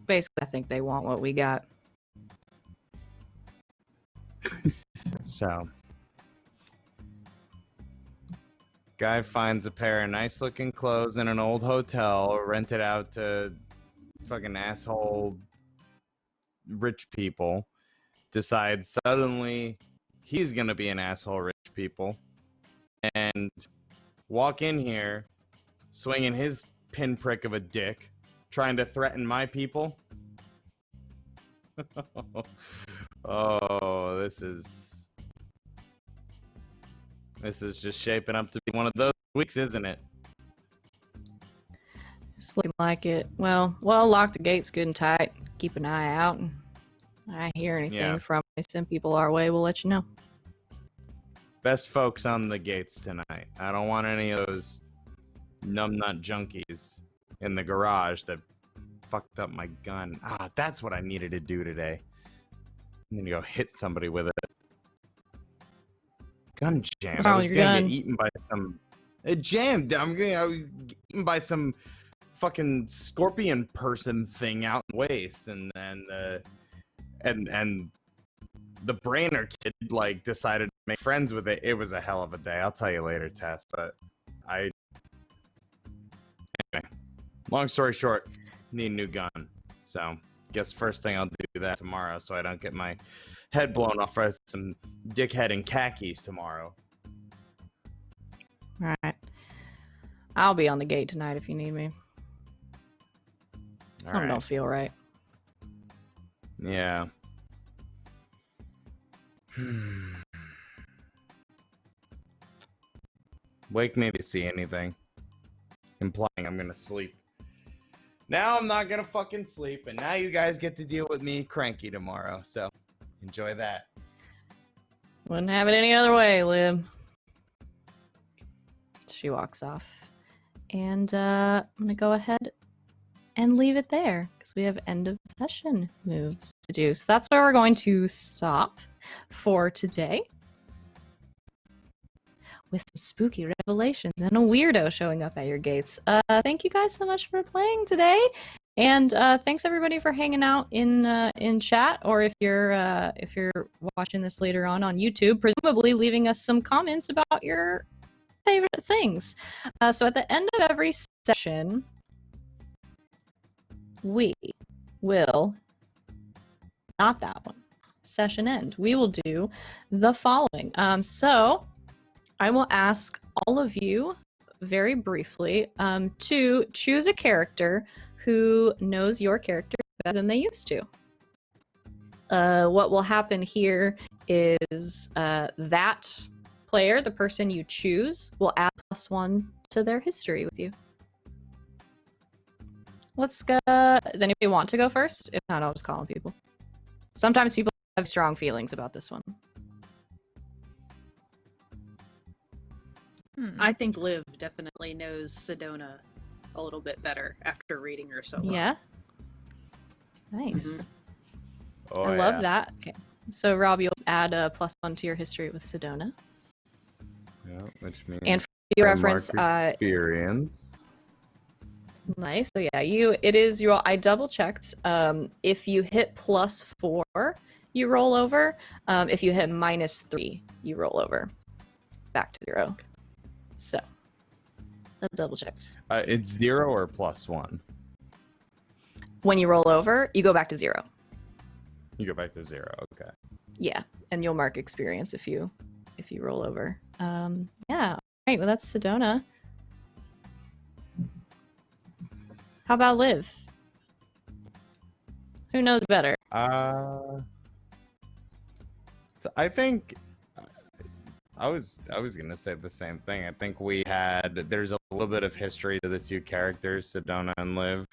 basically, I think they want what we got. So, guy finds a pair of nice looking clothes in an old hotel, rented out to fucking asshole rich people, decides suddenly he's gonna be an asshole rich people, and walk in here swinging his pinprick of a dick, trying to threaten my people. Oh, this is just shaping up to be one of those weeks, isn't it? It's looking like it. Well, lock the gates good and tight. Keep an eye out. And I hear anything from me, send people our way, we'll let you know. Best folks on the gates tonight. I don't want any of those numbnut junkies in the garage that fucked up my gun. That's what I needed to do today. I'm gonna go hit somebody with it. Gun jam. I was gonna get eaten by some. It jammed. I was eaten by some fucking scorpion person thing out in waste, and the Brainer kid like decided to make friends with it. It was a hell of a day. I'll tell you later, Tess. But anyway, long story short, need a new gun. So guess first thing I'll do that tomorrow, so I don't get my head blown off by some dickhead in khakis tomorrow. All right. I'll be on the gate tonight if you need me. Something don't feel right. Yeah. Wake me to see anything. Implying I'm gonna sleep. Now I'm not gonna fucking sleep, and now you guys get to deal with me cranky tomorrow, so enjoy that. Wouldn't have it any other way, Lib. She walks off. And I'm gonna go ahead and leave it there, because we have end of session moves to do. So that's where we're going to stop for today. With some spooky revelations and a weirdo showing up at your gates. Thank you guys so much for playing today, and thanks everybody for hanging out in chat, or if you're watching this later on YouTube, presumably leaving us some comments about your favorite things. So at the end of every session, we will not that one session end. We will do the following. So I will ask all of you very briefly to choose a character who knows your character better than they used to. What will happen here is that player, the person you choose, will add +1 to their history with you. Let's go. Does anybody want to go first? If not, I'll just call on people. Sometimes people have strong feelings about this one. I think Liv definitely knows Sedona a little bit better after reading her so well. Yeah. Nice. Mhm. Oh, I love that. Okay. So Rob, you'll add a +1 to your history with Sedona. Yeah, which means And for your reference, experience. nice. So yeah, I double checked. If you hit +4, you roll over. If you hit -3, you roll over. Back to 0. So, I double checked. It's 0 or +1. When you roll over, you go back to 0. You go back to 0. Okay. Yeah, and you'll mark experience if you roll over. Yeah. All right. Well, that's Sedona. How about Liv? Who knows better? So I think I was gonna say the same thing. I think there's a little bit of history to the two characters, Sedona and Liv,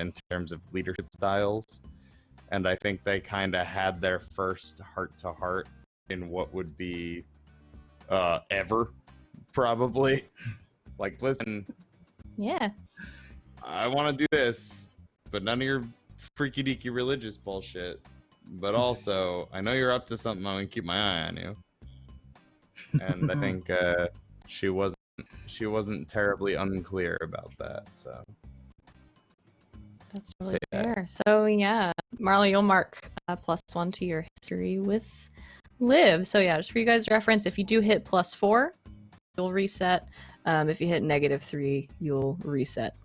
in terms of leadership styles, and I think they kind of had their first heart-to-heart in what would be ever, probably. Like, listen, Yeah. I want to do this, but none of your freaky deaky religious bullshit. But also, I know you're up to something. I'm gonna keep my eye on you. And I think she wasn't terribly unclear about that. So That's really fair. So yeah, Marla, you'll mark +1 to your history with Liv. So yeah, just for you guys' reference, if you do hit +4, you'll reset. If you hit -3, you'll reset.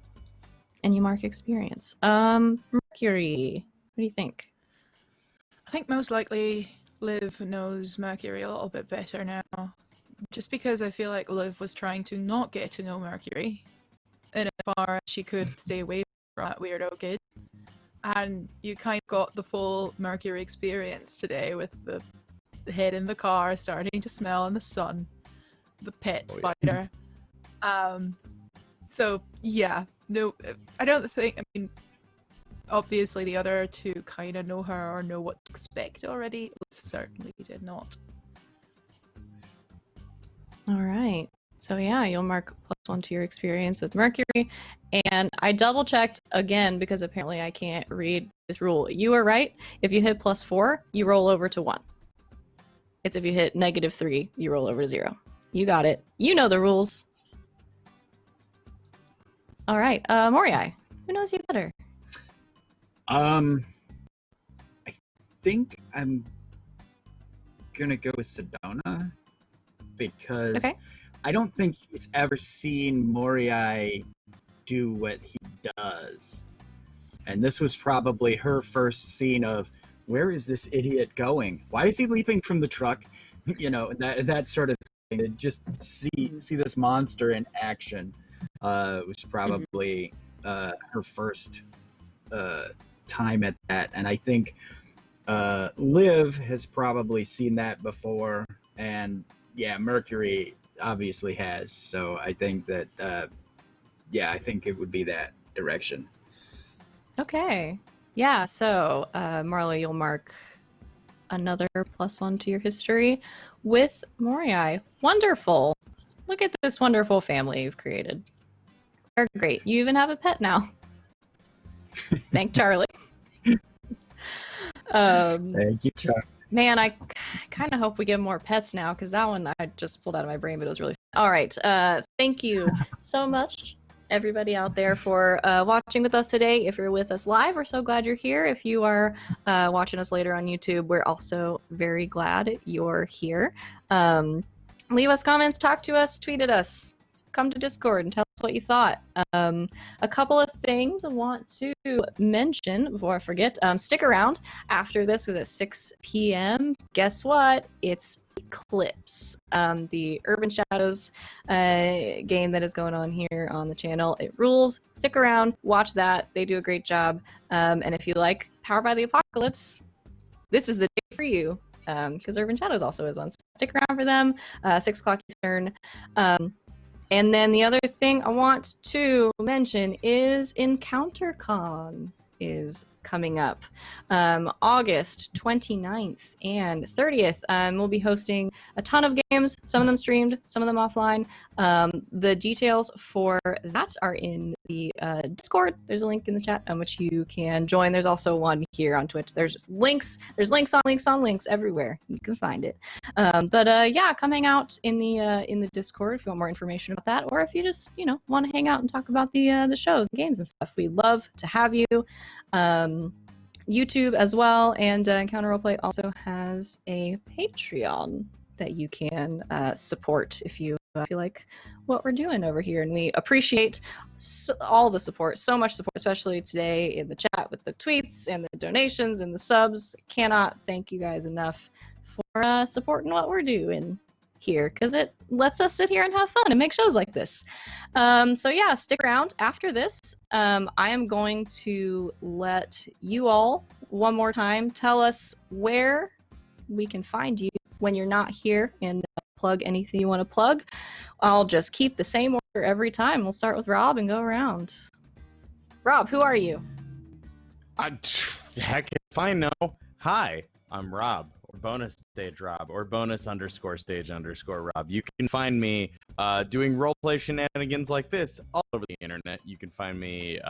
And you mark experience. Mercury, what do you think? I think most likely Liv knows Mercury a little bit better now. Just because I feel like Liv was trying to not get to know Mercury in as far as she could stay away from that weirdo kid. And you kind of got the full Mercury experience today with the head in the car starting to smell in the sun, the pet spider. So yeah, no, I don't think, I mean, obviously the other two kind of know her or know what to expect already. Liv certainly did not. All right. So yeah, you'll mark +1 to your experience with Mercury. And I double checked again because apparently I can't read this rule. You were right. If you hit +4, you roll over to 1. It's if you hit -3, you roll over to 0. You got it. You know the rules. All right. Moriai, who knows you better? I think gonna go with Sedona because Okay. I don't think he's ever seen Moriai do what he does. And this was probably her first scene of, where is this idiot going? Why is he leaping from the truck? You know, that sort of thing. To just see this monster in action was probably her first time at that. And I think Liv has probably seen that before. And yeah, Mercury obviously has. So I think that, I think it would be that direction. Okay. Yeah, so Marlo, you'll mark another +1 to your history with Moriai. Wonderful. Look at this wonderful family you've created. They're great. You even have a pet now. Thank Charlie. Thank you, Chuck. Man, I kind of hope we get more pets now because that one I just pulled out of my brain, but it was really fun. All right. Thank you so much, everybody out there, for watching with us today. If you're with us live, we're so glad you're here. If you are watching us later on YouTube, we're also very glad you're here. Leave us comments, talk to us, tweet at us, come to Discord and tell us what you thought. A couple of things I want to mention before I forget. Stick around after this because at 6 p.m., guess what? It's Eclipse, the Urban Shadows game that is going on here on the channel. It rules. Stick around, watch that. They do a great job. And if you like Powered by the Apocalypse, this is the day for you because Urban Shadows also is on. So stick around for them, 6 o'clock Eastern. And then the other thing I want to mention is EncounterCon is coming up August 29th and 30th. We'll be hosting a ton of games, some of them streamed, some of them offline. The details for that are in the Discord. There's a link in the chat on which you can join. There's also one here on Twitch. There's just links. There's links on links on links everywhere. You can find it. Yeah, come hang out in the Discord if you want more information about that, or if you just want to hang out and talk about the shows and games and stuff. We'd love to have you. YouTube as well, and Encounter Roleplay also has a Patreon that you can support if you feel like what we're doing over here, and we appreciate all the support, so much support, especially today in the chat with the tweets and the donations and the subs. Cannot thank you guys enough for supporting what we're doing here, because it lets us sit here and have fun and make shows like this. So yeah, stick around after this. I am going to let you all one more time tell us where we can find you when you're not here, and plug anything you want to plug. I'll just keep the same order every time. We'll start with Rob and go around. Rob, who are you? Heck if I know. Hi, I'm Rob, or bonus stage Rob, or bonus_stage_Rob. You can find me doing roleplay shenanigans like this all over the internet. You can find me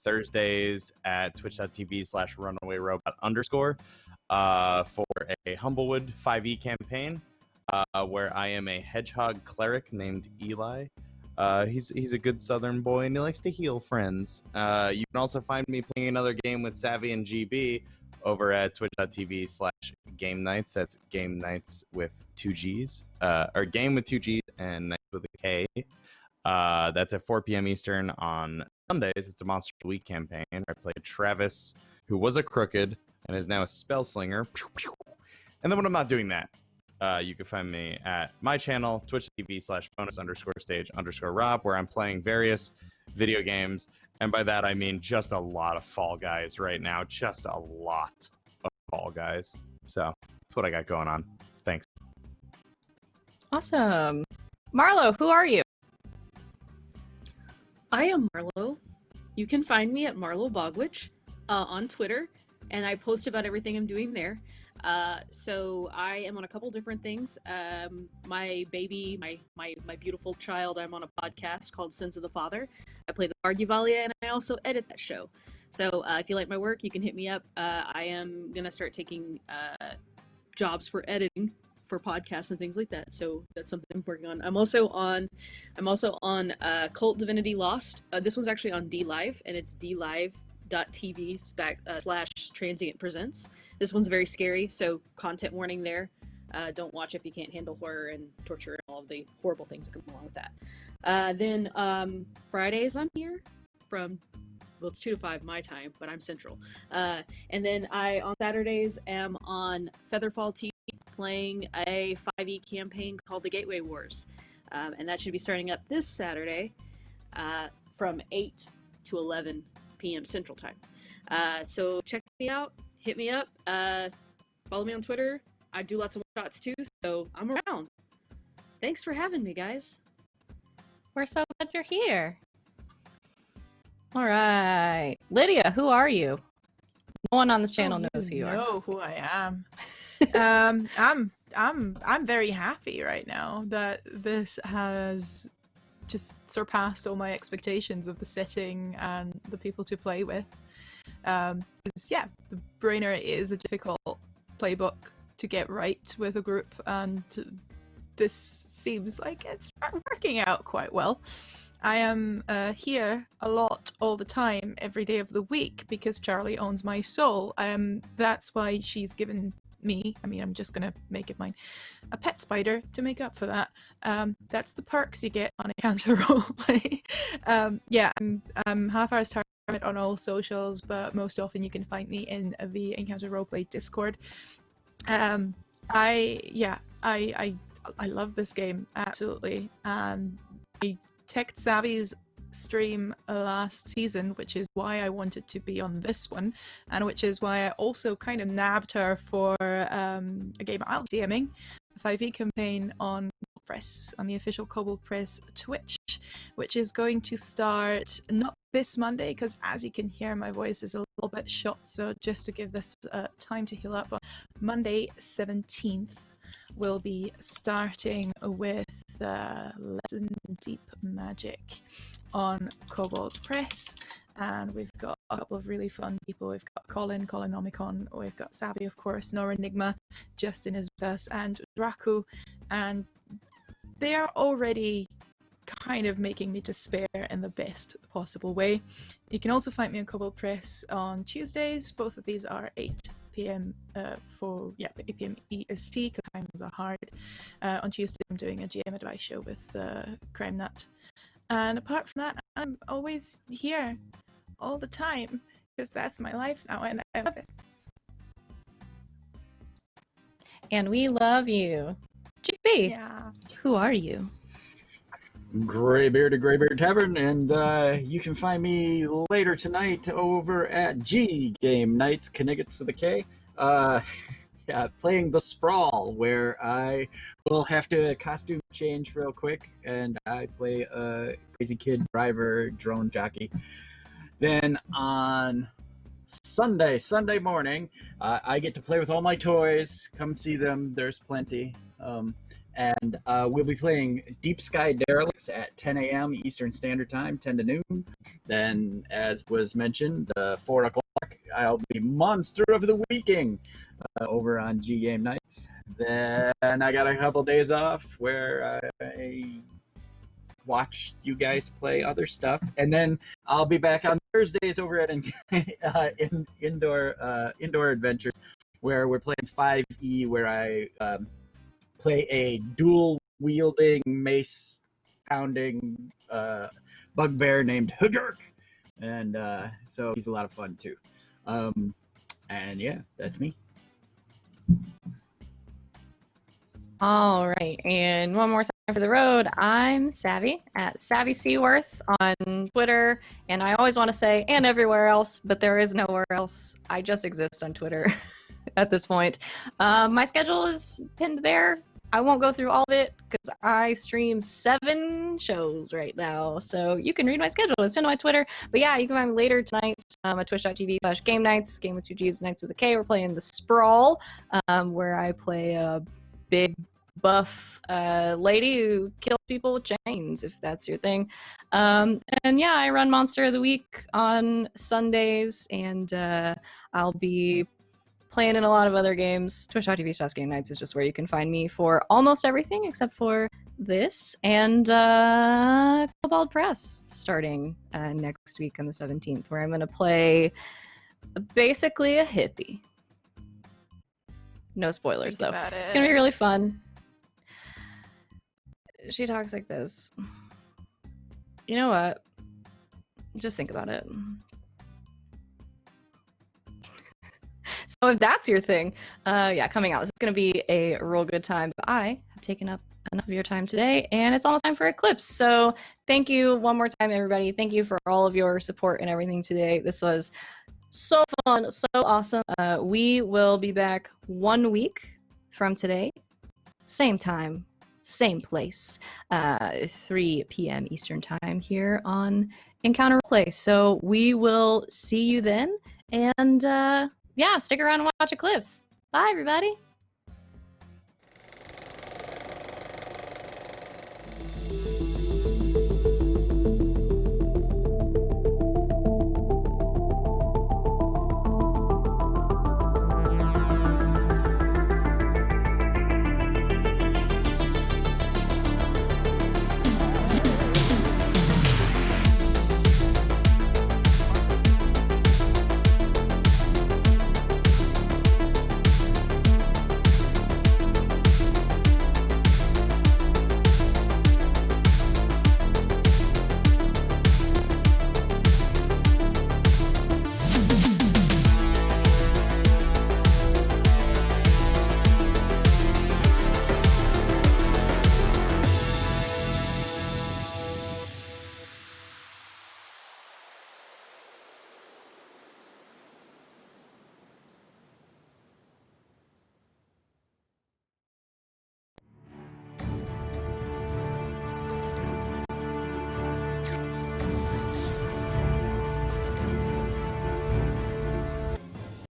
Thursdays at twitch.tv/runawayrobot_ for a Humblewood 5e campaign where I am a hedgehog cleric named Eli. He's a good southern boy and he likes to heal friends. You can also find me playing another game with Savvy and GB over at twitch.tv/game nights. That's game nights with 2 G's, or game with 2 G's and nights with a K. That's at 4 p.m. Eastern on Sundays. It's a Monster of the Week campaign. I played Travis, who was a crooked and is now a spell slinger. And then when I'm not doing that, you can find me at my channel, twitch.tv/bonus_stage_Rob, where I'm playing various video games. And by that, I mean just a lot of Fall Guys right now. Just a lot of Fall Guys. So that's what I got going on. Thanks. Awesome. Marlo, who are you? I am Marlo. You can find me at Marlo Bogwitch on Twitter, and I post about everything I'm doing there. So I am on a couple different things. My baby, my beautiful child, I'm on a podcast called Sins of the Father. I play the Arguvalia, and I also edit that show. So if you like my work, you can hit me up. I am gonna start taking jobs for editing for podcasts and things like that. So that's something I'm working on. I'm also on Cult Divinity Lost. This one's actually on DLive, and it's DLive.tv/transient presents. This one's very scary, so content warning there. Don't watch if you can't handle horror and torture and all of the horrible things that come along with that. Then Fridays I'm here from, well, it's 2 to 5 my time, but I'm central. And then I, on Saturdays, am on Featherfall TV playing a 5e campaign called The Gateway Wars. And that should be starting up this Saturday from 8 to 11 p.m. Central Time. So check me out, hit me up, follow me on Twitter. I do lots of one-shots too, so I'm around. Thanks for having me, guys. We're so glad you're here. All right, Lydia, who are you? No one on this channel knows who you are. Know who I am. I'm very happy right now that this has just surpassed all my expectations of the setting and the people to play with. Because yeah, the Brainer is a difficult playbook to get right with a group, and this seems like it's working out quite well. I am here a lot all the time, every day of the week, because Charlie owns my soul. That's why she's given me, I mean, I'm just gonna make it mine, a pet spider to make up for that. That's the perks you get on Encounter Roleplay. Yeah, I'm Half Hour's Tournament on all socials, but most often you can find me in the Encounter Roleplay Discord. I love this game, absolutely. I checked Savvy's stream last season, which is why I wanted to be on this one, and which is why I also kind of nabbed her for a game I'll be DMing, a 5e campaign on Press, on the official Kobold Press Twitch, which is going to start not this Monday, because as you can hear, my voice is a little bit shot, so just to give this time to heal up, on Monday 17th we'll be starting with Lesson Deep Magic on Kobold Press, and we've got a couple of really fun people. We've got Colonomicon, we've got Savvy, of course, Nora Enigma, Justin is with us, and Draku, and they are already kind of making me despair in the best possible way. You can also find me on Kobold Press on Tuesdays. Both of these are 8 p.m. 8 p.m. EST, because times are hard. On Tuesday I'm doing a GM advice show with Crime Nut. And apart from that, I'm always here all the time, because that's my life now and I love it. And we love you. GB, Yeah. who are you? Graybeard at Graybeard Tavern, and you can find me later tonight over at G Game Nights, Kniggets with a K. Yeah, playing the Sprawl, where I will have to costume change real quick, and I play a crazy kid driver, drone jockey. Then on Sunday morning, I get to play with all my toys. Come see them. There's plenty. And we'll be playing Deep Sky Derelicts at 10 a.m. Eastern Standard Time, 10 to noon. Then, as was mentioned, 4 o'clock, I'll be Monster of the Weeking over on G Game Nights. Then I got a couple days off where I watch you guys play other stuff. And then I'll be back on Thursdays over at Indoor Adventures, where we're playing 5e, where I play a dual-wielding, mace-pounding bugbear named Hugurk. And so he's a lot of fun, too. And yeah, that's me. All right, and one more time for the road. I'm Savvy at Savvy Seaworth on Twitter, and I always want to say and everywhere else, but there is nowhere else. I just exist on Twitter at this point. My schedule is pinned there. I won't go through all of it because I stream 7 shows right now, so you can read my schedule. It's on my Twitter. But yeah, you can find me later tonight at twitch.tv/game nights, game with 2 G's, nights with a K. We're playing the Sprawl, where I play a big buff lady who kills people with chains, if that's your thing. And yeah, I run Monster of the Week on Sundays, and I'll be playing in a lot of other games. Twitch.tv/game nights is just where you can find me for almost everything except for this and Kobold Press starting next week on the 17th, where I'm going to play basically a hippie. No spoilers, Think though. about It's going to be it. really fun. She talks like this. You know what? Just think about it. So if that's your thing, yeah, coming out. This is going to be a real good time. But I have taken up enough of your time today, and it's almost time for Eclipse. So thank you one more time, everybody. Thank you for all of your support and everything today. This was so fun, so awesome. We will be back 1 week from today. Same time, same place, 3 p.m. Eastern time here on Encounter Play. So we will see you then. And yeah, stick around and watch Eclipse. Bye, everybody.